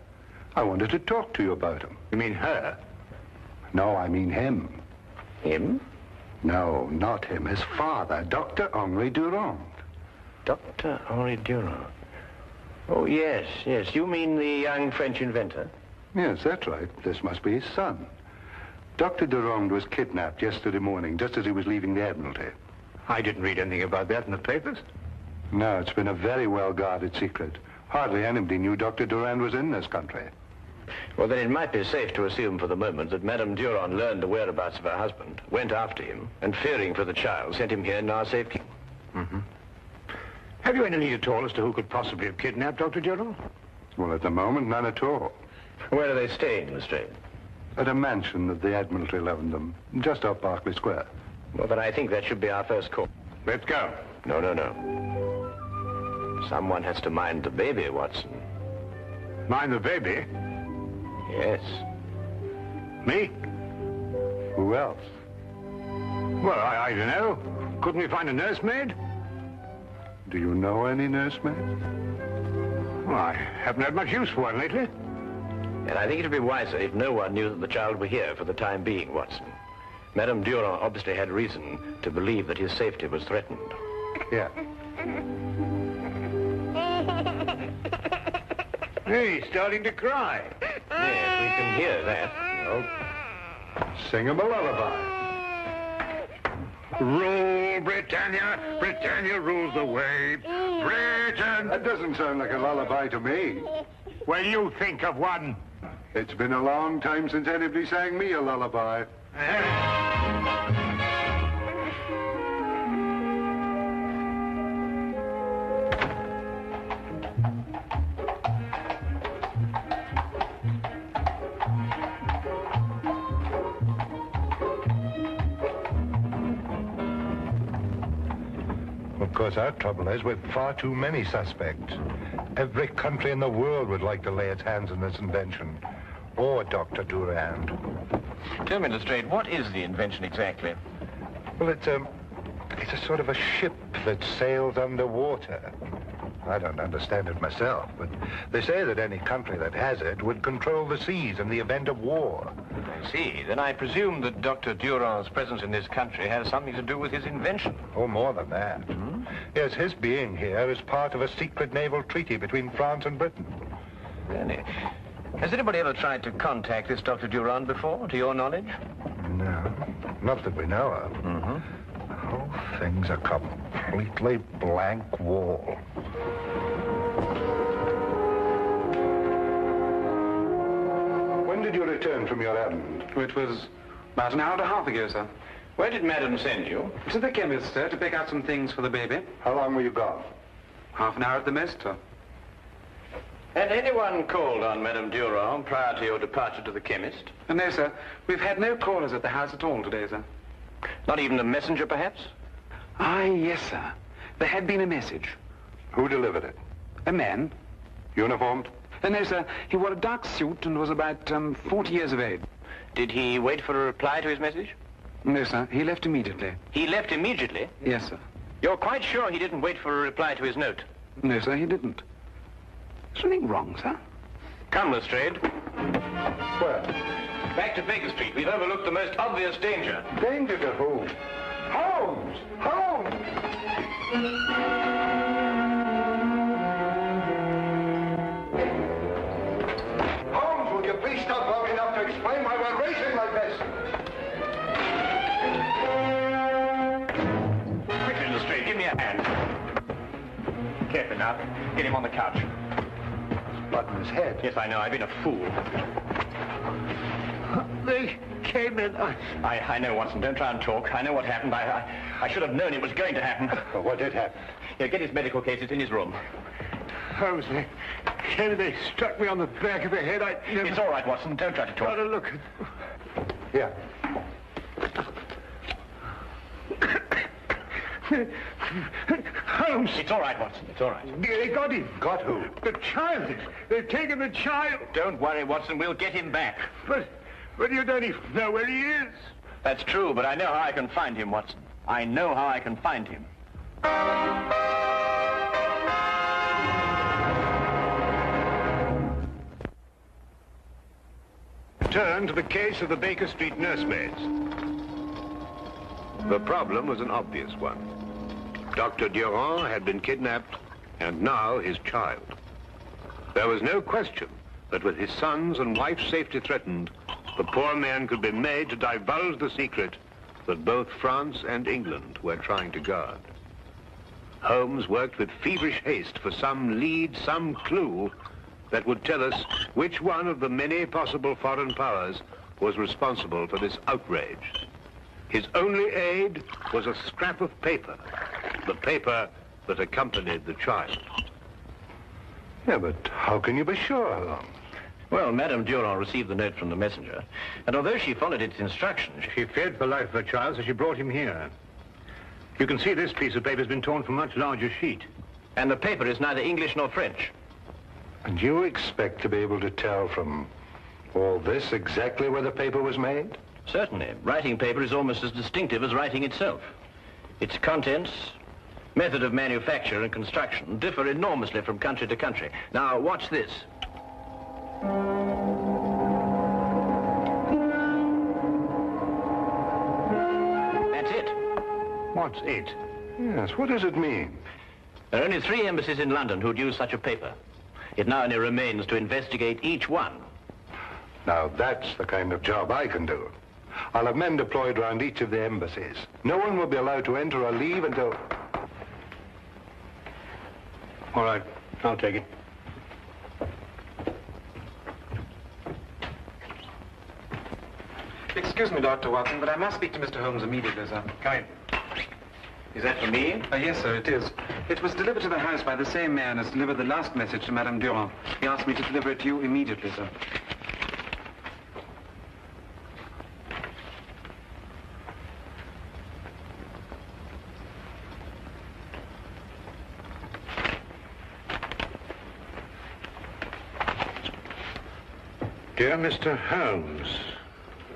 I wanted to talk to you about him. You mean her? No, I mean him. Him? No, not him. His father, Dr. Henri Durand. Dr. Henri Durand. Oh, yes, yes. You mean the young French inventor? Yes, that's right. This must be his son. Dr. Durand was kidnapped yesterday morning, just as he was leaving the Admiralty. I didn't read anything about that in the papers. No, it's been a very well-guarded secret. Hardly anybody knew Dr. Durand was in this country. Well, then it might be safe to assume for the moment that Madame Durand learned the whereabouts of her husband, went after him, and fearing for the child, sent him here in our safekeeping. Mm-hmm. Have you any lead at all as to who could possibly have kidnapped Dr. Durand? Well, at the moment, none at all. Where are they staying, Lestrade? At a mansion that the Admiralty loaned them, just off Berkeley Square. Well, then I think that should be our first call. Let's go. No, no, no. Someone has to mind the baby, Watson. Mind the baby? Yes. Me? Who else? Well, I don't know. Couldn't we find a nursemaid? Do you know any nursemaid? Well, I haven't had much use for one lately. And I think it would be wiser if no one knew that the child were here for the time being, Watson. Madame Durand obviously had reason to believe that his safety was threatened. Yeah. Hey, he's starting to cry. Yes, we can hear that. Well, sing him a lullaby. Rule, Britannia. Britannia rules the waves. Britain. That doesn't sound like a lullaby to me. Well, you think of one. It's been a long time since anybody sang me a lullaby. Of course, our trouble is we've far too many suspects. Every country in the world would like to lay its hands on this invention. Or Dr. Durand. Tell me, Lestrade, what is the invention exactly? Well, it's a sort of a ship that sails underwater. I don't understand it myself, but they say that any country that has it would control the seas in the event of war. I see. Then I presume that Dr. Durand's presence in this country has something to do with his invention. Oh, more than that. Hmm? Yes, his being here is part of a secret naval treaty between France and Britain. Really? Has anybody ever tried to contact this Dr. Durand before, to your knowledge? No, not that we know of. Mm-hmm. The whole thing's a completely blank wall. When did you return from your errand? It was about an hour and a half ago, sir. Where did Madam send you? To the chemist, sir, to pick out some things for the baby. How long were you gone? Half an hour at the most, sir. Had anyone called on Madame Durand prior to your departure to the chemist? No, sir. We've had no callers at the house at all today, sir. Not even a messenger, perhaps? Ah, yes, sir. There had been a message. Who delivered it? A man. Uniformed? No, sir. He wore a dark suit and was about 40 years of age. Did he wait for a reply to his message? No, sir. He left immediately. He left immediately? Yes, sir. You're quite sure he didn't wait for a reply to his note? No, sir, he didn't. Something wrong, sir? Come, Lestrade. Where? Back to Baker Street. We've overlooked the most obvious danger. Danger to who? Holmes! Holmes! Holmes, will you please stop long enough to explain why we're racing like this? Quickly, Lestrade, give me a hand. Carefully now. Get him on the couch. Blood in his head. Yes, I know. I've been a fool. They came in. I know, Watson. Don't try and talk. I know what happened. I should have known it was going to happen. Well, what did happen? Yeah, get his medical case. It's in his room. Holmes, they struck me on the back of the head. It's all right, Watson. Don't try to talk. Got to look. Here. Holmes! It's all right, Watson. It's all right. They got him. Got who? The child. They've taken the child. Don't worry, Watson. We'll get him back. But you don't even know where he is. That's true, but I know how I can find him, Watson. I know how I can find him. Turn to the case of the Baker Street nursemaids. The problem was an obvious one. Dr. Durand had been kidnapped, and now his child. There was no question that with his son's and wife's safety threatened, the poor man could be made to divulge the secret that both France and England were trying to guard. Holmes worked with feverish haste for some lead, some clue that would tell us which one of the many possible foreign powers was responsible for this outrage. His only aid was a scrap of paper, the paper that accompanied the child. Yeah, but how can you be sure, Holmes? Well, Madame Durand received the note from the messenger, and although she followed its instructions, she feared for life of her child, so she brought him here. You can see this piece of paper has been torn from a much larger sheet. And the paper is neither English nor French. And you expect to be able to tell from all this exactly where the paper was made? Certainly. Writing paper is almost as distinctive as writing itself. Its contents, method of manufacture and construction differ enormously from country to country. Now, watch this. That's it. What's it? Yes, what does it mean? There are only 3 embassies in London who'd use such a paper. It now only remains to investigate each one. Now, that's the kind of job I can do. I'll have men deployed around each of the embassies. No one will be allowed to enter or leave until... All right, I'll take it. Excuse me, Dr. Watson, but I must speak to Mr. Holmes immediately, sir. Come in. Is that for me? Yes, sir, it is. It was delivered to the house by the same man as delivered the last message to Madame Durand. He asked me to deliver it to you immediately, sir. Dear Mr. Holmes,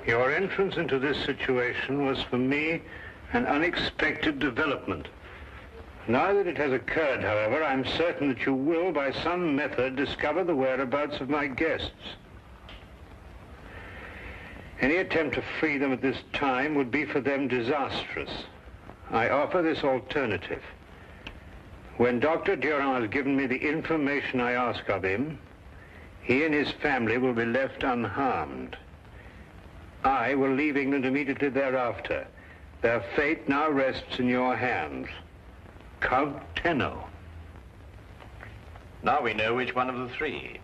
your entrance into this situation was for me an unexpected development. Now that it has occurred, however, I'm certain that you will, by some method, discover the whereabouts of my guests. Any attempt to free them at this time would be for them disastrous. I offer this alternative. When Dr. Durand has given me the information I ask of him, he and his family will be left unharmed. I will leave England immediately thereafter. Their fate now rests in your hands. Count Tenno. Now we know which one of the 3.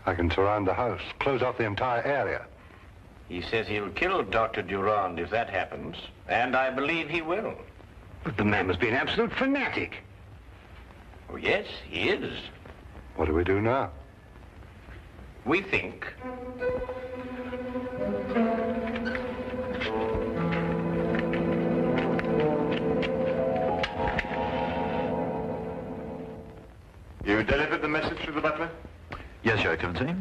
I can surround the house, close off the entire area. He says he'll kill Dr. Durand if that happens, and I believe he will. But the man must be an absolute fanatic. Oh, yes, he is. What do we do now? We think. You delivered the message to the butler? Yes, Your Excellency.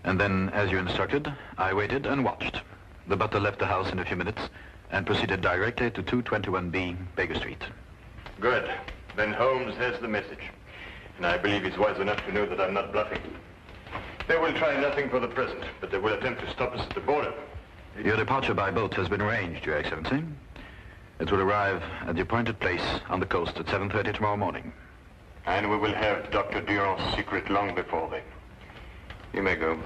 And then, as you instructed, I waited and watched. The butler left the house in a few minutes and proceeded directly to 221B Baker Street. Good. Then Holmes has the message. And I believe he's wise enough to know that I'm not bluffing. They will try nothing for the present, but they will attempt to stop us at the border. Your departure by boat has been arranged, Your Excellency. It will arrive at the appointed place on the coast at 7:30 tomorrow morning. And we will have Dr. Durand's secret long before then. You may go.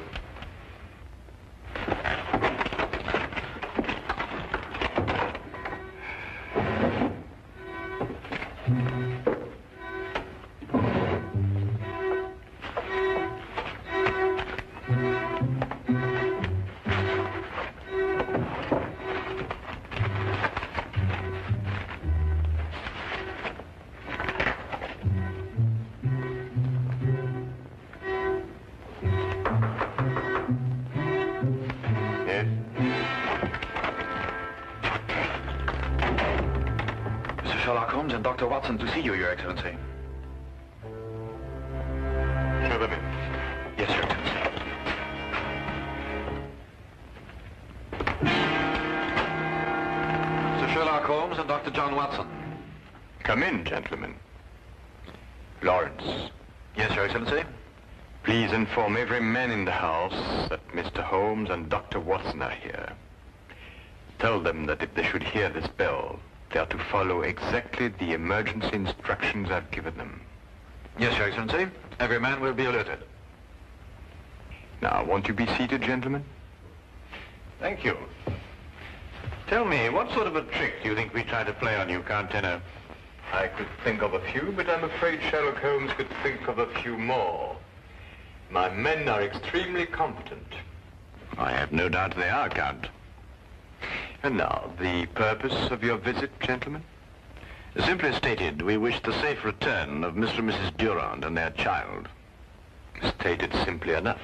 Sherlock Holmes and Dr. Watson to see you, Your Excellency. Show them in. Yes, Your Excellency. Sherlock Holmes and Dr. John Watson. Come in, gentlemen. Lawrence. Yes, Your Excellency? Please inform every man in the house that Mr. Holmes and Dr. Watson are here. Tell them that if they should hear this bell, they are to follow exactly the emergency instructions I've given them. Yes, Your Excellency. Every man will be alerted. Now, won't you be seated, gentlemen? Thank you. Tell me, what sort of a trick do you think we try to play on you, Count Tenor? I could think of a few, but I'm afraid Sherlock Holmes could think of a few more. My men are extremely competent. I have no doubt they are, Count. And now, the purpose of your visit, gentlemen? Simply stated, we wish the safe return of Mr. and Mrs. Durand and their child. Stated simply enough.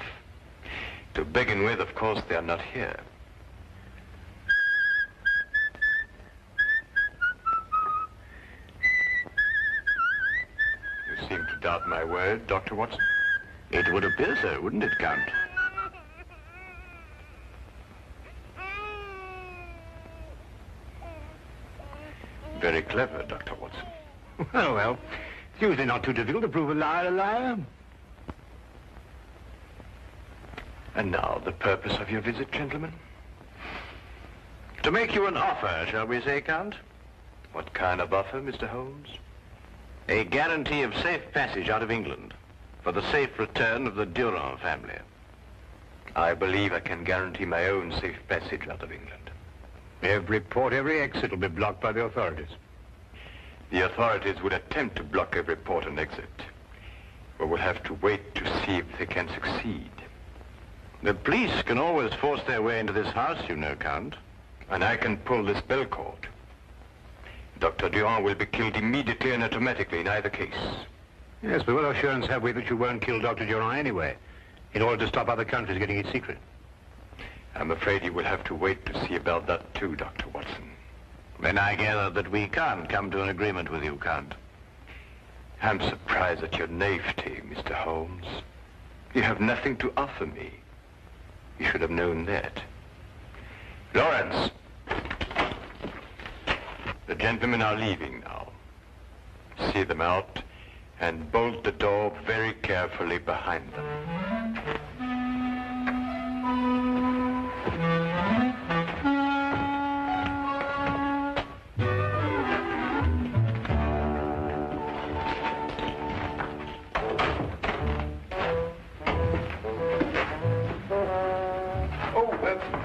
To begin with, of course, they are not here. You seem to doubt my word, Dr. Watson. It would appear so, wouldn't it, Count? Very clever, Dr. Watson. Well, it's usually not too difficult to prove a liar a liar. And now, the purpose of your visit, gentlemen? To make you an offer, shall we say, Count? What kind of offer, Mr. Holmes? A guarantee of safe passage out of England for the safe return of the Durand family. I believe I can guarantee my own safe passage out of England. Every port, every exit will be blocked by the authorities. The authorities would attempt to block every port and exit. But we'll have to wait to see if they can succeed. The police can always force their way into this house, you know, Count. And I can pull this bell cord. Dr. Durand will be killed immediately and automatically in either case. Yes, but what assurance have we that you won't kill Dr. Durand anyway, in order to stop other countries getting its secret? I'm afraid you will have to wait to see about that too, Dr. Watson. Then I gather that we can't come to an agreement with you, Count. I'm surprised at your naivety, Mr. Holmes. You have nothing to offer me. You should have known that. Lawrence! The gentlemen are leaving now. See them out and bolt the door very carefully behind them.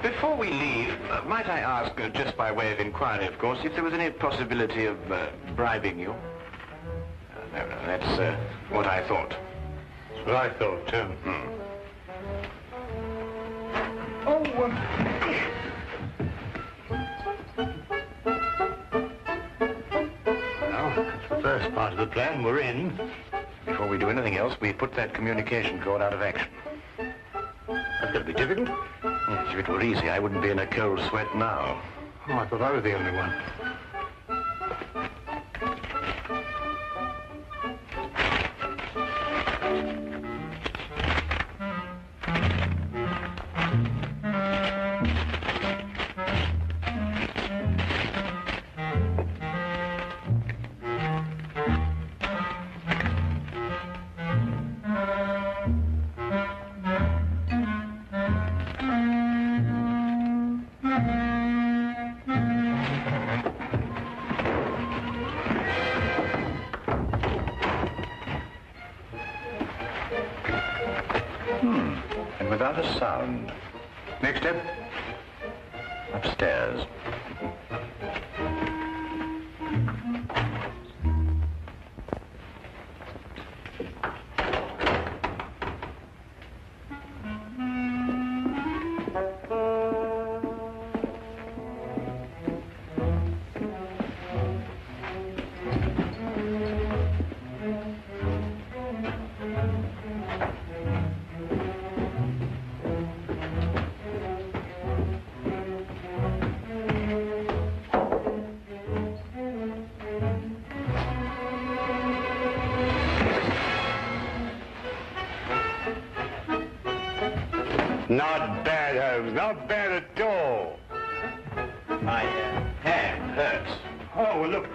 Before we leave, might I ask, just by way of inquiry, of course, if there was any possibility of bribing you? No, that's what I thought. That's what I thought, too. Well, that's the first part of the plan. We're in. Before we do anything else, we put that communication cord out of action. That's going to be difficult. Yes, if it were easy, I wouldn't be in a cold sweat now. Oh, I thought I was the only one. And without a sound. Next step. Upstairs. Not bad, Holmes. Not bad at all. My hand. hurts. Oh, well, look,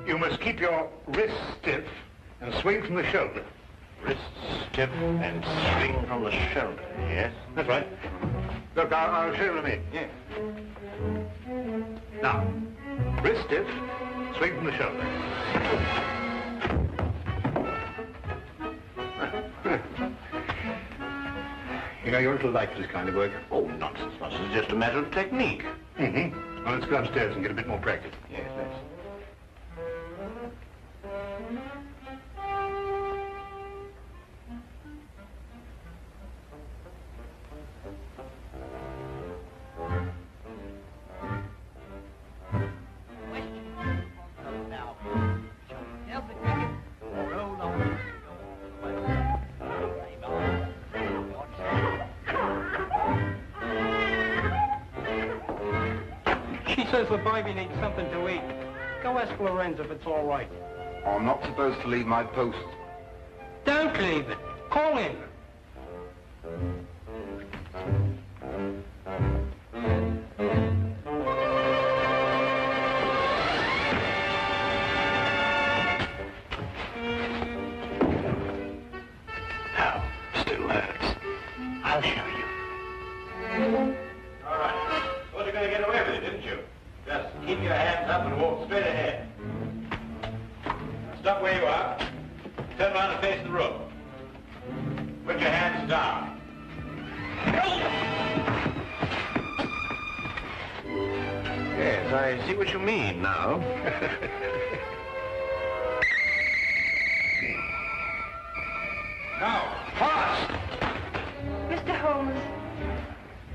you must keep your wrist stiff and swing from the shoulder. Wrist stiff and swing from the shoulder. Yes? That's right. Look, I'll show you in a minute. Yes. Now, wrist stiff, swing from the shoulder. You know, you're a little light for this kind of work. Oh, nonsense, nonsense. It's just a matter of technique. Mm-hmm. Well, let's go upstairs and get a bit more practice. Yes, let's. She says the baby needs something to eat. Go ask Lorenz if it's all right. I'm not supposed to leave my post. Don't leave it. Call in. Now, still hurts. I'll show you. All right. Thought you were going to get away with it, didn't you? Just keep your hands up and walk straight ahead. Stop where you are. Turn around and face the room. Put your hands down. Yes, I see what you mean now. Now, fast! Mr. Holmes,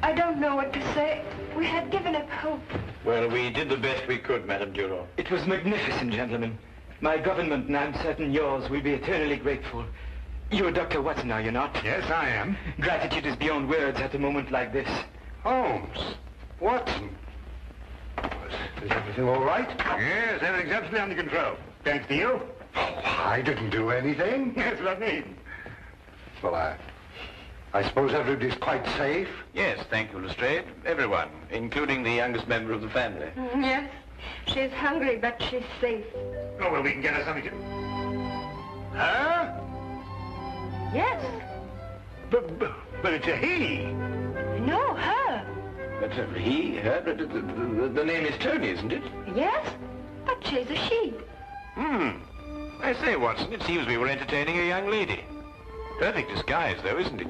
I don't know what to say. We had given up hope. Well, we did the best we could, Madame Durand. It was magnificent, gentlemen. My government, and I'm certain yours, will be eternally grateful. You're Dr. Watson, are you not? Yes, I am. Gratitude is beyond words at a moment like this. Holmes. Watson. Is everything all right? Yes, everything's absolutely under control. Thanks to you. Oh, I didn't do anything. That's what I mean. Well, I suppose everybody's quite safe. Yes, thank you, Lestrade. Everyone, including the youngest member of the family. Yes. She's hungry, but she's safe. Oh, well, we can get her something to... Huh? Yes. But it's a he. No, her. But he, her, the name is Tony, isn't it? Yes, but she's a she. I say, Watson, it seems we were entertaining a young lady. Perfect disguise, though, isn't it?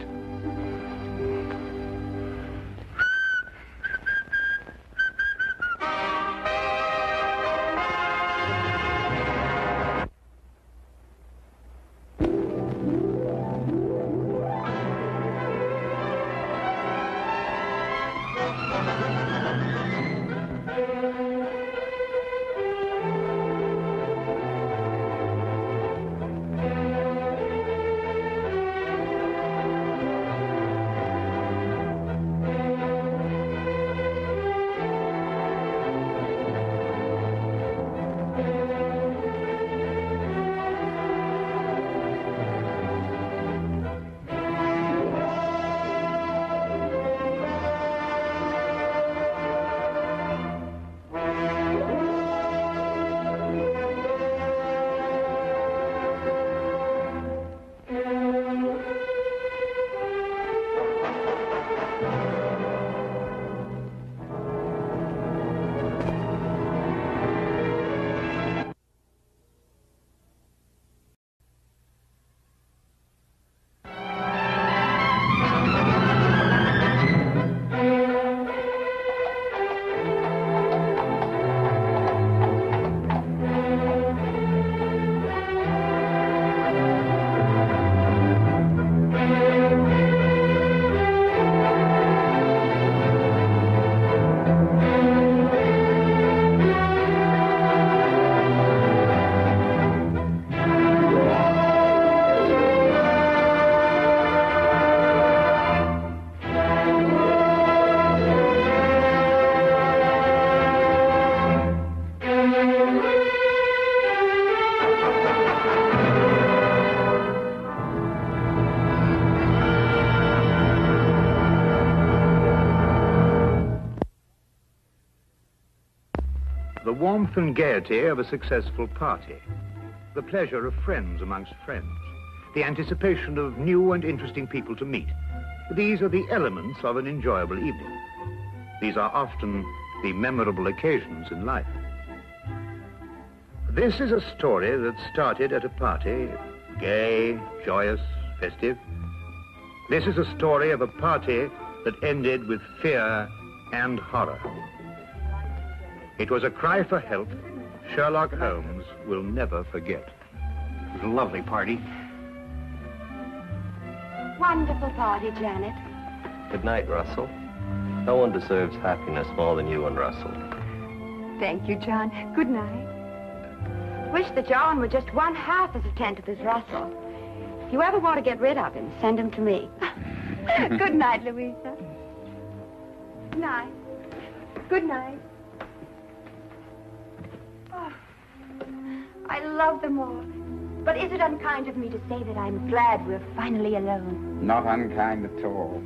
the warmth and gaiety of a successful party, the pleasure of friends amongst friends, the anticipation of new and interesting people to meet. These are the elements of an enjoyable evening. These are often the memorable occasions in life. This is a story that started at a party, gay, joyous, festive. This is a story of a party that ended with fear and horror. It was a cry for help Sherlock Holmes will never forget. It was a lovely party. Wonderful party, Janet. Good night, Russell. No one deserves happiness more than you and Russell. Thank you, John. Good night. Wish that John were just one half as attentive as Russell. If you ever want to get rid of him, send him to me. Good night, Louisa. Good night. Good night. Oh, I love them all. But is it unkind of me to say that I'm glad we're finally alone? Not unkind at all.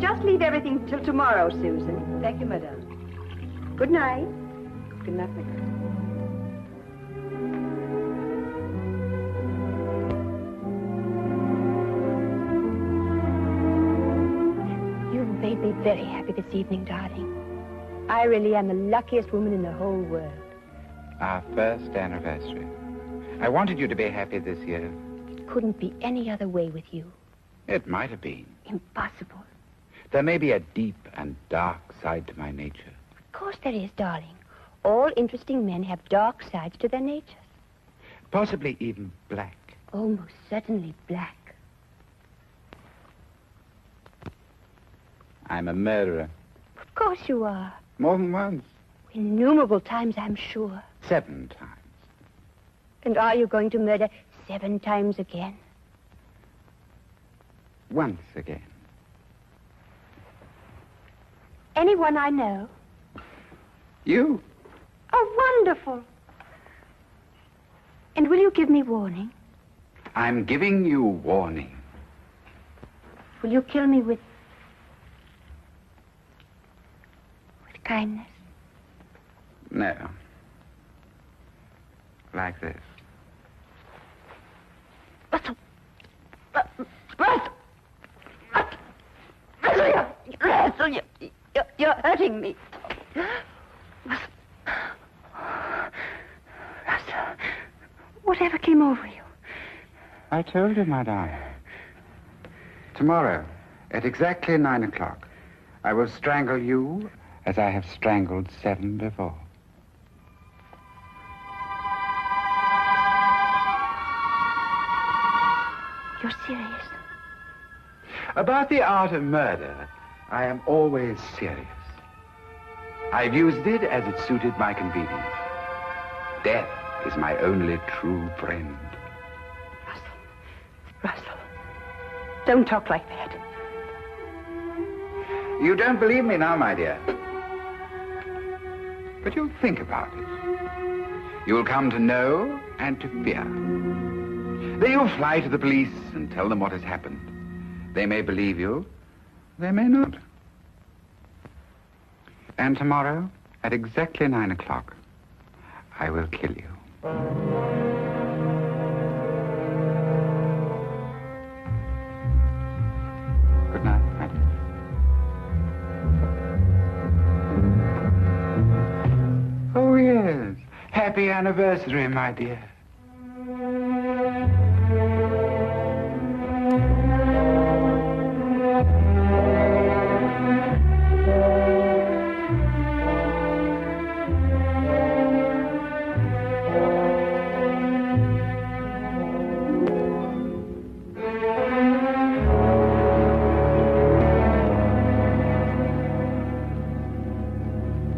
Just leave everything till tomorrow, Susan. Thank you, madame. Good night. Good night, my girl. You've made me very happy this evening, darling. I really am the luckiest woman in the whole world. Our first anniversary. I wanted you to be happy this year. It couldn't be any other way with you. It might have been. Impossible. There may be a deep and dark side to my nature. Of course there is, darling. All interesting men have dark sides to their natures. Possibly even black. Almost certainly black. I'm a murderer. Of course you are. More than once. Innumerable times, I'm sure. 7 times. And are you going to murder 7 times again? Once again. Anyone I know? You. Oh, wonderful. And will you give me warning? I'm giving you warning. Will you kill me with kindness? No. Like this. Russell! Russell, you're hurting me. Russell, whatever came over you? I told you, my darling. Tomorrow, at exactly 9 o'clock, I will strangle you as I have strangled 7 before. You're serious? About the art of murder, I am always serious. I've used it as it suited my convenience. Death is my only true friend. Russell, don't talk like that. You don't believe me now, my dear. But you'll think about it. You'll come to know and to fear. Then you'll fly to the police and tell them what has happened. They may believe you, they may not. And tomorrow, at exactly 9 o'clock, I will kill you. Good night, madam. Oh, yes. Happy anniversary, my dear.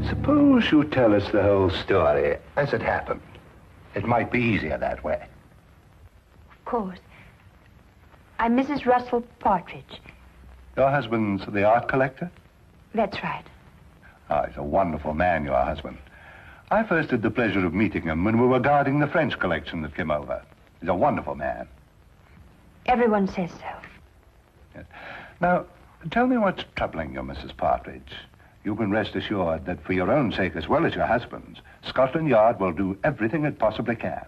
Suppose you tell us the whole story as it happened. It might be easier that way. Of course. I'm Mrs. Russell Partridge. Your husband's the art collector? That's right. Oh, he's a wonderful man, your husband. I first had the pleasure of meeting him when we were guarding the French collection that came over. He's a wonderful man. Everyone says so. Yes. Now, Tell me what's troubling you, Mrs. Partridge. You can rest assured that for your own sake as well as your husband's, Scotland Yard will do everything it possibly can.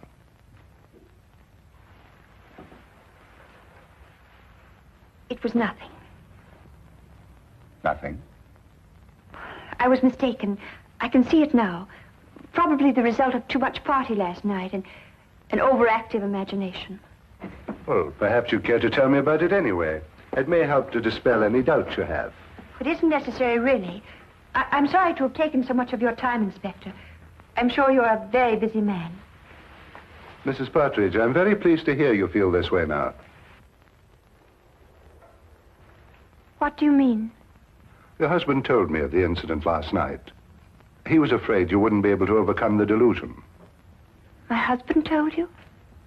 It was nothing. Nothing? I was mistaken. I can see it now. Probably the result of too much party last night and an overactive imagination. Well, perhaps you care to tell me about it anyway. It may help to dispel any doubts you have. It isn't necessary, really. I'm sorry to have taken so much of your time, Inspector. I'm sure you're a very busy man. Mrs. Partridge, I'm very pleased to hear you feel this way now. What do you mean? Your husband told me of the incident last night. He was afraid you wouldn't be able to overcome the delusion. My husband told you?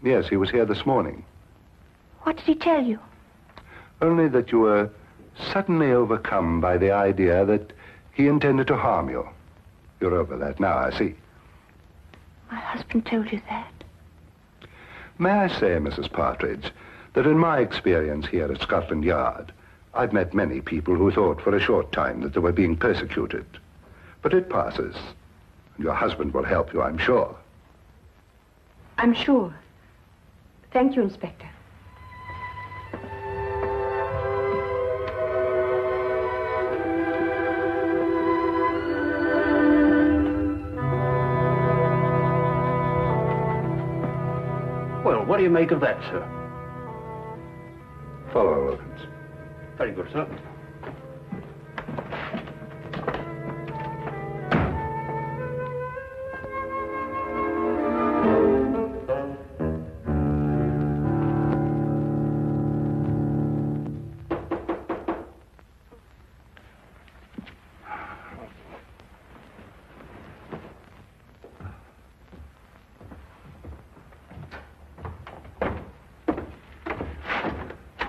Yes, he was here this morning. What did he tell you? Only that you were suddenly overcome by the idea that he intended to harm you. You're over that now, I see. My husband told you that? May I say, Mrs. Partridge, that in my experience here at Scotland Yard, I've met many people who thought for a short time that they were being persecuted. But it passes. Your husband will help you, I'm sure. I'm sure. Thank you, Inspector. Well, what do you make of that, sir? Follow Wilkins. Very good, sir.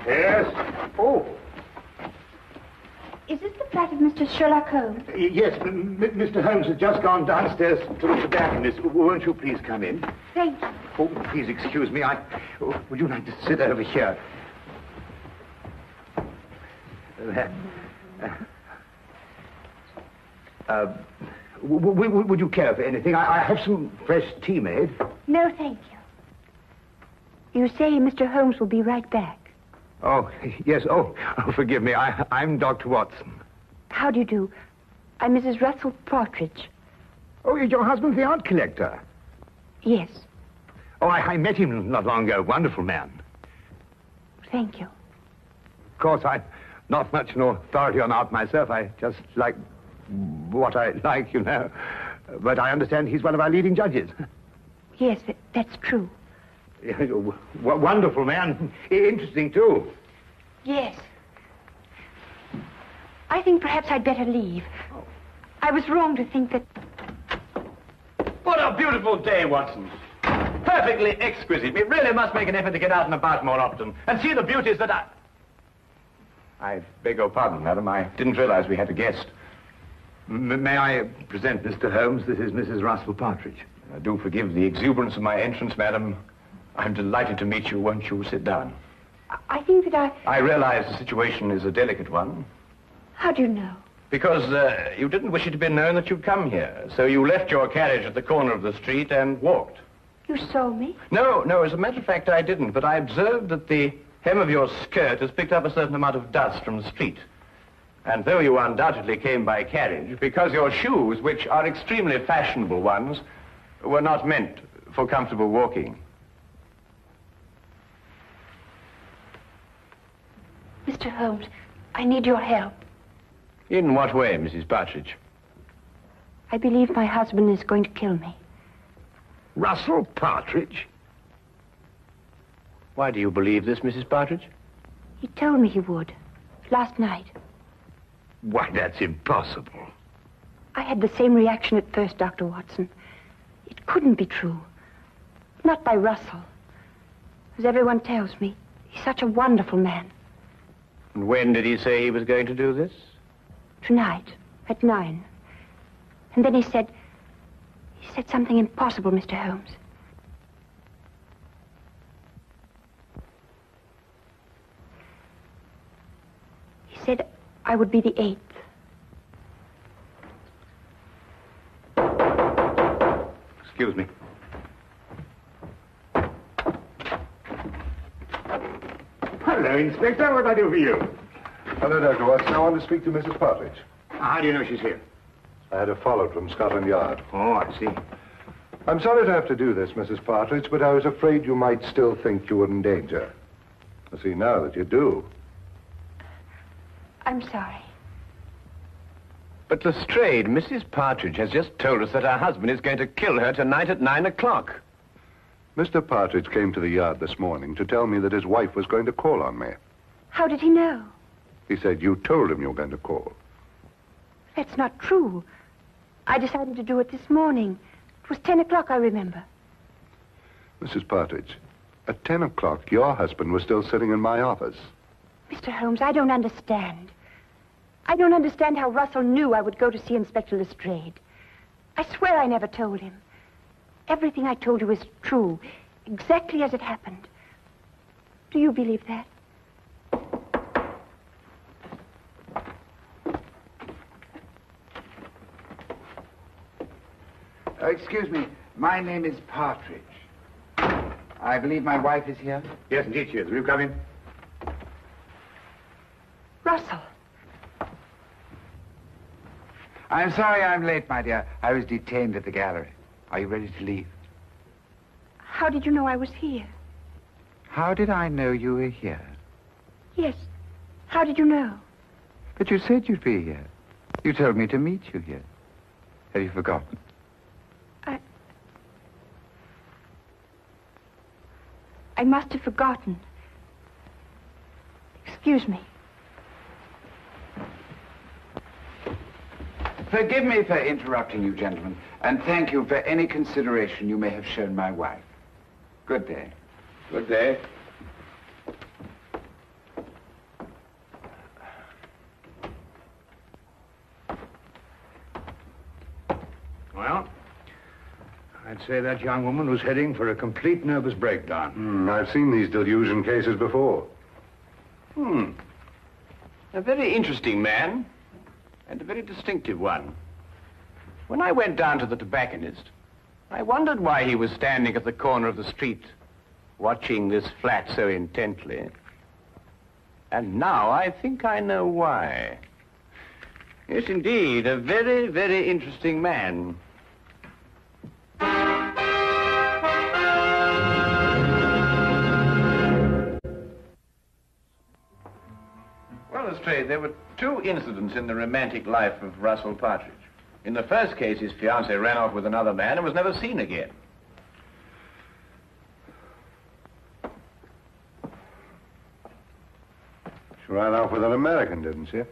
Yes? Oh. Is this the flat of Mr. Sherlock Holmes? Yes, Mr. Holmes has just gone downstairs to look for darkness. Won't you please come in? Thank you. Oh, please excuse me. Would you like to sit over here? Would you care for anything? I have some fresh tea made. No, thank you. You say Mr. Holmes will be right back. Oh, yes. Oh, forgive me. I'm Dr. Watson. How do you do? I'm Mrs. Russell Partridge. Oh, your husband's the art collector? Yes. Oh, I met him not long ago. Wonderful man. Thank you. Of course, I'm not much an authority on art myself. I just like what I like, you know. But I understand he's one of our leading judges. Yes, that's true. Wonderful man. Interesting, too. Yes. I think perhaps I'd better leave. I was wrong to think that... What a beautiful day, Watson. Perfectly exquisite. We really must make an effort to get out and about more often and see the beauties that I beg your pardon, madam. I didn't realize we had a guest. May I present Mr. Holmes? This is Mrs. Russell Partridge. Do forgive the exuberance of my entrance, madam. I'm delighted to meet you. Won't you sit down? I think that I realize the situation is a delicate one. How do you know? Because you didn't wish it to be known that you'd come here. So you left your carriage at the corner of the street and walked. You saw me? No, as a matter of fact, I didn't. But I observed that the hem of your skirt has picked up a certain amount of dust from the street. And though you undoubtedly came by carriage, because your shoes, which are extremely fashionable ones, were not meant for comfortable walking. Mr. Holmes, I need your help. In what way, Mrs. Partridge? I believe my husband is going to kill me. Russell Partridge? Why do you believe this, Mrs. Partridge? He told me he would. Last night. Why, that's impossible. I had the same reaction at first, Dr. Watson. It couldn't be true. Not by Russell. As everyone tells me, he's such a wonderful man. And when did he say he was going to do this? Tonight, at 9. And then he said something impossible, Mr. Holmes. He said, I would be the 8th. Excuse me. Hello, Inspector. What can I do for you? Hello, Dr. Watson. I want to speak to Mrs. Partridge. How do you know she's here? I had her followed from Scotland Yard. Oh, I see. I'm sorry to have to do this, Mrs. Partridge, but I was afraid you might still think you were in danger. I see now that you do. I'm sorry. But Lestrade, Mrs. Partridge has just told us that her husband is going to kill her tonight at 9 o'clock. Mr. Partridge came to the yard this morning to tell me that his wife was going to call on me. How did he know? He said you told him you were going to call. That's not true. I decided to do it this morning. It was 10 o'clock, I remember. Mrs. Partridge, at 10 o'clock, your husband was still sitting in my office. Mr. Holmes, I don't understand. I don't understand how Russell knew I would go to see Inspector Lestrade. I swear I never told him. Everything I told you is true, exactly as it happened. Do you believe that? Excuse me. My name is Partridge. I believe my wife is here. Yes, indeed she is. Will you come in? Russell. I'm sorry I'm late, my dear. I was detained at the gallery. Are you ready to leave? How did you know I was here? How did I know you were here? Yes. How did you know? But you said you'd be here. You told me to meet you here. Have you forgotten? I must have forgotten. Excuse me. Forgive me for interrupting you, gentlemen, and thank you for any consideration you may have shown my wife. Good day. Good day. Well, I'd say that young woman was heading for a complete nervous breakdown. I've seen these delusion cases before. A very interesting man, and a very distinctive one. When I went down to the tobacconist, I wondered why he was standing at the corner of the street, watching this flat so intently. And now I think I know why. Yes, indeed, a very, very interesting man. Well, Lestrade, there were two incidents in the romantic life of Russell Partridge. In the first case, his fiancée ran off with another man and was never seen again. She ran off with an American, didn't she?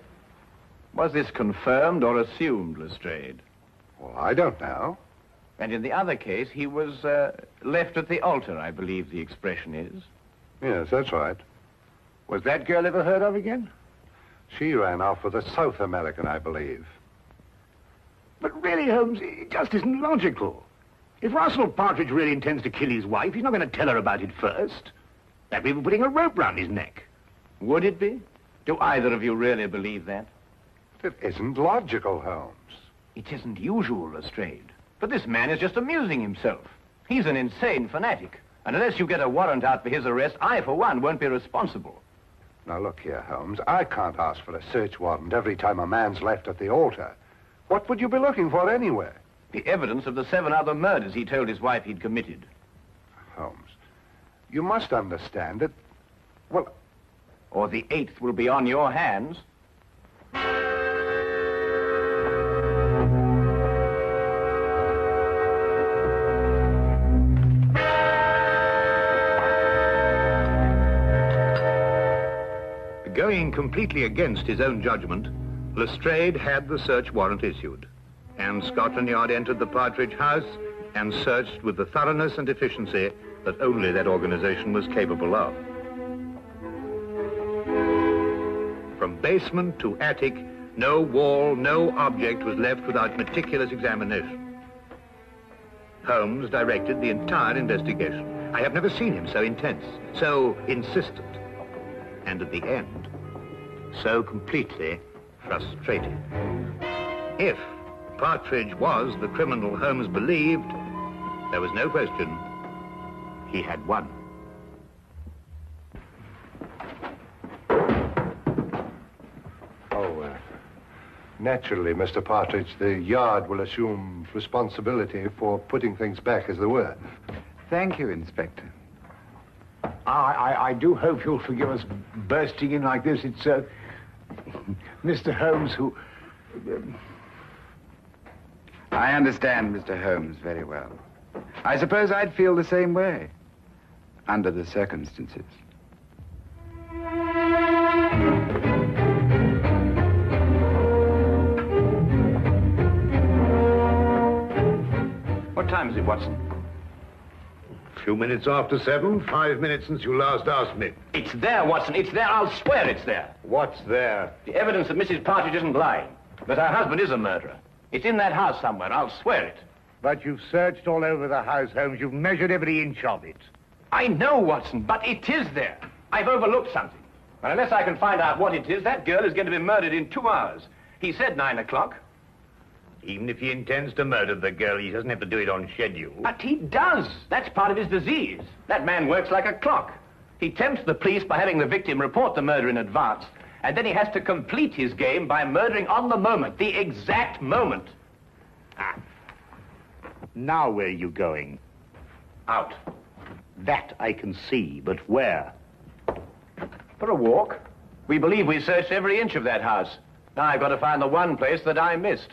Was this confirmed or assumed, Lestrade? Well, I don't know. And in the other case, he was left at the altar, I believe the expression is. Yes, that's right. Was that girl ever heard of again? She ran off with a South American, I believe. But really, Holmes, it just isn't logical. If Russell Partridge really intends to kill his wife, he's not going to tell her about it first. That'd be putting a rope round his neck. Would it be? Do either of you really believe that? It isn't logical, Holmes. It isn't usual, Lestrade. But this man is just amusing himself. He's an insane fanatic. And unless you get a warrant out for his arrest, I, for one, won't be responsible. Now, look here, Holmes. I can't ask for a search warrant every time a man's left at the altar. What would you be looking for anyway? The evidence of the 7 other murders he told his wife he'd committed. Holmes, you must understand that... Well... Or the 8th will be on your hands. Going completely against his own judgment, Lestrade had the search warrant issued, and Scotland Yard entered the Partridge house and searched with the thoroughness and efficiency that only that organization was capable of. From basement to attic, no wall, no object was left without meticulous examination. Holmes directed the entire investigation. I have never seen him so intense, so insistent, and at the end, so completely frustrated. If Partridge was the criminal Holmes believed, there was no question he had won. Naturally, Mr. Partridge, the Yard will assume responsibility for putting things back as they were. Thank you, Inspector. I do hope you'll forgive us bursting in like this. It's, Mr. Holmes who... I understand Mr. Holmes very well. I suppose I'd feel the same way, under the circumstances. What time is it, Watson? A few minutes after 7, 5 minutes since you last asked me. It's there, Watson. It's there. I'll swear it's there. What's there? The evidence that Mrs. Partridge isn't lying. That her husband is a murderer. It's in that house somewhere. I'll swear it. But you've searched all over the house, Holmes. You've measured every inch of it. I know, Watson, but it is there. I've overlooked something. And unless I can find out what it is, that girl is going to be murdered in 2 hours. He said 9 o'clock. Even if he intends to murder the girl, he doesn't have to do it on schedule. But he does. That's part of his disease. That man works like a clock. He tempts the police by having the victim report the murder in advance, and then he has to complete his game by murdering on the moment, the exact moment. Ah. Now where are you going? Out. That I can see, but where? For a walk. We believe we searched every inch of that house. Now I've got to find the one place that I missed.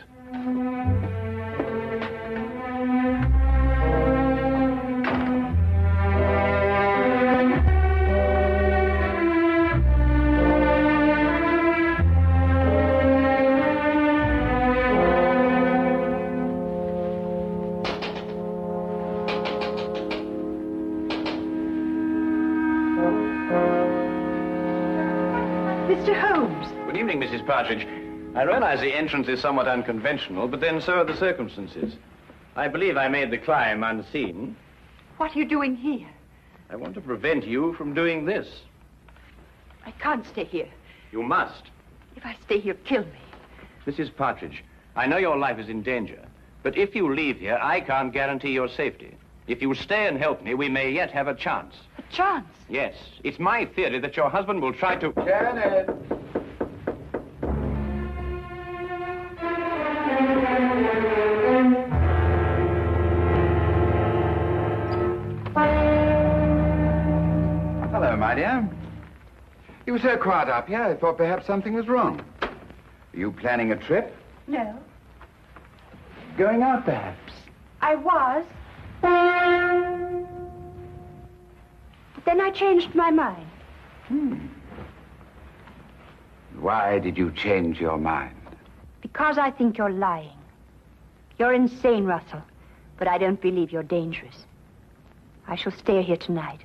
Mr. Holmes. Good evening, Mrs. Partridge. I realize the entrance is somewhat unconventional, but then so are the circumstances. I believe I made the climb unseen. What are you doing here? I want to prevent you from doing this. I can't stay here. You must. If I stay here, kill me. Mrs. Partridge, I know your life is in danger, but if you leave here, I can't guarantee your safety. If you stay and help me, we may yet have a chance. A chance? Yes. It's my theory that your husband will try to... Janet! Hello, my dear. You were so quiet up here, I thought perhaps something was wrong. Are you planning a trip? No. Going out, perhaps? I was. But then I changed my mind. Why did you change your mind? Because I think you're lying. You're insane, Russell. But I don't believe you're dangerous. I shall stay here tonight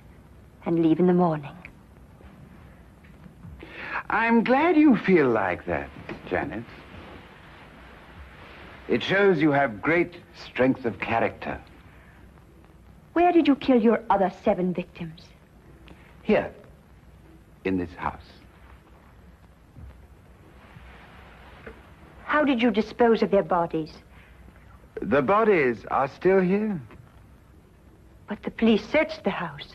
and leave in the morning. I'm glad you feel like that, Janet. It shows you have great strength of character. Where did you kill your other 7 victims? Here, in this house. How did you dispose of their bodies? The bodies are still here. But the police searched the house.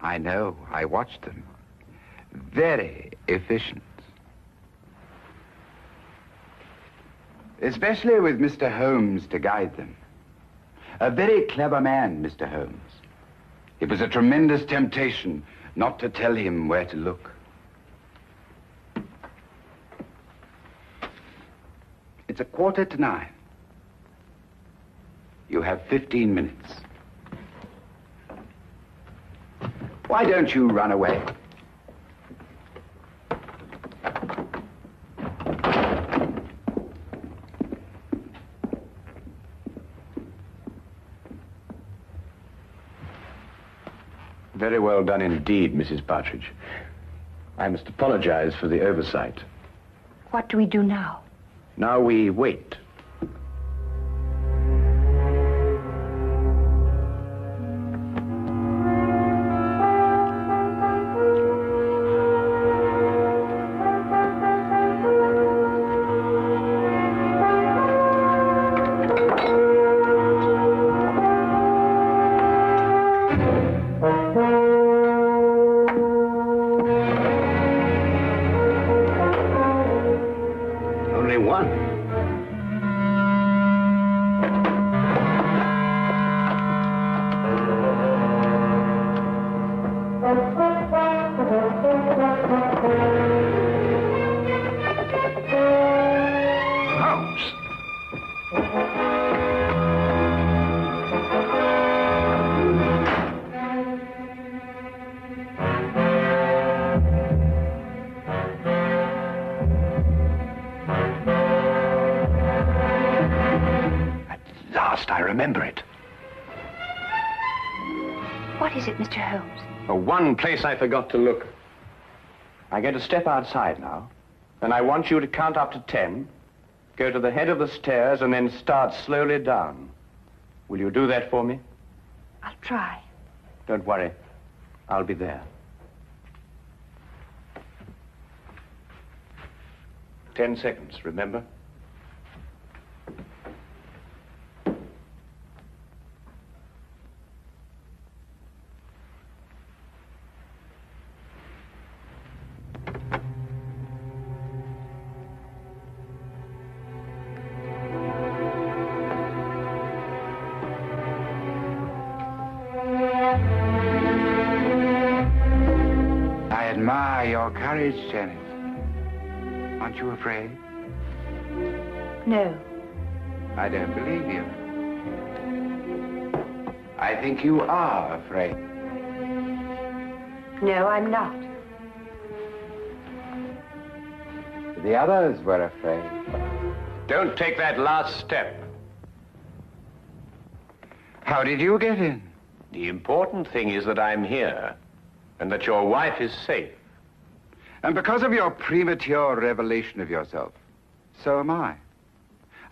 I know. I watched them. Very efficient. Especially with Mr. Holmes to guide them. A very clever man, Mr. Holmes. It was a tremendous temptation not to tell him where to look. It's 8:45. You have 15 minutes. Why don't you run away? Very well done indeed, Mrs. Partridge. I must apologize for the oversight. What do we do now? Now we wait. I remember it. What is it, Mr. Holmes? The one place I forgot to look. I'm going to step outside now, and I want you to count up to 10, go to the head of the stairs, and then start slowly down. Will you do that for me? I'll try. Don't worry. I'll be there. 10 seconds, remember? I admire your courage, Janet. Aren't you afraid? No. I don't believe you. I think you are afraid. No, I'm not. The others were afraid. Don't take that last step. How did you get in? The important thing is that I'm here, and that your wife is safe. And because of your premature revelation of yourself, so am I.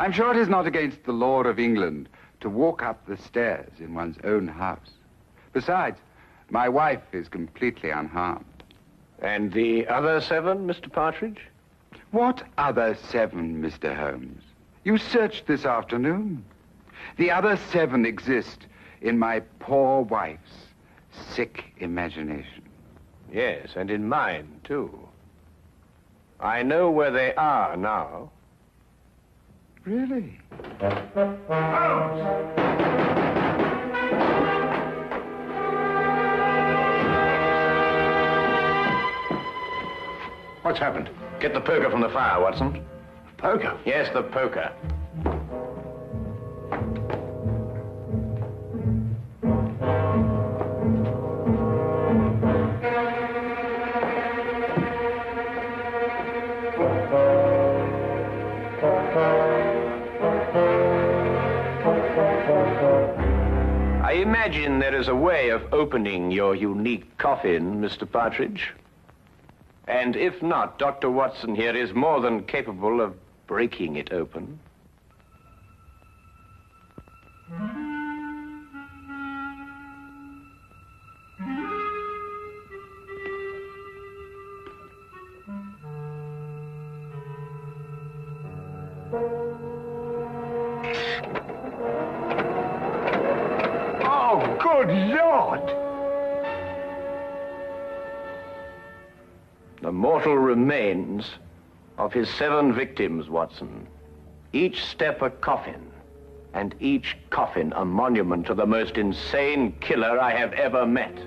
I'm sure it is not against the law of England to walk up the stairs in one's own house. Besides, my wife is completely unharmed. And the other 7, Mr. Partridge? What other 7, Mr. Holmes? You searched this afternoon. The other 7 exist in my poor wife's sick imagination. Yes, and in mine, too. I know where they are now. Really? What's happened? Get the poker from the fire, Watson. Poker? Yes, the poker. I imagine there is a way of opening your unique coffin, Mr. Partridge. And if not, Dr. Watson here is more than capable of breaking it open. Oh, good Lord! The mortal remains of his 7 victims, Watson. Each step a coffin, and each coffin a monument to the most insane killer I have ever met.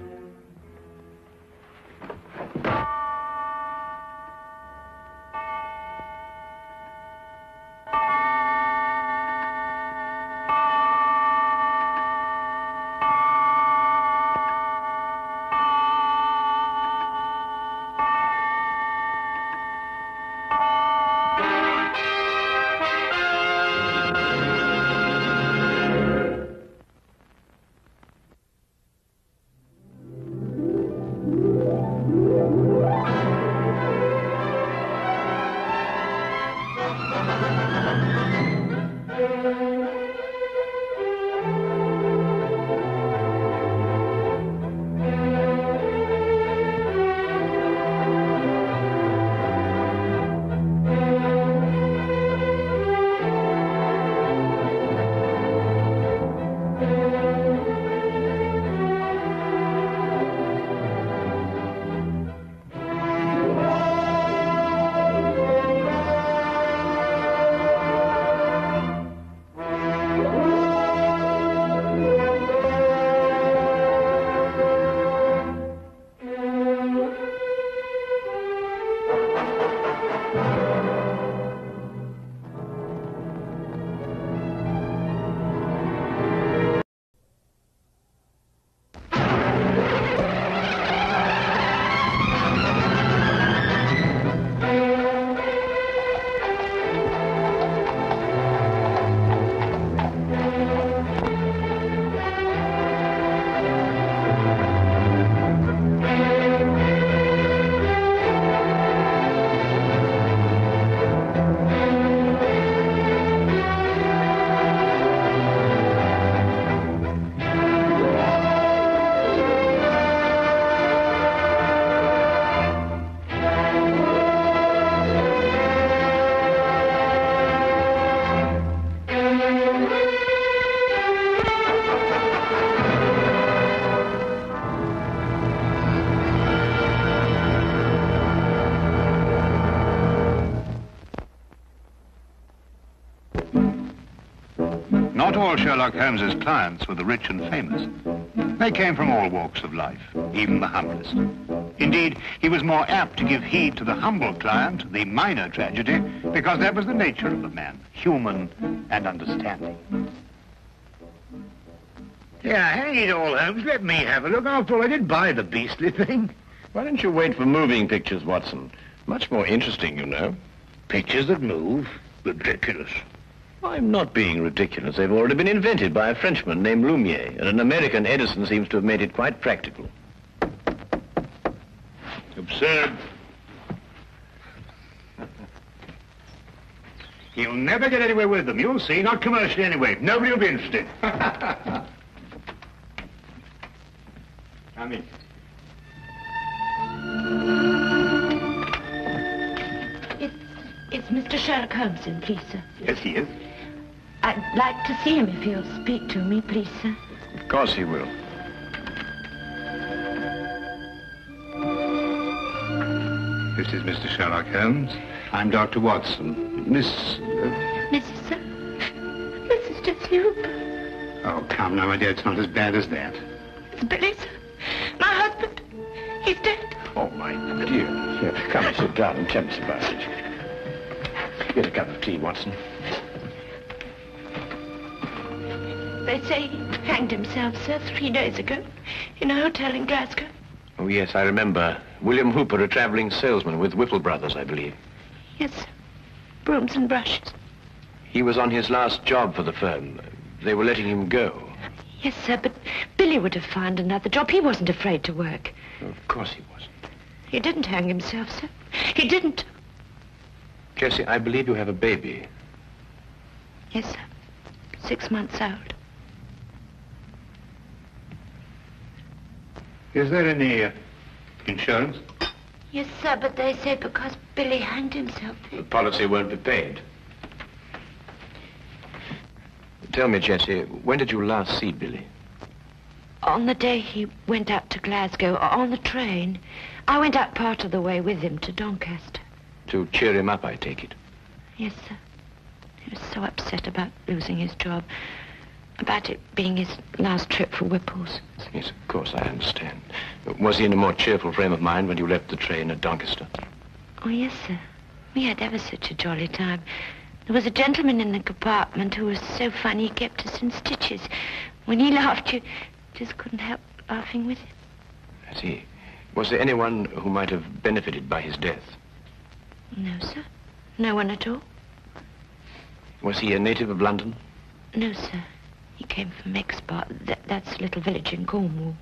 Not all Sherlock Holmes's clients were the rich and famous. They came from all walks of life, even the humblest. Indeed, he was more apt to give heed to the humble client, the minor tragedy, because that was the nature of the man, human and understanding. Yeah, hang it all, Holmes. Let me have a look. After all, I did buy the beastly thing. Why don't you wait for moving pictures, Watson? Much more interesting, you know. Pictures that move? Ridiculous. I'm not being ridiculous. They've already been invented by a Frenchman named Lumiere, and an American Edison seems to have made it quite practical. Absurd. He'll never get anywhere with them, you'll see. Not commercially anyway. Nobody will be interested. Come in. It's Mr. Sherlock Holmes in, please, sir. Yes, he is. I'd like to see him if he'll speak to me, please, sir. Of course he will. This is Mr. Sherlock Holmes. I'm Dr. Watson. Mrs. sir. Mrs. Jessie Hooper. Oh, come now, my dear. It's not as bad as that. It's Billy, sir. My husband. He's dead. Oh, my dear. Here, come and sit down and tell us about it. Get a cup of tea, Watson. They say he hanged himself, sir, 3 days ago in a hotel in Glasgow. Oh, yes, I remember. William Hooper, a traveling salesman with Whipple Brothers, I believe. Yes, sir. Brooms and brushes. He was on his last job for the firm. They were letting him go. Yes, sir, but Billy would have found another job. He wasn't afraid to work. Of course he wasn't. He didn't hang himself, sir. He didn't. Jessie, I believe you have a baby. Yes, sir. 6 months old. Is there any insurance? Yes, sir, but they say because Billy hanged himself. The policy won't be paid. Tell me, Jessie, when did you last see Billy? On the day he went out to Glasgow, on the train. I went out part of the way with him to Doncaster. To cheer him up, I take it. Yes, sir. He was so upset about losing his job, about it being his last trip for Whipples. Yes, of course, I understand. Was he in a more cheerful frame of mind when you left the train at Doncaster? Oh, yes, sir. We had ever such a jolly time. There was a gentleman in the compartment who was so funny he kept us in stitches. When he laughed, you just couldn't help laughing with him. I see. Was there anyone who might have benefited by his death? No, sir. No one at all. Was he a native of London? No, sir. He came from Exbar. That's a little village in Cornwall.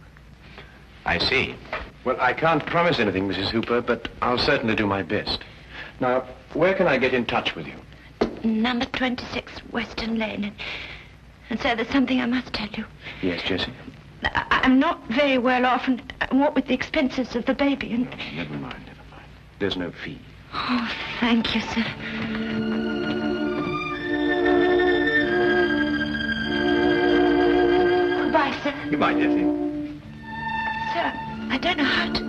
I see. Well, I can't promise anything, Mrs. Hooper, but I'll certainly do my best. Now, where can I get in touch with you? Number 26, Western Lane. And sir, there's something I must tell you. Yes, Jessie? I'm not very well off, and what with the expenses of the baby and... Never mind. There's no fee. Oh, thank you, sir. Goodbye, sir. Goodbye, Jessie. Sir, I don't know how to...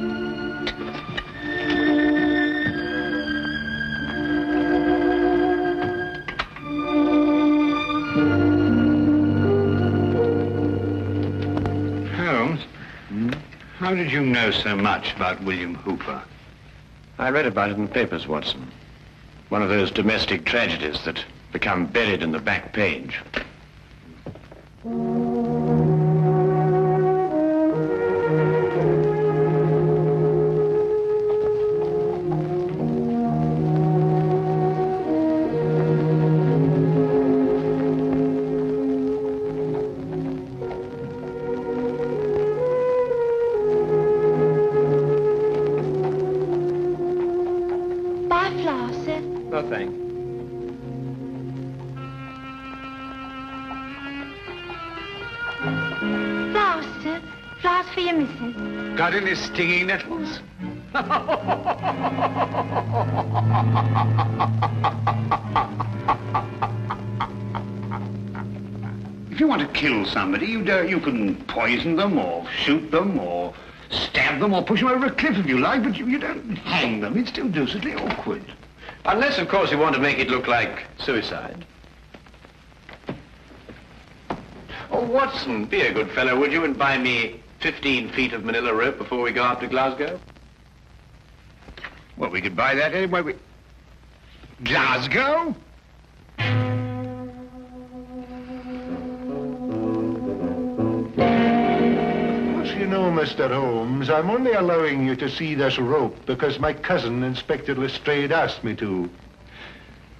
Holmes, how did you know so much about William Hooper? I read about it in the papers, Watson. One of those domestic tragedies that become buried in the back page. Got any stinging nettles? If you want to kill somebody, you can poison them or shoot them or stab them or push them over a cliff if you like, but you don't hang them. It's too deucedly awkward. Unless, of course, you want to make it look like suicide. Oh, Watson, be a good fellow, would you, and buy me 15 feet of manila rope before we go up to Glasgow? Well, we could buy that anyway. Glasgow? You know, Mr. Holmes, I'm only allowing you to see this rope because my cousin, Inspector Lestrade, asked me to.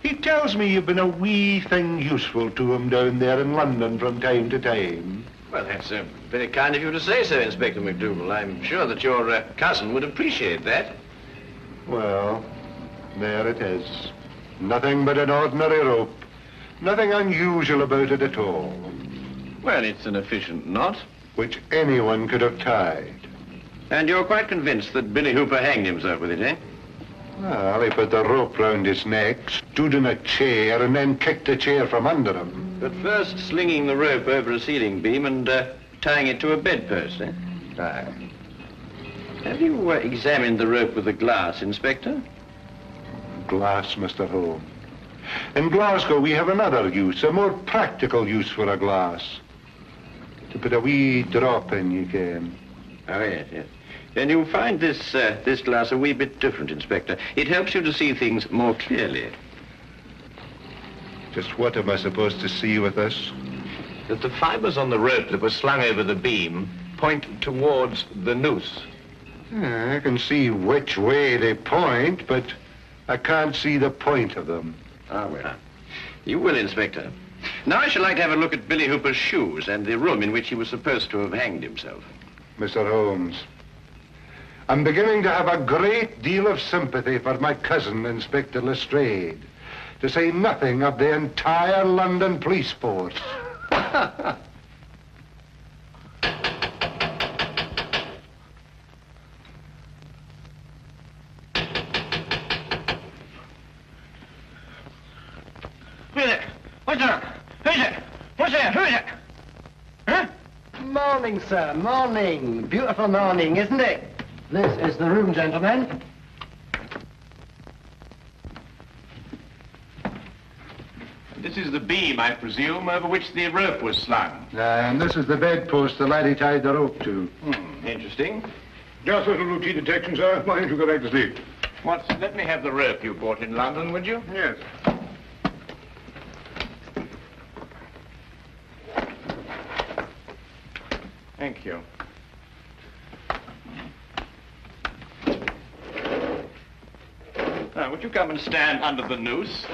He tells me you've been a wee thing useful to him down there in London from time to time. Well, that's very kind of you to say so, Inspector McDougal. I'm sure that your cousin would appreciate that. Well, there it is. Nothing but an ordinary rope. Nothing unusual about it at all. Well, it's an efficient knot. Which anyone could have tied. And you're quite convinced that Billy Hooper hanged himself with it, eh? Well, he put the rope round his neck, stood in a chair, and then kicked the chair from under him. But first slinging the rope over a ceiling beam and tying it to a bedpost, eh? Aye. Have you examined the rope with a glass, Inspector? Glass, Mr. Holmes. In Glasgow, we have another use, a more practical use for a glass. To put a wee drop in, you can. Oh, yes, yes. Then you'll find this glass a wee bit different, Inspector. It helps you to see things more clearly. Just what am I supposed to see with this? That the fibers on the rope that were slung over the beam point towards the noose. Yeah, I can see which way they point, but I can't see the point of them. Ah, well. You will, Inspector. Now I should like to have a look at Billy Hooper's shoes and the room in which he was supposed to have hanged himself. Mr. Holmes, I'm beginning to have a great deal of sympathy for my cousin, Inspector Lestrade, to say nothing of the entire London police force. What's up? Who's it? What's there? Who is it? Huh? Morning, sir. Morning. Beautiful morning, isn't it? This is the room, gentlemen. This is the beam, I presume, over which the rope was slung. And this is the bedpost the laddie tied the rope to. Interesting. Just a little routine detection, sir. Why don't you go back to sleep? Watson, let me have the rope you bought in London, would you? Yes. Thank you. Now, would you come and stand under the noose?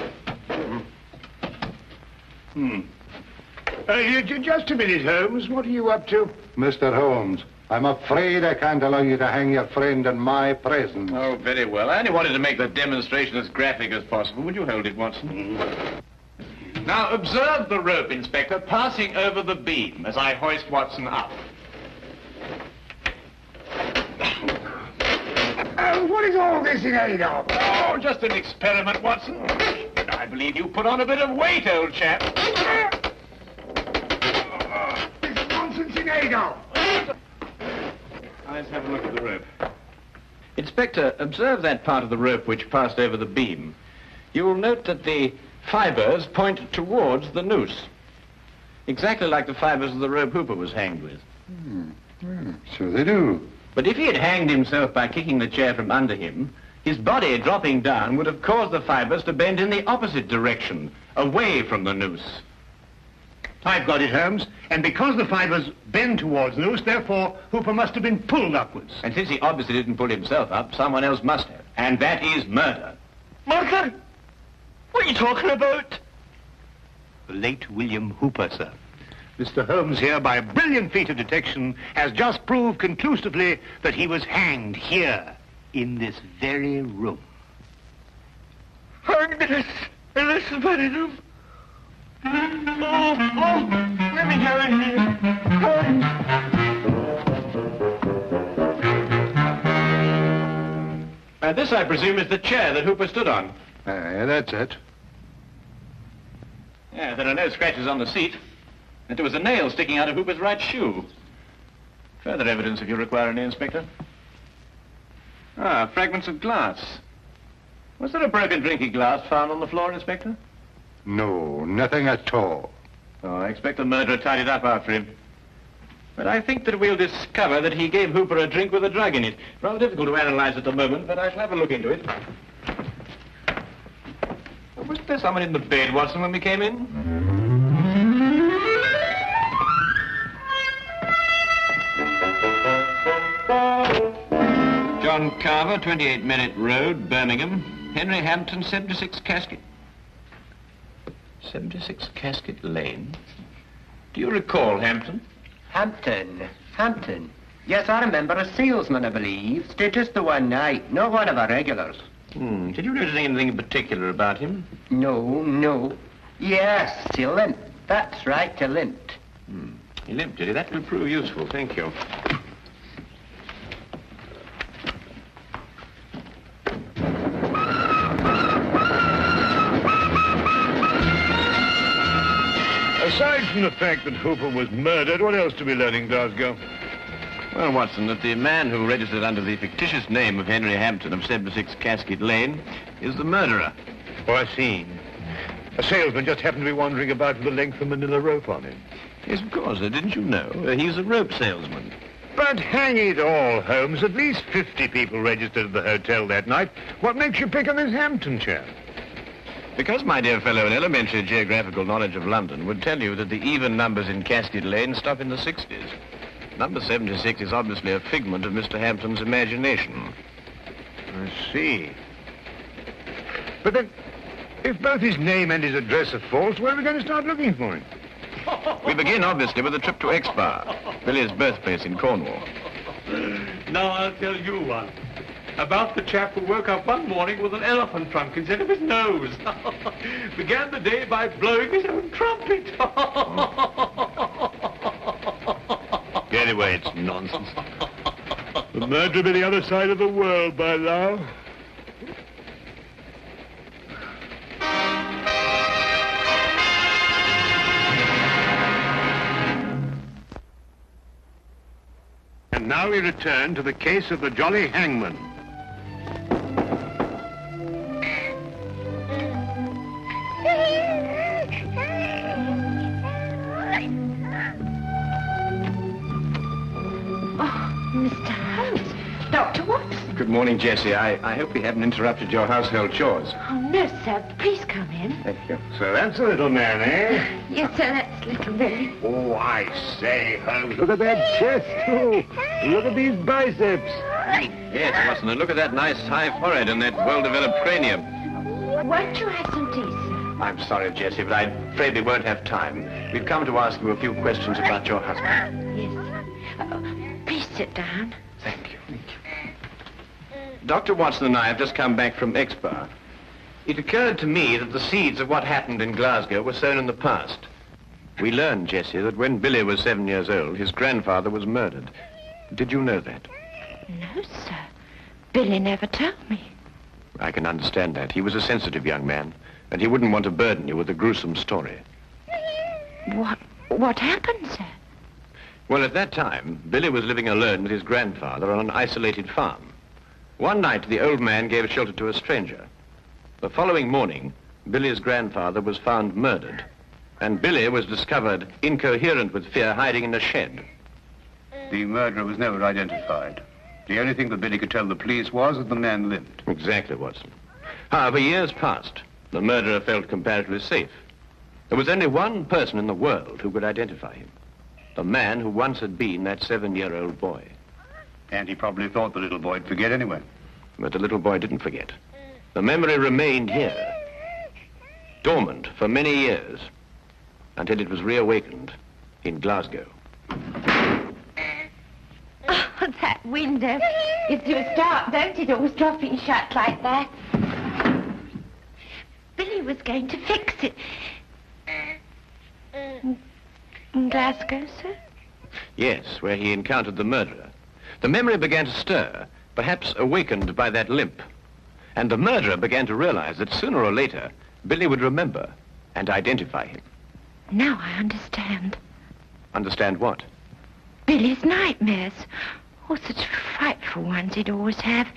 Just a minute, Holmes. What are you up to? Mr. Holmes, I'm afraid I can't allow you to hang your friend in my presence. Oh, very well. I only wanted to make the demonstration as graphic as possible. Would you hold it, Watson? Now, observe the rope, Inspector, passing over the beam as I hoist Watson up. What is all this in aid of? Oh, just an experiment, Watson. I believe you put on a bit of weight, old chap. This nonsense in aid of. Let's have a look at the rope. Inspector, observe that part of the rope which passed over the beam. You will note that the fibers point towards the noose. Exactly like the fibers of the rope Hooper was hanged with. So they do. But if he had hanged himself by kicking the chair from under him, his body dropping down would have caused the fibers to bend in the opposite direction, away from the noose. I've got it, Holmes. And because the fibers bend towards the noose, therefore, Hooper must have been pulled upwards. And since he obviously didn't pull himself up, someone else must have. And that is murder. Murder? What are you talking about? The late William Hooper, sir. Mr. Holmes here, by a brilliant feat of detection, has just proved conclusively that he was hanged here, in this very room. Hanged in this very room? Oh, let me go in here. And this, I presume, is the chair that Hooper stood on. That's it. Yeah, there are no scratches on the seat. And there was a nail sticking out of Hooper's right shoe. Further evidence if you require any, Inspector. Ah, fragments of glass. Was there a broken drinking glass found on the floor, Inspector? No, nothing at all. Oh, I expect the murderer tied it up after him. But I think that we'll discover that he gave Hooper a drink with a drug in it. Rather difficult to analyze at the moment, but I shall have a look into it. Wasn't there someone in the bed, Watson, when we came in? John Carver, 28 Merit Road, Birmingham. Henry Hampton, 76 Casket. 76 Casket Lane? Do you recall Hampton? Hampton. Yes, I remember a salesman, I believe. Stayed just the one night, not one of our regulars. Did you notice anything in particular about him? No. Yes, he limped. That's right, he limped. He limped, did he? That will prove useful, thank you. Aside from the fact that Hooper was murdered, what else do we learn in Glasgow? Well, Watson, that the man who registered under the fictitious name of Henry Hampton of 76 Casket Lane is the murderer. Oh, I see. A salesman just happened to be wandering about with a length of manila rope on him. Yes, of course. Didn't you know? He's a rope salesman. But hang it all, Holmes, at least 50 people registered at the hotel that night. What makes you pick on this Hampton chap? Because, my dear fellow, an elementary geographical knowledge of London would tell you that the even numbers in Casket Lane stop in the 60s. Number 76 is obviously a figment of Mr. Hampton's imagination. I see. But then, if both his name and his address are false, where are we going to start looking for him? We begin, obviously, with a trip to Exbar, Billy's birthplace in Cornwall. Now I'll tell you one. About the chap who woke up one morning with an elephant trunk instead of his nose. Began the day by blowing his own trumpet. Anyway, it's nonsense. The murderer be the other side of the world by now. And now we return to the case of the Jolly Hangman. Mr. Holmes. Dr. Watson. Good morning, Jessie. I hope we haven't interrupted your household chores. Oh, no, sir. Please come in. Thank you. So that's a little man, eh? Yes, sir, that's little Billy. Oh, I say, Holmes, look at that chest, too. Look at these biceps. Yes, Watson, and look at that nice high forehead and that well-developed cranium. Won't you have some tea, sir? I'm sorry, Jessie, but I'm afraid we won't have time. We've come to ask you a few questions about your husband. Yes, sir. Please sit down. Thank you. Dr. Watson and I have just come back from Exbar. It occurred to me that the seeds of what happened in Glasgow were sown in the past. We learned, Jessie, that when Billy was 7 years old, his grandfather was murdered. Did you know that? No, sir. Billy never told me. I can understand that. He was a sensitive young man, and he wouldn't want to burden you with a gruesome story. What happened, sir? Well, at that time, Billy was living alone with his grandfather on an isolated farm. One night, the old man gave shelter to a stranger. The following morning, Billy's grandfather was found murdered, and Billy was discovered incoherent with fear, hiding in a shed. The murderer was never identified. The only thing that Billy could tell the police was that the man limped. Exactly, Watson. However, years passed. The murderer felt comparatively safe. There was only one person in the world who could identify him. The man who once had been that 7-year-old boy. And he probably thought the little boy'd forget anyway. But the little boy didn't forget. The memory remained here, dormant for many years, until it was reawakened in Glasgow. Oh, that window gives you a start, don't it? Always dropping shut like that. Billy was going to fix it. In Glasgow, sir? Yes, where he encountered the murderer. The memory began to stir, perhaps awakened by that limp. And the murderer began to realize that sooner or later, Billy would remember and identify him. Now I understand. Understand what? Billy's nightmares. Oh, such frightful ones he'd always have.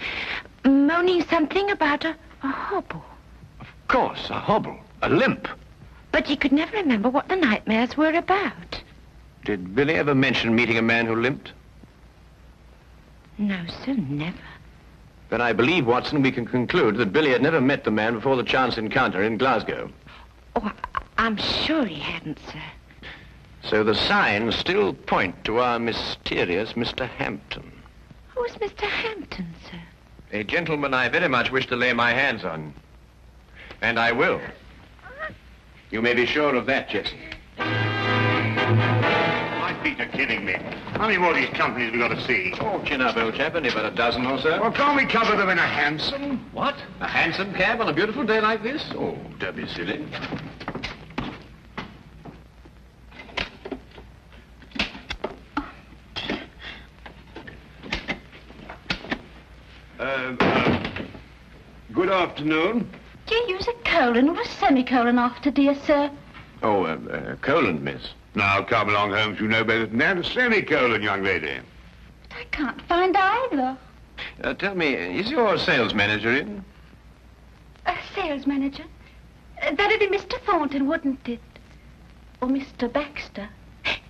Moaning something about a hobble. Of course, a hobble, a limp. But he could never remember what the nightmares were about. Did Billy ever mention meeting a man who limped? No, sir, never. Then I believe, Watson, we can conclude that Billy had never met the man before the chance encounter in Glasgow. Oh, I'm sure he hadn't, sir. So the signs still point to our mysterious Mr. Hampton. Who's Mr. Hampton, sir? A gentleman I very much wish to lay my hands on. And I will. You may be sure of that, Jesse. My feet are kidding me. How many more of these companies have we got to see? Oh, chin up, old chap. Only about a dozen or so. Well, can't we cover them in a hansom? What? A hansom cab on a beautiful day like this? Oh, don't be silly. Good afternoon. Do you use a colon or a semicolon after, dear sir? Oh, colon, miss. Now, come along, Holmes. You know better than that. A semicolon, young lady. But I can't find either. Tell me, is your sales manager in? A sales manager? That'd be Mr. Thornton, wouldn't it? Or Mr. Baxter?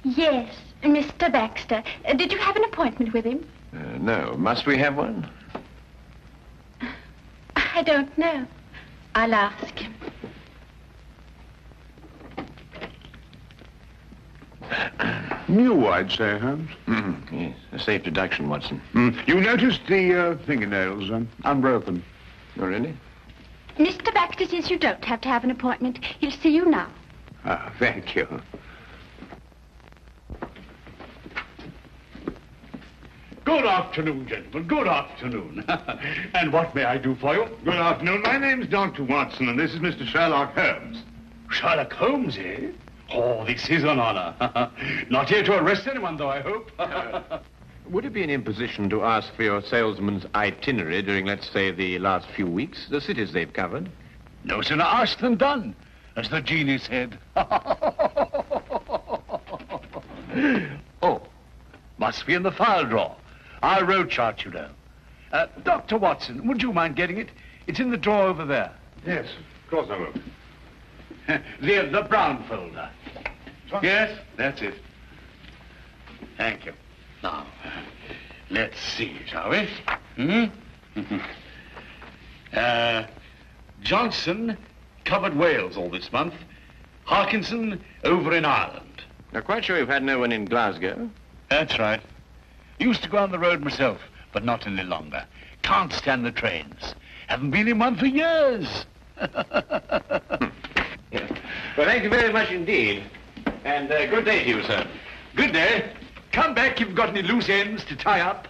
Yes, Mr. Baxter. Did you have an appointment with him? No. Must we have one? I don't know. I'll ask him. New, I'd say, Holmes. Yes, a safe deduction, Watson. You noticed the fingernails unbroken? Oh, really? Mr. Baxter says you don't have to have an appointment. He'll see you now. Ah, thank you. Good afternoon, gentlemen. Good afternoon. And what may I do for you? Good afternoon. My name's Dr. Watson, and this is Mr. Sherlock Holmes. Sherlock Holmes, eh? Oh, this is an honor. Not here to arrest anyone, though, I hope. Would it be an imposition to ask for your salesman's itinerary during, let's say, the last few weeks? The cities they've covered? No sooner asked than done, as the genie said. Oh, must be in the file drawer. Our road chart, you know. Dr. Watson, would you mind getting it? It's in the drawer over there. Yes, of course I will. The brown folder. Yes, that's it. Thank you. Now, let's see, shall we? Johnson covered Wales all this month. Harkinson over in Ireland. Now, quite sure you've had no one in Glasgow? That's right. Used to go on the road myself, but not any longer. Can't stand the trains. Haven't been in one for years. Yes. Well, thank you very much indeed. And good day to you, sir. Good day. Come back if you've got any loose ends to tie up.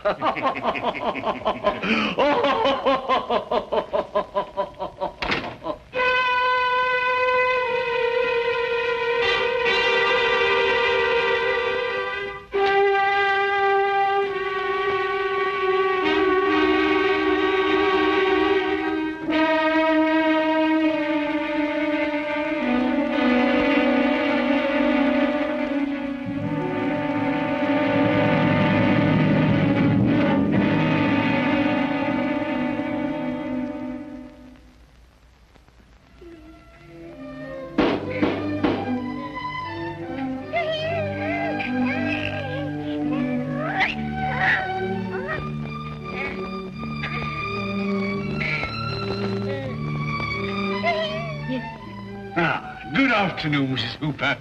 Good afternoon, Mrs. Hooper.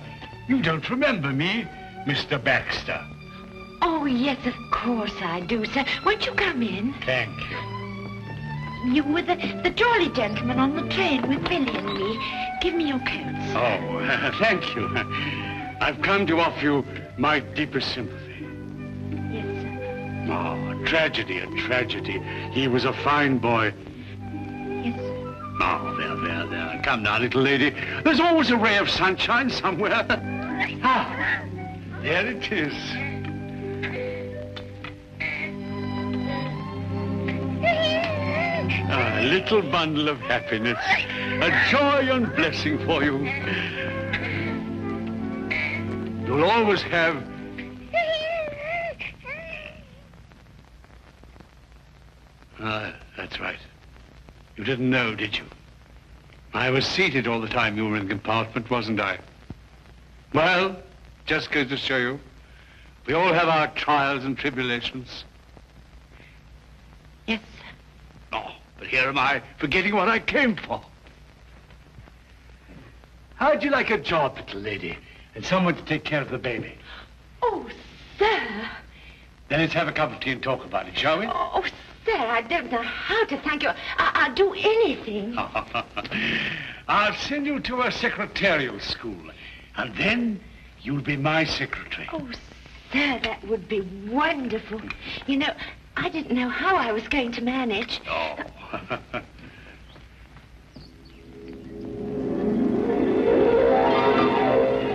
You don't remember me, Mr. Baxter. Oh, yes, of course I do, sir. Won't you come in? Thank you. You were the jolly gentleman on the train with Billy and me. Give me your coats. Oh, thank you. I've come to offer you my deepest sympathy. Yes, sir. Oh, tragedy, a tragedy. He was a fine boy. Yes, sir. Oh, there. Come now, little lady. There's always a ray of sunshine somewhere. Ah, there it is. A little bundle of happiness. A joy and blessing for you. You'll always have... That's right. You didn't know, did you? I was seated all the time you were in the compartment, wasn't I? Well, just goes to show you, we all have our trials and tribulations. Yes, sir. Oh, but here am I, forgetting what I came for. How'd you like a job, little lady, and someone to take care of the baby? Oh, sir. Then let's have a cup of tea and talk about it, shall we? Oh, sir, I don't know how to thank you. I'll do anything. I'll send you to a secretarial school, and then you'll be my secretary. Oh, sir, that would be wonderful. You know, I didn't know how I was going to manage. Oh.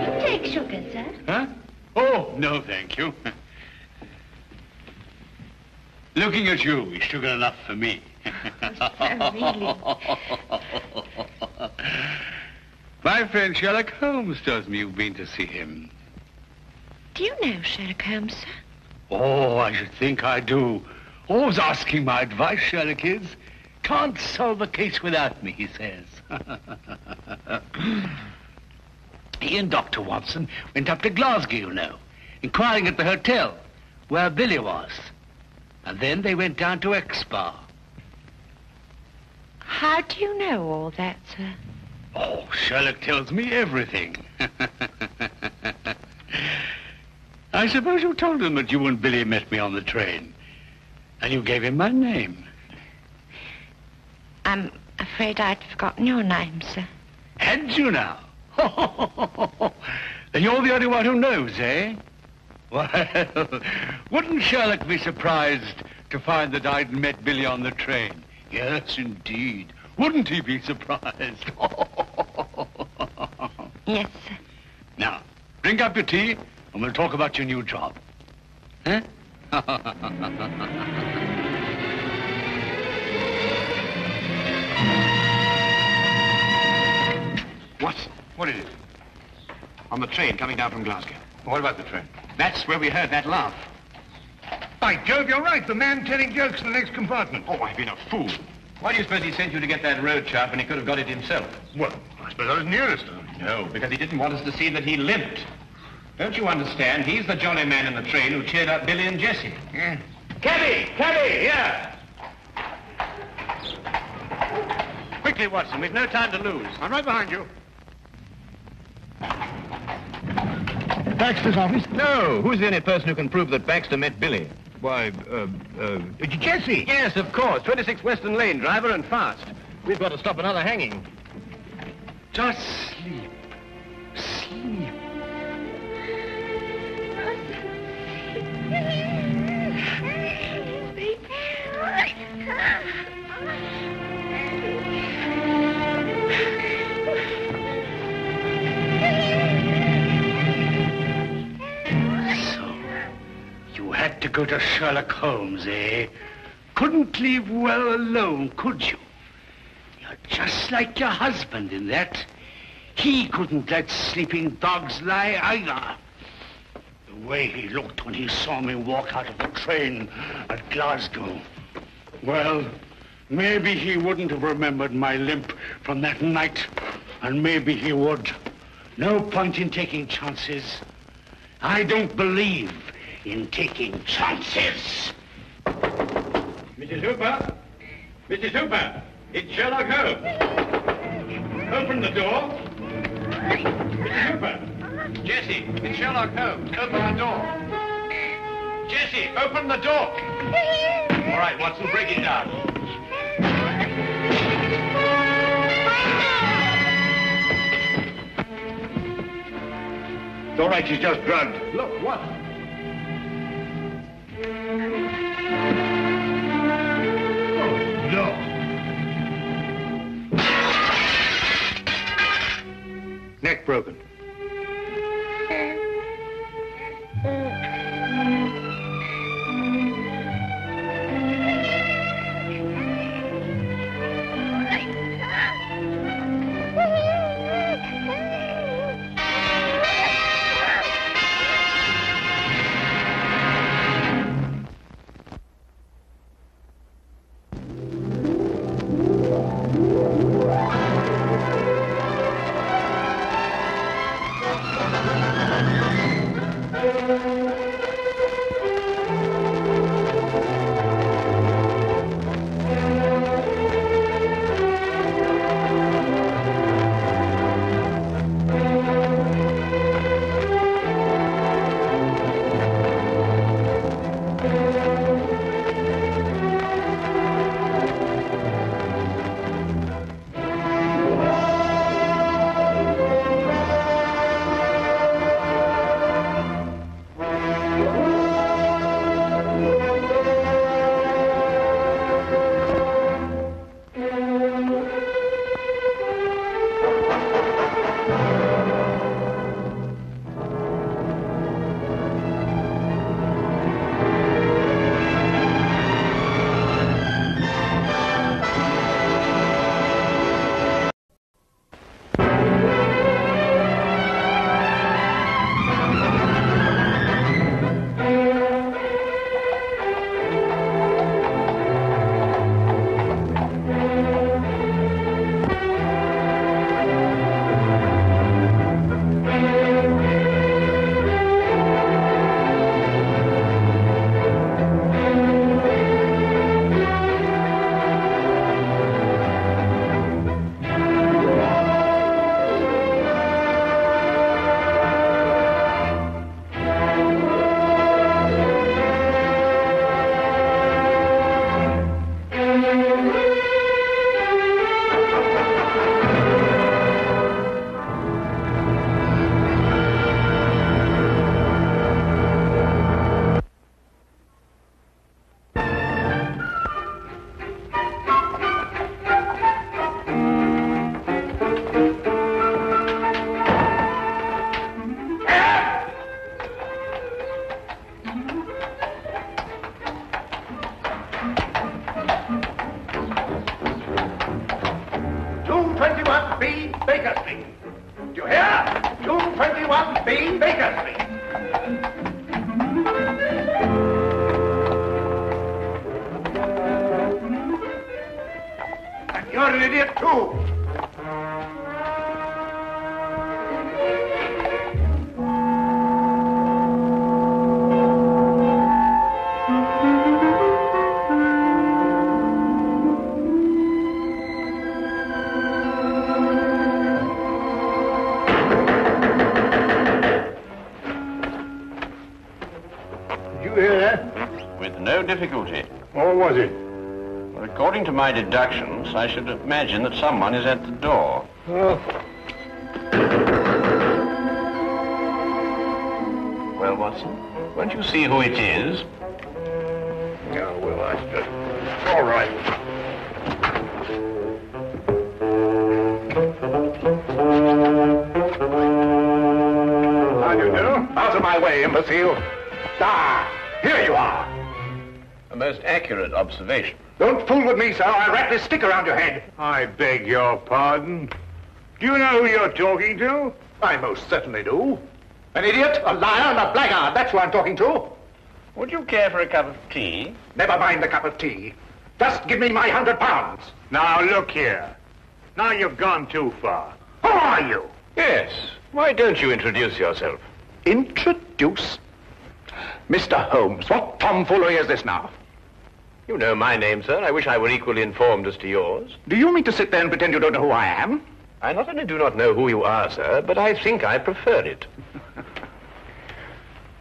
You take sugar, sir? Huh? Oh, no, thank you. Looking at you is sugar enough for me. Really? My friend Sherlock Holmes tells me you've been to see him. Do you know Sherlock Holmes, sir? Oh, I should think I do. Always asking my advice, Sherlock is. Can't solve a case without me, he says. He and Dr. Watson went up to Glasgow, you know, inquiring at the hotel where Billy was. And then they went down to Exbar. How do you know all that, sir? Oh, Sherlock tells me everything. I suppose you told him that you and Billy met me on the train. And you gave him my name. I'm afraid I'd forgotten your name, sir. Had you now? Then you're the only one who knows, eh? Well, wouldn't Sherlock be surprised to find that I'd met Billy on the train? Yes, indeed. Wouldn't he be surprised? Yes, sir. Now, drink up your tea, and we'll talk about your new job. Huh? What is it? On the train coming down from Glasgow. What about the train? That's where we heard that laugh. By Jove, you're right. The man telling jokes in the next compartment. Oh, I've been a fool. Why do you suppose he sent you to get that road chart when he could have got it himself? Well, I suppose I was nearest. No, because he didn't want us to see that he limped. Don't you understand? He's the jolly man in the train who cheered up Billy and Jessie. Yeah. Cabby! Cabby! Here! Quickly, Watson. We've no time to lose. I'm right behind you. Baxter's office? No. Who's the only person who can prove that Baxter met Billy? Why, Jessie. Yes, of course. 26 Western Lane, driver and fast. We've got to stop another hanging. Just sleep. Sleep. You had to go to Sherlock Holmes, eh? Couldn't leave well alone, could you? You're just like your husband in that. He couldn't let sleeping dogs lie either. The way he looked when he saw me walk out of the train at Glasgow. Well, maybe he wouldn't have remembered my limp from that night, and maybe he would. No point in taking chances. I don't believe in taking chances. Mrs. Hooper? Mrs. Hooper! It's Sherlock Holmes. Open the door. Mrs. Hooper! Jessie, it's Sherlock Holmes. Open the door. Jessie, open the door! All right, Watson, break it down. It's all right, she's just drugged. Look, what? No. Neck broken. with no difficulty. Or was it? Well, according to my deductions, I should imagine that someone is at the door. Oh. Well, Watson, won't you see who it is? Oh, well, I suppose. All right. How do you do? Out of my way, imbecile. Ah, here you are. A most accurate observation. Don't fool with me, sir. I'll wrap this stick around your head. I beg your pardon. Do you know who you're talking to? I most certainly do. An idiot, a liar, and a blackguard. That's who I'm talking to. Would you care for a cup of tea? Never mind the cup of tea. Just give me my £100. Now, look here. Now you've gone too far. Who are you? Yes. Why don't you introduce yourself? Introduce? Mr. Holmes, what tomfoolery is this now? You know my name, sir. I wish I were equally informed as to yours. Do you mean to sit there and pretend you don't know who I am? I not only do not know who you are, sir, but I think I prefer it.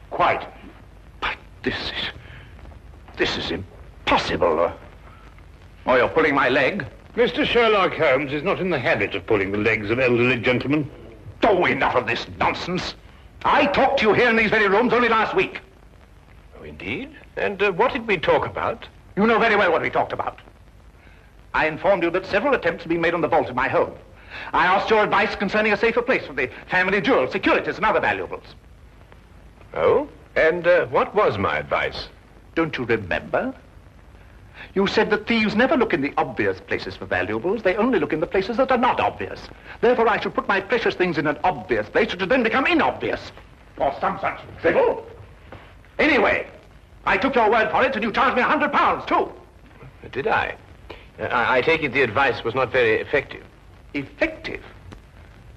Quite. But this is impossible. Oh, you're pulling my leg? Mr. Sherlock Holmes is not in the habit of pulling the legs of elderly gentlemen. Oh, enough of this nonsense. I talked to you here in these very rooms only last week. Oh, indeed? And what did we talk about? You know very well what we talked about. I informed you that several attempts had been made on the vault of my home. I asked your advice concerning a safer place for the family jewels, securities, and other valuables. Oh? And what was my advice? Don't you remember? You said that thieves never look in the obvious places for valuables. They only look in the places that are not obvious. Therefore, I should put my precious things in an obvious place, which would then become inobvious. Or some such drivel. Anyway, I took your word for it, and you charged me £100, too. Did I? I take it the advice was not very effective. Effective?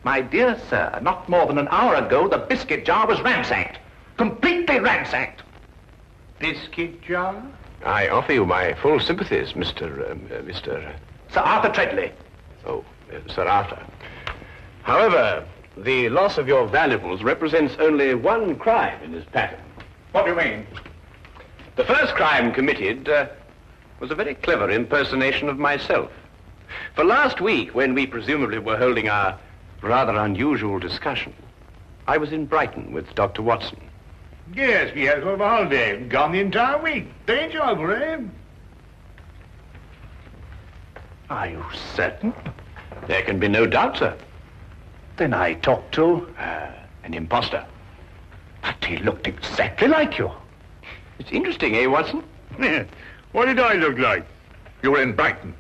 My dear sir, not more than an hour ago, the biscuit jar was ransacked. Completely ransacked. Biscuit jar? I offer you my full sympathies, Mr. Sir Arthur Treadley. Oh, Sir Arthur. However, the loss of your valuables represents only one crime in this pattern. What do you mean? The first crime committed was a very clever impersonation of myself. For last week, when we presumably were holding our rather unusual discussion, I was in Brighton with Dr. Watson. Yes, we had sort of a holiday. Gone the entire week. Very enjoyable, eh? Are you certain? There can be no doubt, sir. Then I talked to... an imposter. But he looked exactly like you. It's interesting, eh, Watson? What did I look like? You were in Brighton.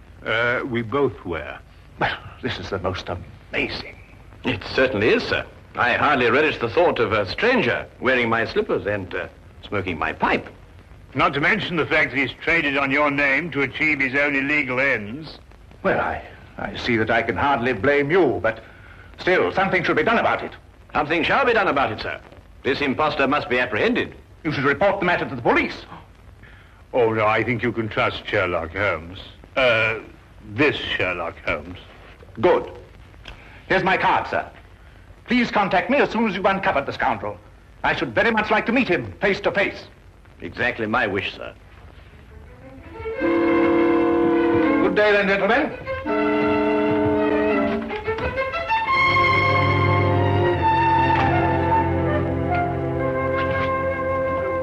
We both were. Well, this is the most amazing. It certainly is, sir. I hardly relish the thought of a stranger wearing my slippers and smoking my pipe. Not to mention the fact that he's traded on your name to achieve his own illegal ends. Well, I see that I can hardly blame you, but still, something should be done about it. Something shall be done about it, sir. This imposter must be apprehended. You should report the matter to the police. Oh, no, I think you can trust Sherlock Holmes. This Sherlock Holmes. Good. Here's my card, sir. Please contact me as soon as you've uncovered the scoundrel. I should very much like to meet him face to face. Exactly my wish, sir. Good day, then, gentlemen.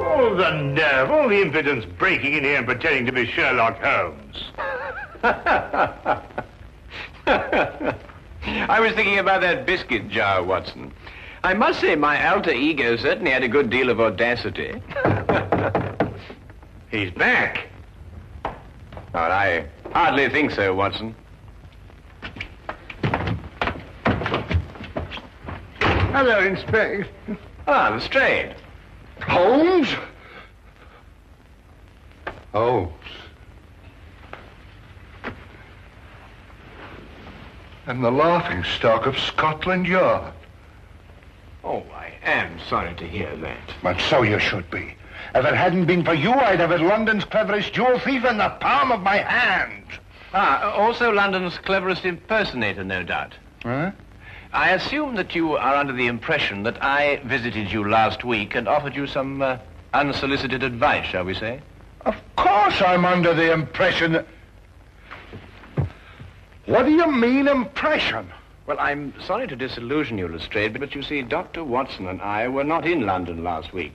Oh, the nerve, all the impudence breaking in here and pretending to be Sherlock Holmes. I was thinking about that biscuit jar, Watson. I must say my alter ego certainly had a good deal of audacity. He's back. Oh, I hardly think so, Watson. Hello, Inspector. Ah, Lestrade. Holmes? Holmes. And the laughingstock of Scotland Yard. Oh, I am sorry to hear that. But so you should be. If it hadn't been for you, I'd have had London's cleverest jewel thief in the palm of my hand. Ah, also London's cleverest impersonator, no doubt. Huh? I assume that you are under the impression that I visited you last week and offered you some unsolicited advice, shall we say? Of course I'm under the impression that... What do you mean, impression? Well, I'm sorry to disillusion you, Lestrade, but you see, Dr. Watson and I were not in London last week.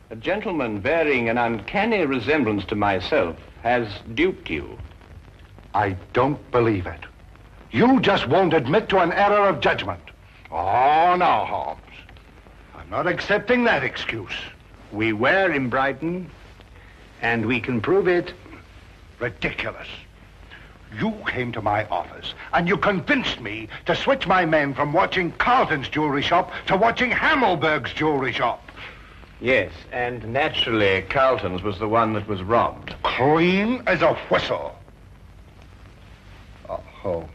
A gentleman bearing an uncanny resemblance to myself has duped you. I don't believe it. You just won't admit to an error of judgment. Oh, no, Holmes. I'm not accepting that excuse. We were in Brighton, and we can prove it. Ridiculous. You came to my office, and you convinced me to switch my men from watching Carlton's jewelry shop to watching Hammelberg's jewelry shop. Yes, and naturally, Carlton's was the one that was robbed. Clean as a whistle. Oh, Holmes.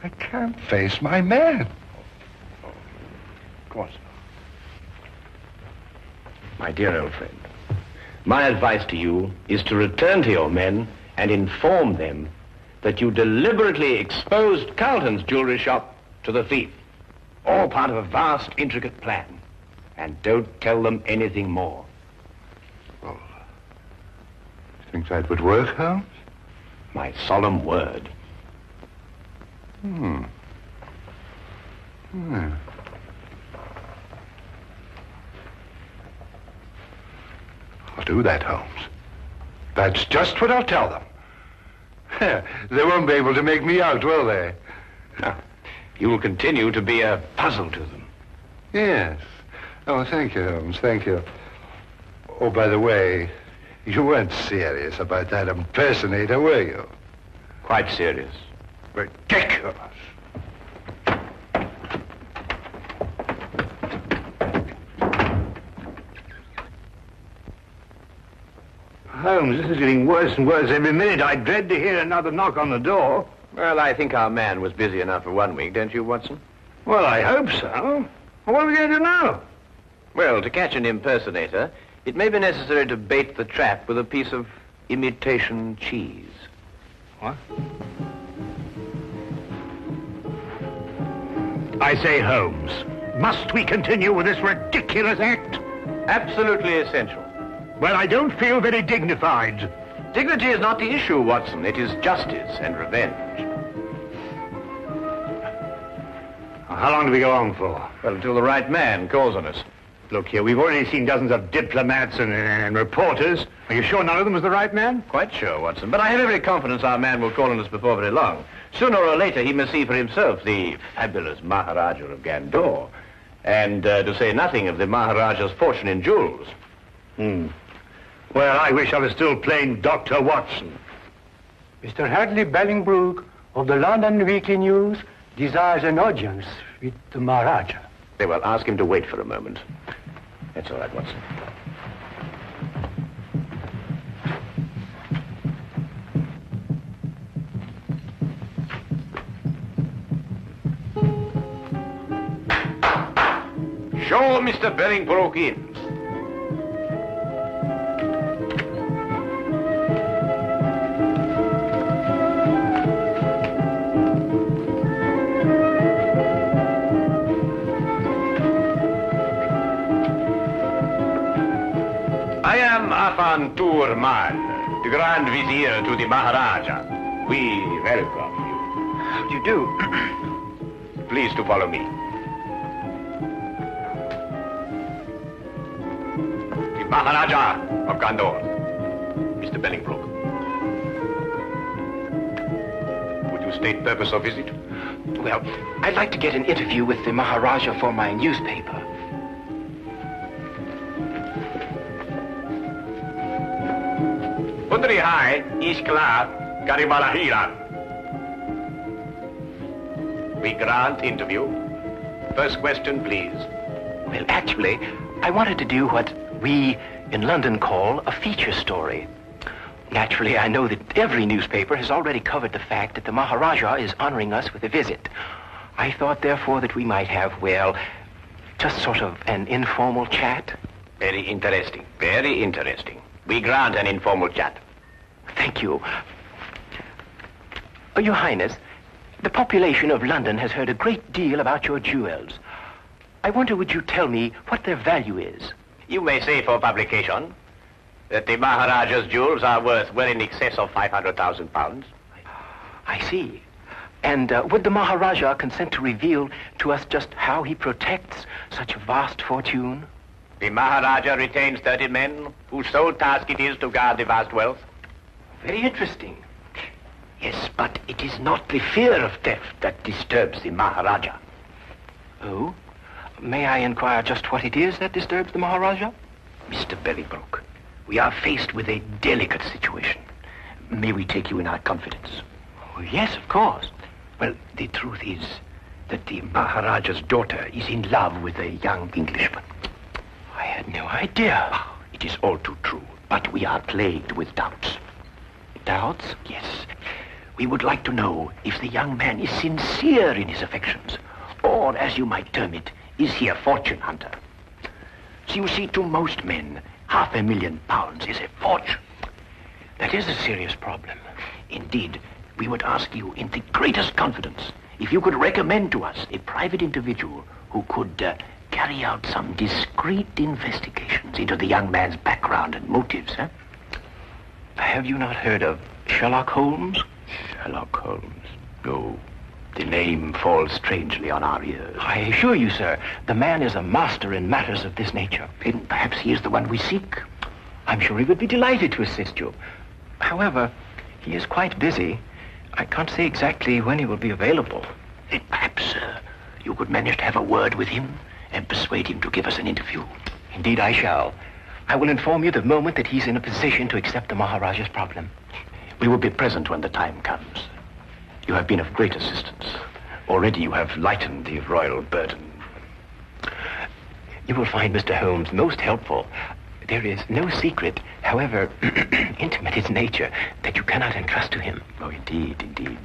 I can't face my men. Of course. My dear old friend, my advice to you is to return to your men and inform them that you deliberately exposed Carlton's jewelry shop to the thief. All part of a vast, intricate plan. And don't tell them anything more. Well, you think that would work, Holmes? My solemn word. I'll do that, Holmes. That's just what I'll tell them. They won't be able to make me out, will they? No. You will continue to be a puzzle to them. Yes. Oh, thank you, Holmes, thank you. Oh, by the way, you weren't serious about that impersonator, were you? Quite serious. Ridiculous. Holmes, this is getting worse and worse every minute. I dread to hear another knock on the door. Well, I think our man was busy enough for 1 week, don't you, Watson? Well, I hope so. Well, what are we going to do now? Well, to catch an impersonator, it may be necessary to bait the trap with a piece of imitation cheese. What? I say, Holmes, must we continue with this ridiculous act? Absolutely essential. Well, I don't feel very dignified. Dignity is not the issue, Watson. It is justice and revenge. How long do we go on for? Well, until the right man calls on us. Look here, we've already seen dozens of diplomats and reporters. Are you sure none of them was the right man? Quite sure, Watson. But I have every confidence our man will call on us before very long. Sooner or later, he must see for himself the fabulous Maharaja of Gandor. And to say nothing of the Maharaja's fortune in jewels. Well, I wish I was still playing Dr. Watson. Mr. Hadley Bellingbrook of the London Weekly News desires an audience with the Maharaja. Very well, ask him to wait for a moment. That's all right, Watson. Show Mr. Bellingbrook in. I am Afan Turman, the Grand Vizier to the Maharaja. We welcome you. How do you do? Please to follow me. The Maharaja of Gandor, Mr. Bellingbrook. Would you state purpose of visit? Well, I'd like to get an interview with the Maharaja for my newspaper. Putri Hai, Iskla, Karibalahira. We grant interview. First question, please. Well, actually, I wanted to do what we in London call a feature story. Naturally, I know that every newspaper has already covered the fact that the Maharaja is honoring us with a visit. I thought, therefore, that we might have, well, just sort of an informal chat. Very interesting, very interesting. We grant an informal chat. Thank you. Your Highness, the population of London has heard a great deal about your jewels. I wonder, would you tell me what their value is? You may say for publication, that the Maharaja's jewels are worth well in excess of £500,000. I see. And would the Maharaja consent to reveal to us just how he protects such a vast fortune? The Maharaja retains 30 men whose sole task it is to guard the vast wealth. Very interesting. Yes, but it is not the fear of theft that disturbs the Maharaja. Oh? May I inquire just what it is that disturbs the Maharaja? Mr. Bolingbroke, we are faced with a delicate situation. May we take you in our confidence? Oh, yes, of course. Well, the truth is that the Maharaja's daughter is in love with a young Englishman. I had no idea. Oh, it is all too true, but we are plagued with doubts. Doubts? Yes. We would like to know if the young man is sincere in his affections, or, as you might term it, is he a fortune hunter? So you see, to most men, £500,000 is a fortune. That is a serious problem. Indeed, we would ask you in the greatest confidence if you could recommend to us a private individual who could carry out some discreet investigations into the young man's background and motives, huh? Have you not heard of Sherlock Holmes? Sherlock Holmes? No. The name falls strangely on our ears. I assure you, sir, the man is a master in matters of this nature. Then perhaps he is the one we seek. I'm sure he would be delighted to assist you. However, he is quite busy. I can't say exactly when he will be available. Then perhaps, sir, you could manage to have a word with him and persuade him to give us an interview. Indeed, I shall. I will inform you the moment that he's in a position to accept the Maharaja's problem. We will be present when the time comes. You have been of great assistance. Already you have lightened the royal burden. You will find Mr. Holmes most helpful. There is no secret, however intimate its nature, that you cannot entrust to him. Oh, indeed, indeed.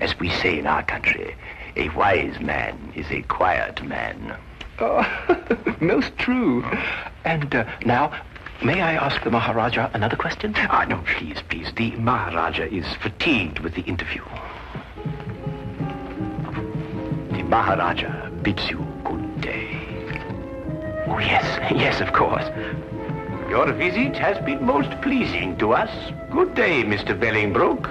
As we say in our country, a wise man is a quiet man. Oh, most true. And now, may I ask the Maharaja another question? Ah, no, please, please. The Maharaja is fatigued with the interview. The Maharaja bids you good day. Oh, yes, of course. Your visit has been most pleasing to us. Good day, Mr. Bolingbroke.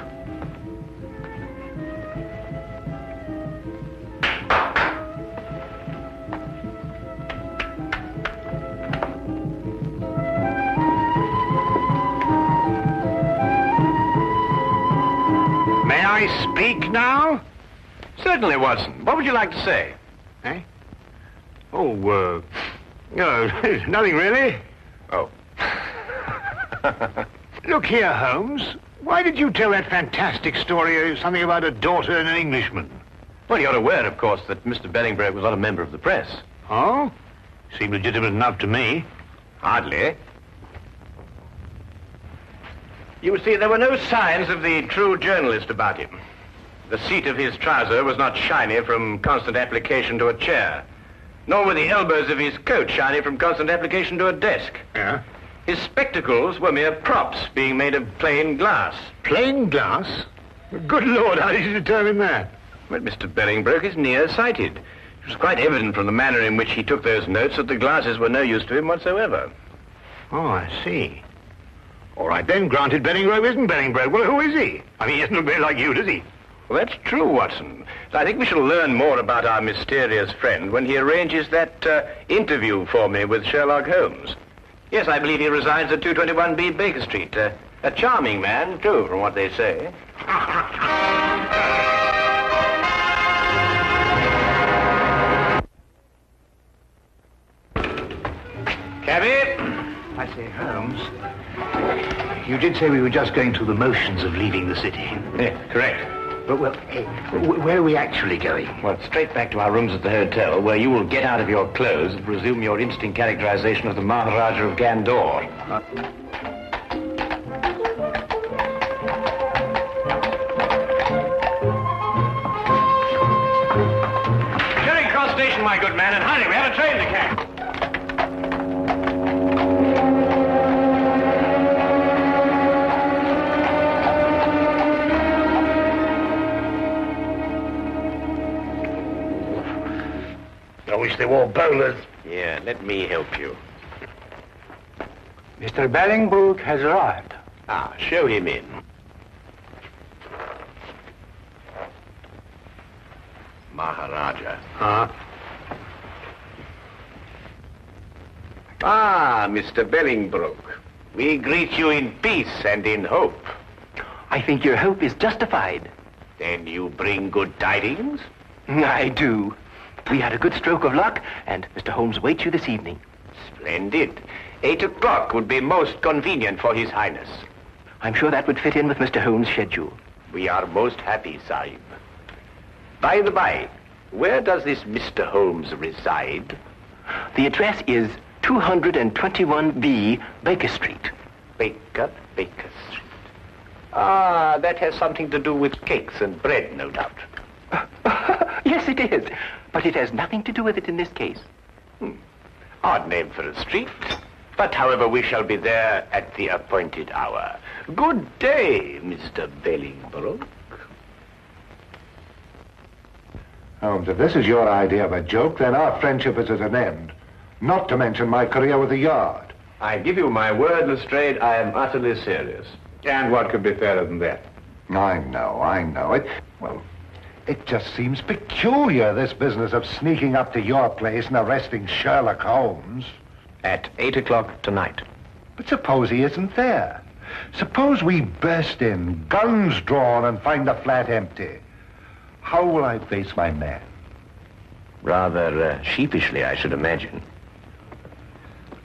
May I speak now? Certainly, Watson. What would you like to say? Eh? Oh, no, nothing really. Oh. Look here, Holmes. Why did you tell that fantastic story, something about a daughter and an Englishman? Well, you're aware, of course, that Mr. Bolingbroke was not a member of the press. Oh? Seemed legitimate enough to me. Hardly. You see, there were no signs of the true journalist about him. The seat of his trouser was not shiny from constant application to a chair, nor were the elbows of his coat shiny from constant application to a desk. Yeah? His spectacles were mere props being made of plain glass. Plain glass? Good Lord, how did you determine that? Well, Mr. Bolingbroke is nearsighted. It was quite evident from the manner in which he took those notes that the glasses were no use to him whatsoever. Oh, I see. All right, then, granted Bolingbroke isn't Bolingbroke. Well, who is he? I mean, he doesn't look very like you, does he? Well, that's true, Watson. I think we shall learn more about our mysterious friend when he arranges that interview for me with Sherlock Holmes. Yes, I believe he resides at 221B Baker Street. A charming man, too, from what they say. Cabby? I say, Holmes, you did say we were just going through the motions of leaving the city. Yes, correct. But, well, hey, where are we actually going? Well, straight back to our rooms at the hotel, where you will get out of your clothes and resume your instant characterization of the Maharaja of Gandor. Charing Cross Station, my good man, and hurry, we have a train to catch. I wish they wore bowlers. Yeah, let me help you. Mr. Bellingbrook has arrived. Ah, show him in. Maharaja. Huh? Ah, Mr. Bellingbrook. We greet you in peace and in hope. I think your hope is justified. Then you bring good tidings? I do. We had a good stroke of luck, and Mr. Holmes waits you this evening. Splendid. 8 o'clock would be most convenient for His Highness. I'm sure that would fit in with Mr. Holmes' schedule. We are most happy, Sahib. By the by, where does this Mr. Holmes reside? The address is 221B Baker Street. Baker Street. Ah, that has something to do with cakes and bread, no doubt. Yes, it is. But it has nothing to do with it in this case. Odd name for a street. But, however, we shall be there at the appointed hour. Good day, Mr. Bellingbrook. Holmes, if this is your idea of a joke, then our friendship is at an end. Not to mention my career with the Yard. I give you my word, Lestrade, I am utterly serious. And what could be fairer than that? I know. It just seems peculiar, this business of sneaking up to your place and arresting Sherlock Holmes. At 8 o'clock tonight. But suppose he isn't there. Suppose we burst in, guns drawn, and find the flat empty. How will I face my man? Rather sheepishly, I should imagine.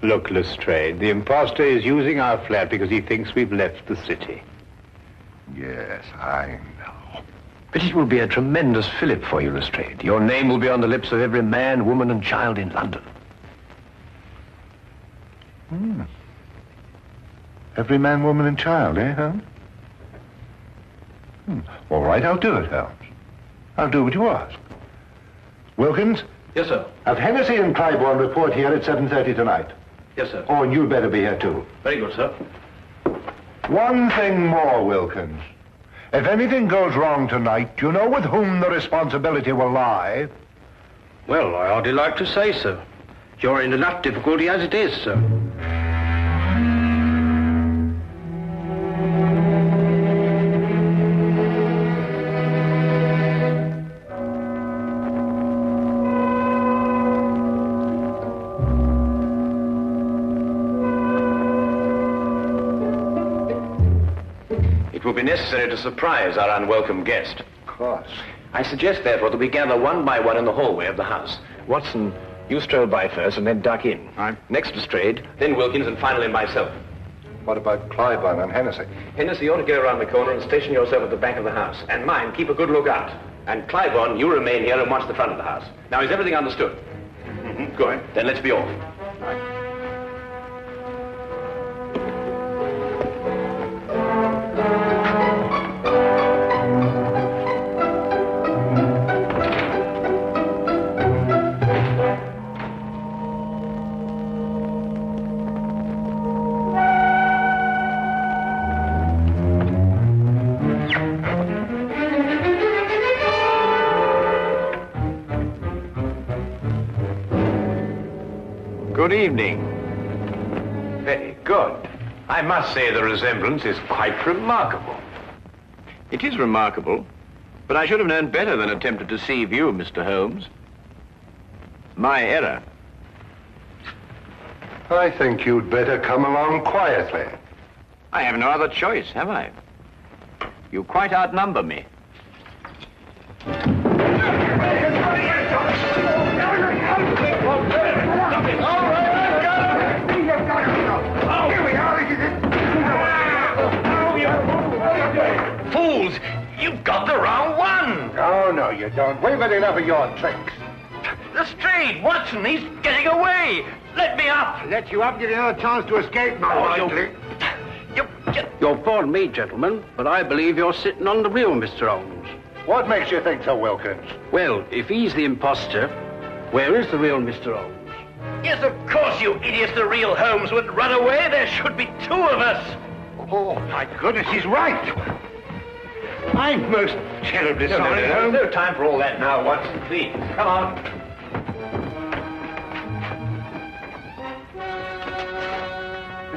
Look, Lestrade, the imposter is using our flat because he thinks we've left the city. Yes, I know. But it will be a tremendous fillip for you, Lestrade. Your name will be on the lips of every man, woman, and child in London. Every man, woman, and child, eh, Holmes? All right, I'll do it, Holmes. I'll do what you ask. Wilkins? Yes, sir. Have Hennessy and Clybourne report here at 7:30 tonight. Yes, sir. Oh, and you'd better be here, too. Very good, sir. One thing more, Wilkins. If anything goes wrong tonight, you know with whom the responsibility will lie? Well, I hardly like to say so. You're in enough difficulty as it is, sir. It will be necessary to surprise our unwelcome guest. Of course. I suggest, therefore, that we gather one by one in the hallway of the house. Watson, you stroll by first and then duck in. Next Lestrade, then Wilkins, and finally myself. What about Clybourne and Hennessy? Hennessy, you ought to go around the corner and station yourself at the back of the house. And mind, keep a good lookout. And Clybourne, you remain here and watch the front of the house. Now, is everything understood? Good. Then let's be off. Good evening. Very good. I must say the resemblance is quite remarkable. It is remarkable, but I should have known better than attempt to deceive you, Mr. Holmes. My error. I think you'd better come along quietly. I have no other choice, have I? You quite outnumber me. Fools! You've got the wrong one! Oh, no, you don't. We've had enough of your tricks. Lestrade, Watson, he's getting away! Let me up! Let you up, give you another chance to escape, more likely. You'll pardon me, gentlemen, but I believe you're sitting on the real Mr. Holmes. What makes you think so, Wilkins? Well, if he's the imposter, where is the real Mr. Holmes? Yes, of course, you idiots, the real Holmes would run away. There should be two of us. Oh, my goodness, he's right. I'm most terribly sorry, Holmes. No time for all that now, Watson. Please, come on.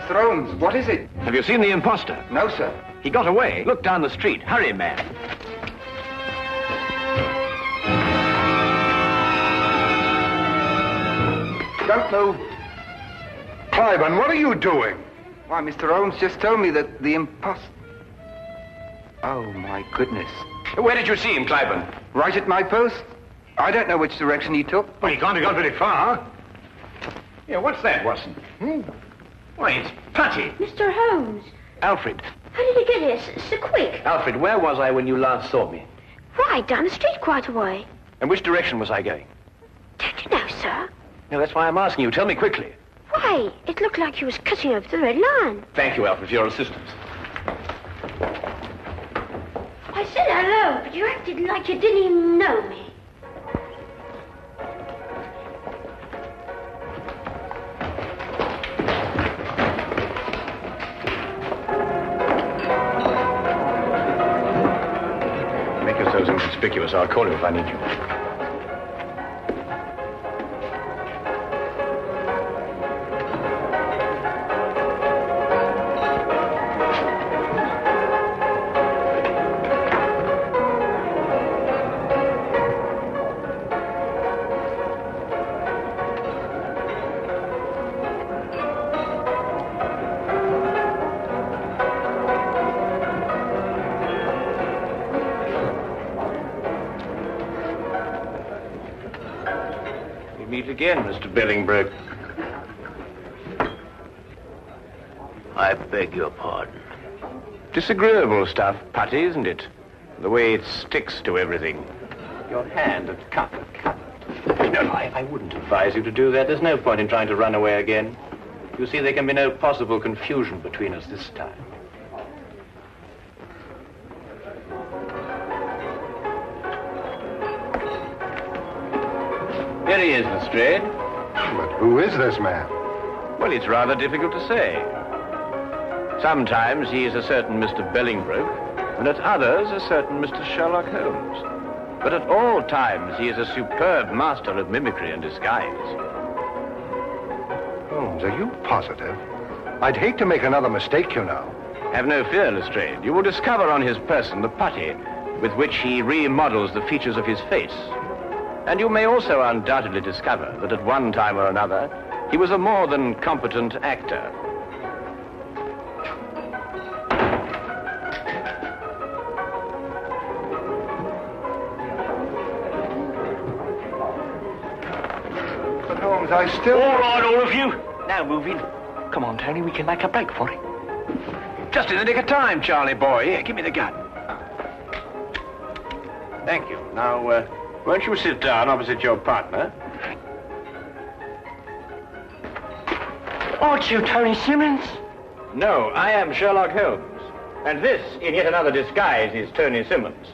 Mr. Holmes, what is it? Have you seen the imposter? No, sir. He got away. Look down the street. Hurry, man. Don't move. Cliburn, what are you doing? Why, Mr. Holmes just told me that the imposter... Oh, my goodness. Where did you see him, Cliburn? Right at my post. I don't know which direction he took. Well, he can't have gone very far. Yeah, what's that, Watson? Why, it's Putty. Mr. Holmes, Alfred. how did he get here so quick? Alfred, where was I when you last saw me? Right, down the street quite a way. And which direction was I going? Don't you know, sir? No, that's why I'm asking you. Tell me quickly. Why, it looked like you was cutting over the red line. Thank you, Alfred, for your assistance. I said hello, but you acted like you didn't even know me. Make yourselves inconspicuous. I'll call you if I need you. Again, Mr. Billingbroke. I beg your pardon. Disagreeable stuff, Putty, isn't it? The way it sticks to everything. Your hand at cup. No, I wouldn't advise you to do that. There's no point in trying to run away again. You see, there can be no possible confusion between us this time. Here he is, Lestrade. But who is this man? Well, it's rather difficult to say. Sometimes he is a certain Mr. Billingbroke, and at others a certain Mr. Sherlock Holmes. But at all times he is a superb master of mimicry and disguise. Holmes, are you positive? I'd hate to make another mistake, you know. Have no fear, Lestrade. You will discover on his person the putty with which he remodels the features of his face. And you may also undoubtedly discover that at one time or another, he was a more than competent actor. But Holmes, I still... All right, all of you. Now moving. Come on, Tony, we can make a break for it. Just in the nick of time, Charlie boy. Here, give me the gun. Thank you. Now, won't you sit down opposite your partner? Aren't you Tony Simmons? No, I am Sherlock Holmes. And this, in yet another disguise, is Tony Simmons.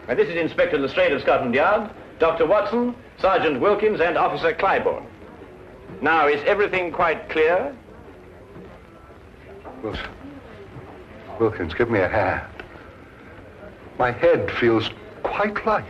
And this is Inspector Lestrade of Scotland Yard, Dr. Watson, Sergeant Wilkins, and Officer Cliburn. Now, is everything quite clear? Wilkins, give me a hand. My head feels quite light.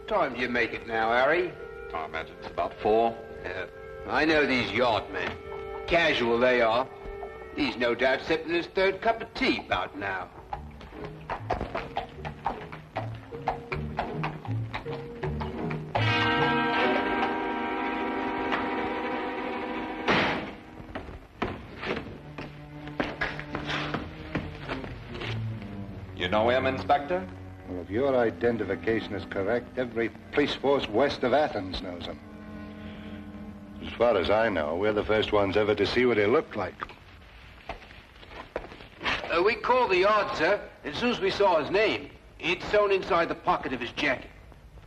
time do you make it now, Harry? I imagine it's about 4. I know these yard men. Casual they are. He's no doubt sipping his 3rd cup of tea about now. You know him, Inspector? Well, if your identification is correct, every police force west of Athens knows him. As far as I know, we're the first ones ever to see what he looked like. We called the yard, sir, and as soon as we saw his name, it's sewn inside the pocket of his jacket.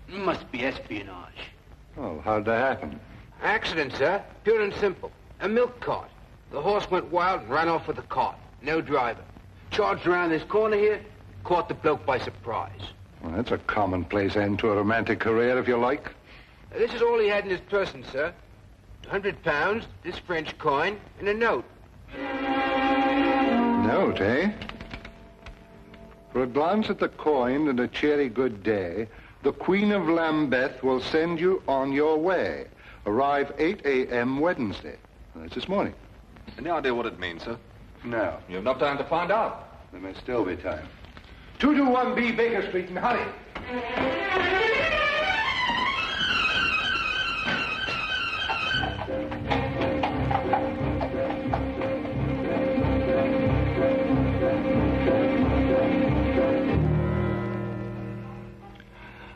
Must be espionage. Oh, how'd that happen? Accident, sir. Pure and simple. A milk cart. The horse went wild and ran off with the cart. No driver. Charged around this corner here, caught the bloke by surprise. Well, that's a commonplace end to a romantic career, if you like. This is all he had in his person, sir. £100, this French coin, and a note. Note, eh? For a glance at the coin and a cheery good day, the Queen of Lambeth will send you on your way. Arrive 8 a.m. Wednesday. That's this morning. Any idea what it means, sir? No. You have enough time to find out. There may still be time. 221B Baker Street and hurry.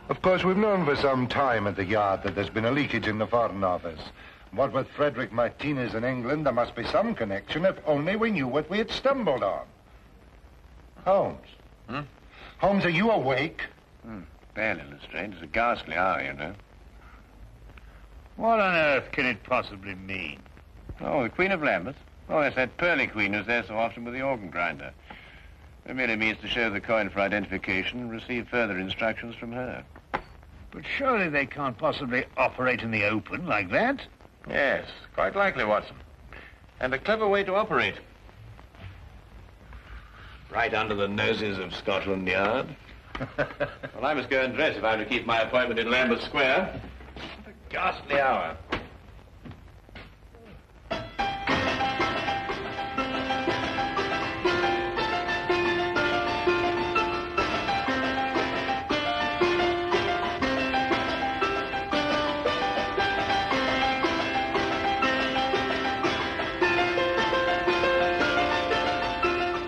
Of course, we've known for some time at the Yard that there's been a leakage in the Foreign Office. What with Frederick Martinez in England, there must be some connection if only we knew what we had stumbled on. Holmes. Holmes, are you awake? Barely, Lestrade. It's a ghastly hour, you know. What on earth can it possibly mean? Oh, the Queen of Lambeth? Oh, it's that pearly queen who's there so often with the organ grinder. It merely means to show the coin for identification and receive further instructions from her. But surely they can't possibly operate in the open like that? Yes, quite likely, Watson. And a clever way to operate. Right under the noses of Scotland Yard. Well, I must go and dress if I'm to keep my appointment in Lambeth Square. What a ghastly hour.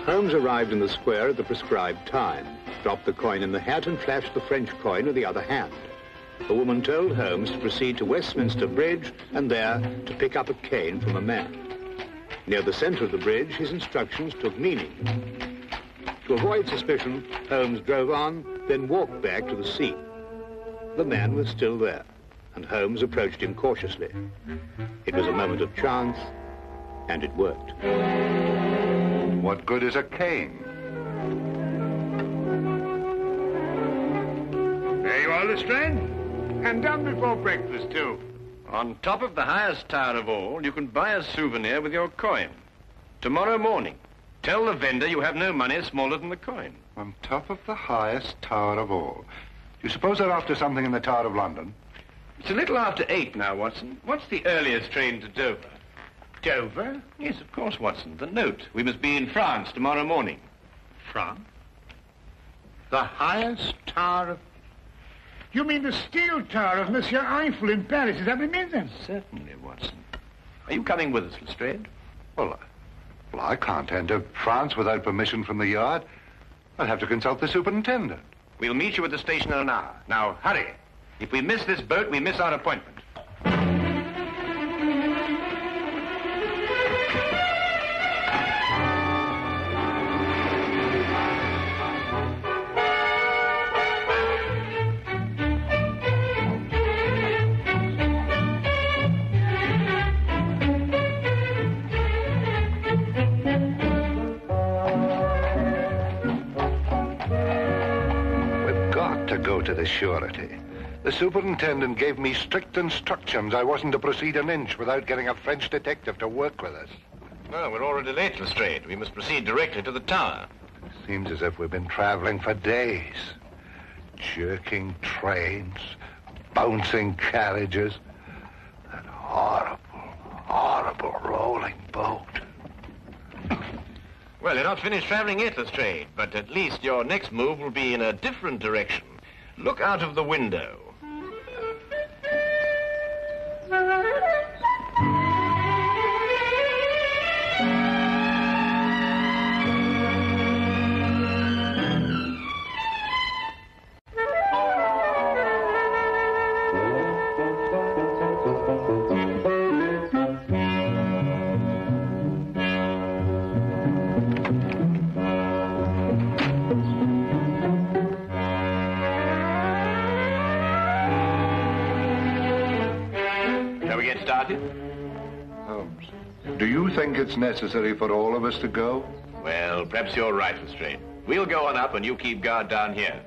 Holmes arrived in the square at the prescribed time, dropped the coin in the hat and flashed the French coin with the other hand. The woman told Holmes to proceed to Westminster Bridge and there to pick up a cane from a man. Near the center of the bridge, his instructions took meaning. To avoid suspicion, Holmes drove on, then walked back to the scene. The man was still there, and Holmes approached him cautiously. It was a moment of chance, and it worked. What good is a cane? There you are, Lestrade. And done before breakfast, too. On top of the highest tower of all, you can buy a souvenir with your coin. Tomorrow morning, tell the vendor you have no money smaller than the coin. On top of the highest tower of all. Do you suppose they're after something in the Tower of London? It's a little after 8 now, Watson. What's the earliest train to Dover? Dover? Yes, of course, Watson. The note. We must be in France tomorrow morning. France? The highest tower of... You mean the steel tower of Monsieur Eiffel in Paris? Is that what it means, then? Certainly, Watson. Are you coming with us, Lestrade? Well, I can't enter France without permission from the Yard. I'll have to consult the superintendent. We'll meet you at the station in an hour. Now, hurry. If we miss this boat, we miss our appointment. To the surety. The superintendent gave me strict instructions I wasn't to proceed an inch without getting a French detective to work with us. No, we're already late, Lestrade. We must proceed directly to the tower. Seems as if we've been traveling for days. Jerking trains, bouncing carriages. That horrible, horrible rolling boat. Well, you're not finished traveling yet, Lestrade, but at least your next move will be in a different direction. Look out of the window. Holmes, do you think it's necessary for all of us to go? Well, perhaps you're right, Lestrade. We'll go on up and you keep guard down here.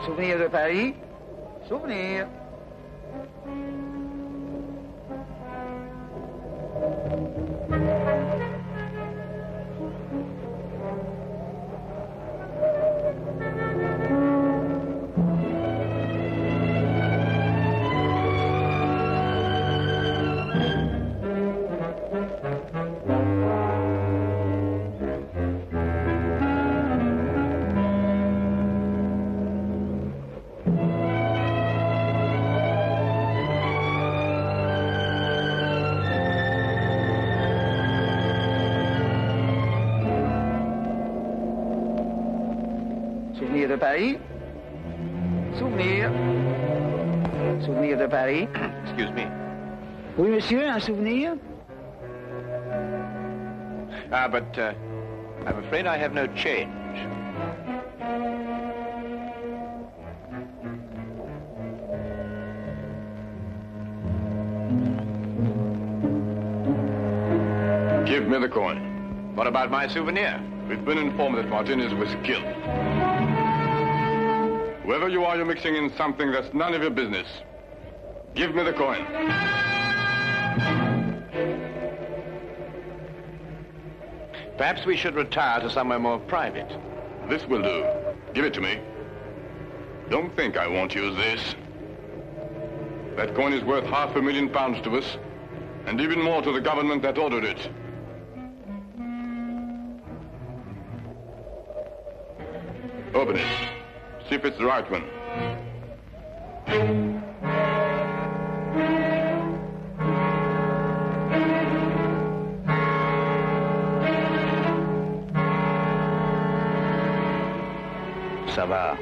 Souvenir de Paris. Souvenir. Souvenir de Paris. Souvenir. Souvenir de Paris. Excuse me. Oui, monsieur, un souvenir? But I'm afraid I have no change. Give me the coin. What about my souvenir? We've been informed that Martinez was killed. Whoever you are, you're mixing in something that's none of your business. Give me the coin. Perhaps we should retire to somewhere more private. This will do. Give it to me. Don't think I won't use this. That coin is worth £500,000 to us, and even more to the government that ordered it. Open it. See if it's the right one. Ça va.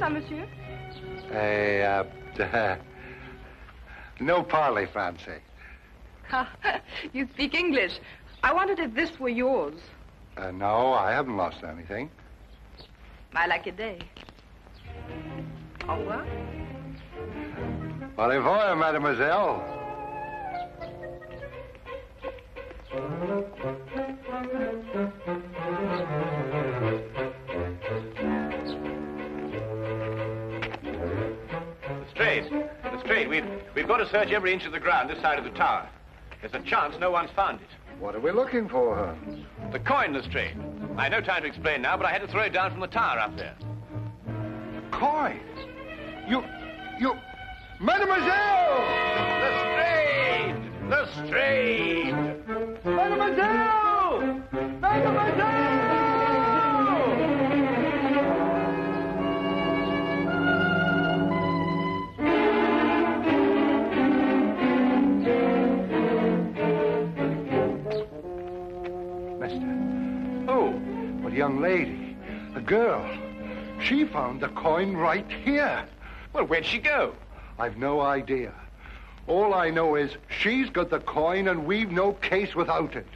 ça, monsieur? No parley, Fancy. You speak English. I wondered if this were yours. No, I haven't lost anything. I like your day. Au revoir. Au revoir, mademoiselle. Lestrade, we've got to search every inch of the ground this side of the tower. There's a chance no one's found it. What are we looking for, Holmes? The coin, Lestrade. I have no time to explain now, but I had to throw it down from the tower up there. Coin? You... Mademoiselle! Lestrade! Lestrade! Mademoiselle! Mademoiselle! A young lady, a girl. She found the coin right here. Well, where'd she go? I've no idea. All I know is she's got the coin and we've no case without it.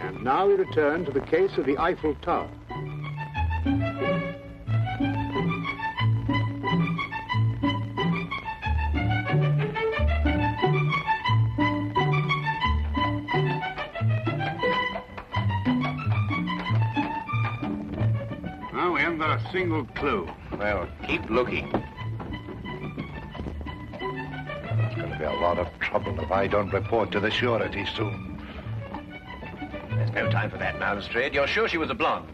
And now we return to the case of the Eiffel Tower. A single clue. Well, keep looking. It's going to be a lot of trouble if I don't report to the surety soon. There's no time for that now, Lestrade. You're sure she was a blonde?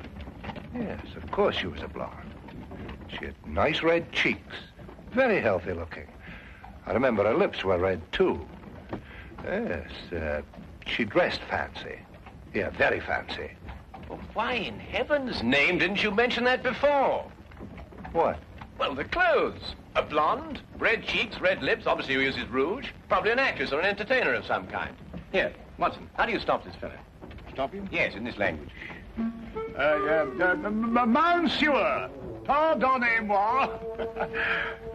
Yes, of course she was a blonde. She had nice red cheeks. Very healthy looking. I remember her lips were red, too. Yes, she dressed fancy. Yeah, very fancy. Well, why in heaven's name didn't you mention that before? What? Well, the clothes. A blonde, red cheeks, red lips, obviously who uses rouge. Probably an actress or an entertainer of some kind. Here, Watson, how do you stop this fellow? Stop him? Yes, in this language. Monsieur, pardonnez-moi.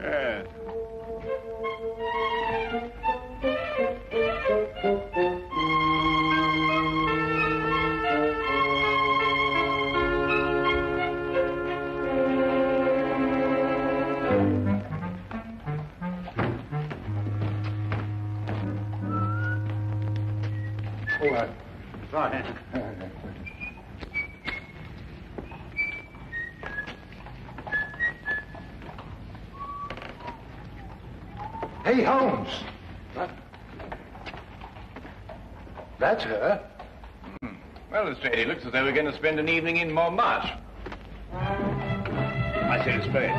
Yes. Right. Hey, Holmes. What? That's her. Well, Lestrade, it looks as though we're going to spend an evening in Montmartre. I say, Lestrade,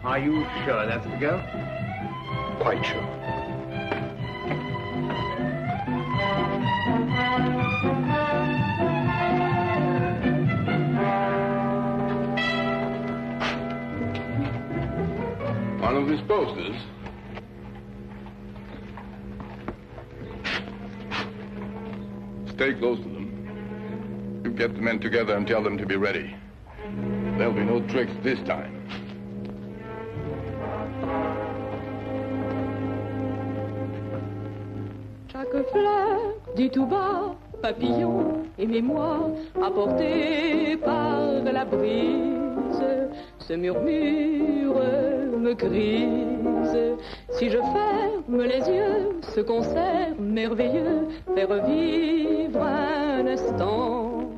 are you sure that's the girl? Quite sure. One of these posters. Stay close to them. You get the men together and tell them to be ready. There'll be no tricks this time. Chaque fleur dit tout bas, papillon et mémoire, apportés par la brise, ce murmure me grise. Si je ferme les yeux, ce concert merveilleux fait revivre un instant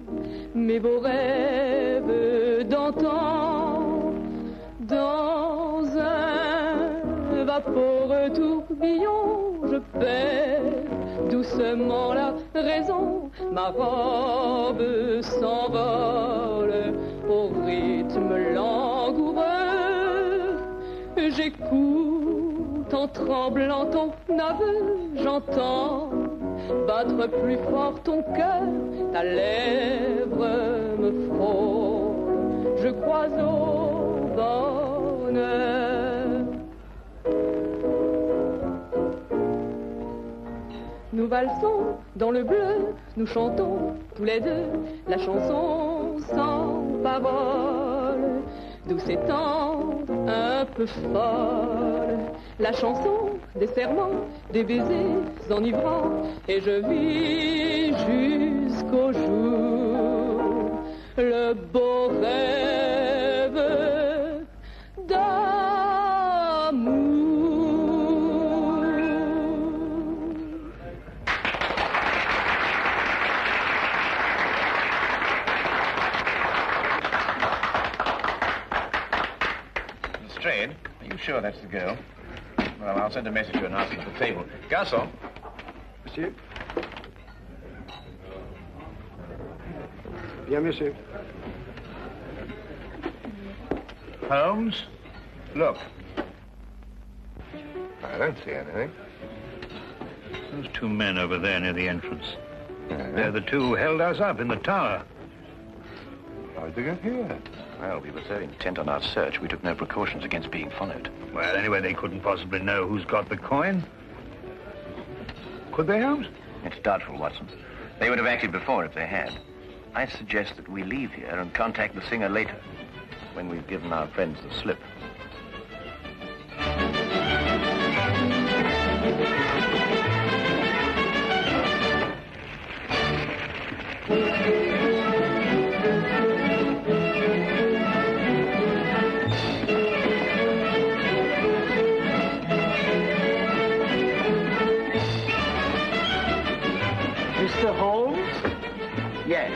mes beaux rêves d'antan. Dans un vaporeux tourbillon, je perds doucement la raison. Ma robe s'envole au rythme langoureux. J'écoute en tremblant ton aveu, j'entends battre plus fort ton cœur, ta lèvre me frôle, je crois au bonheur. Nous valsons dans le bleu, nous chantons tous les deux la chanson sans parole, douce et tendre, un peu folle, la chanson des serments, des baisers enivrants, et je vis jusqu'au jour le beau rêve d'amour. Lestrade, are you sure that's the girl? Well, I'll send a message to her and ask her at the table. Garçon. Monsieur. Bien, monsieur. Holmes, look. I don't see anything. Those two men over there near the entrance. They're the two who held us up in the tower. How'd they get here? Well, we were so intent on our search, we took no precautions against being followed. Well, anyway, they couldn't possibly know who's got the coin. Could they, Holmes? It's doubtful, Watson. They would have acted before if they had. I suggest that we leave here and contact the singer later, when we've given our friends the slip. Mr. Holmes? Yes.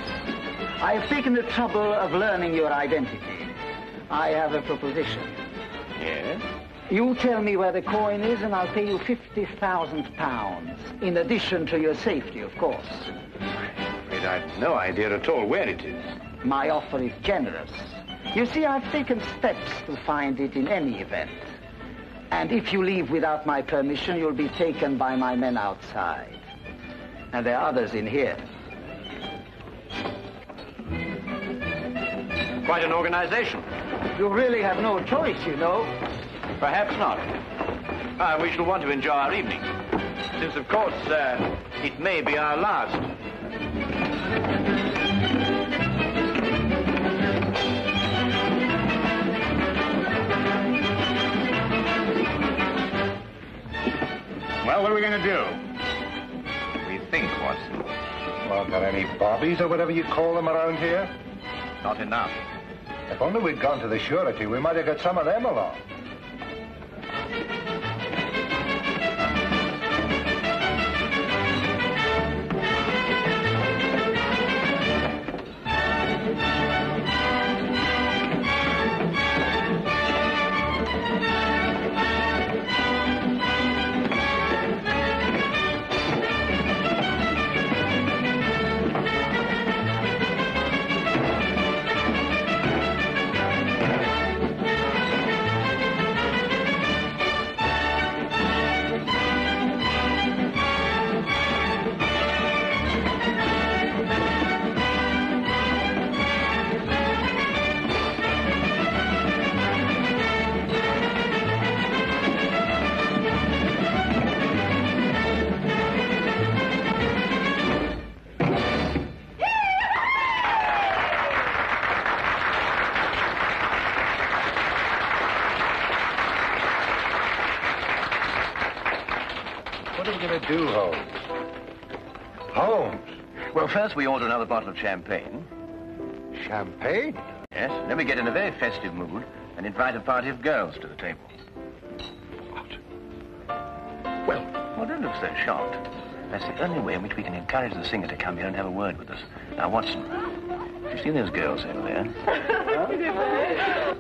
I have taken the trouble of learning your identity. I have a proposition. Yes? You tell me where the coin is and I'll pay you £50,000. In addition to your safety, of course. I've no idea at all where it is. My offer is generous. You see, I've taken steps to find it in any event. And if you leave without my permission, you'll be taken by my men outside. And there are others in here. Quite an organization. You really have no choice, you know. Perhaps not. We shall want to enjoy our evening. Since, of course, it may be our last. Well, what are we going to do? We think, Watson. Well, got any bobbies or whatever you call them around here? Not enough. If only we'd gone to the surety, we might have got some of them along. Do, Holmes? Holmes? Well, first we order another bottle of champagne. Champagne? Yes. Then we get in a very festive mood and invite a party of girls to the table. What? Well, don't look so shocked. That's the only way in which we can encourage the singer to come here and have a word with us. Now, Watson, do you see those girls over there? I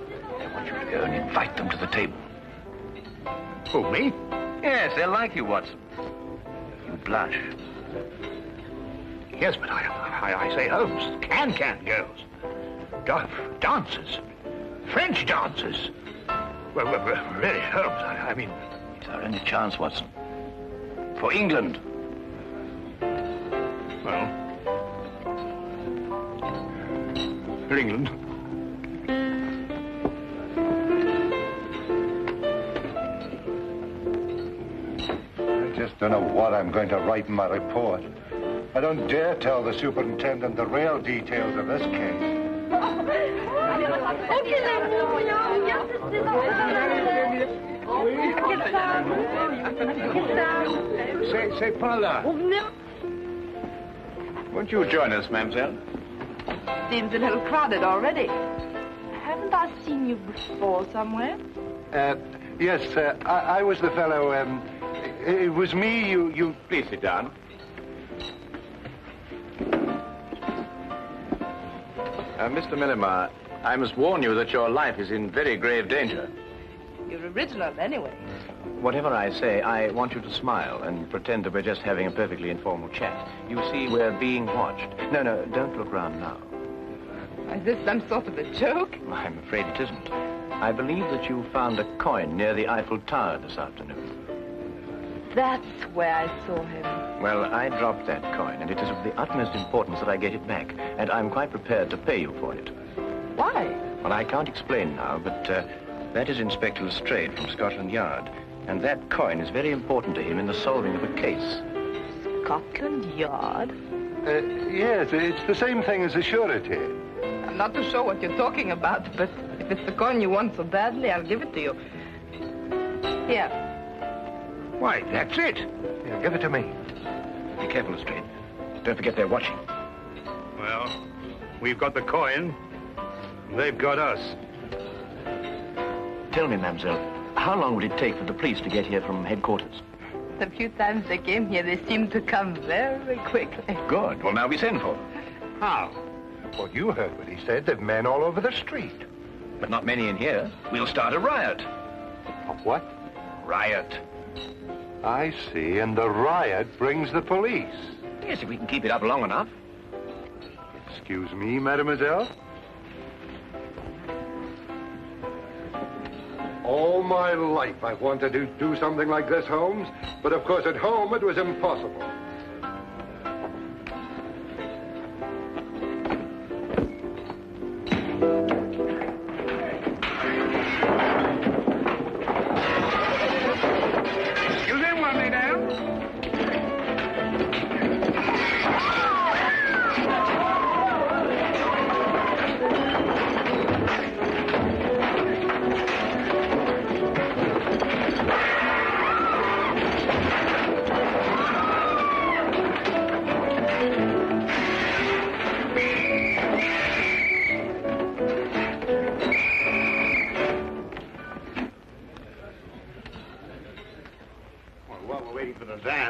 want you to go and invite them to the table. Who, me? Yes, they'll like you, Watson. You blush. Yes, but I say, Holmes, can girls. Dancers. French dancers. Well, really, Holmes, I mean... It's our only chance, Watson. For England. Well... For England. I just don't know what I'm going to write in my report. I don't dare tell the superintendent the real details of this case. C'est pas là. Won't you join us, mademoiselle? Seems a little crowded already. Haven't I seen you before somewhere? Yes, I was the fellow, it was me, you... Please sit down. Mr. Millimar, I must warn you that your life is in very grave danger. You're original anyway. Whatever I say, I want you to smile and pretend that we're just having a perfectly informal chat. You see, we're being watched. No, don't look round now. Is this some sort of a joke? I'm afraid it isn't. I believe that you found a coin near the Eiffel Tower this afternoon. That's where I saw him. Well, I dropped that coin, and it is of the utmost importance that I get it back. And I'm quite prepared to pay you for it. Why? Well, I can't explain now, but that is Inspector Lestrade from Scotland Yard. And that coin is very important to him in the solving of a case. Scotland Yard? Yes, it's the same thing as a surety. I'm not too sure what you're talking about, but if it's the coin you want so badly, I'll give it to you. Here. Why, that's it. Yeah, give it to me. Be careful, Lestrade. Don't forget they're watching. Well, we've got the coin. They've got us. Tell me, mademoiselle, how long would it take for the police to get here from headquarters? The few times they came here, they seemed to come very quickly. Good. Well, now we send for them. How? Well, you heard what he said. There's men all over the street. But not many in here. We'll start a riot. A what? Riot. I see, and the riot brings the police. Yes, if we can keep it up long enough. Excuse me, mademoiselle? All my life I've wanted to do something like this, Holmes. But of course at home it was impossible.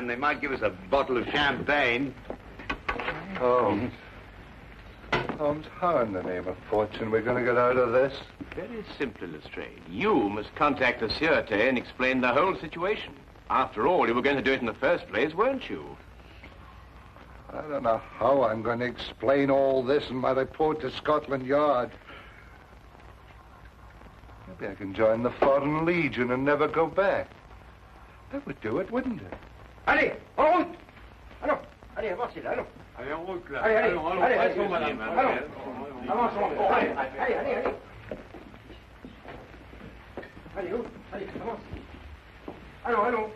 They might give us a bottle of champagne. Holmes. Holmes, how in the name of fortune we're going to get out of this? Very simply, Lestrade. You must contact the Sûreté and explain the whole situation. After all, you were going to do it in the first place, weren't you? I don't know how I'm going to explain all this in my report to Scotland Yard. Maybe I can join the Foreign Legion and never go back. That would do it, wouldn't it? Allez, en route! Allons, allez, avancez là, allons. Allez, en route, là. Allez, Allons, madame. Allons, avançons. Allez. Allez, où? Allez, avance. Allons.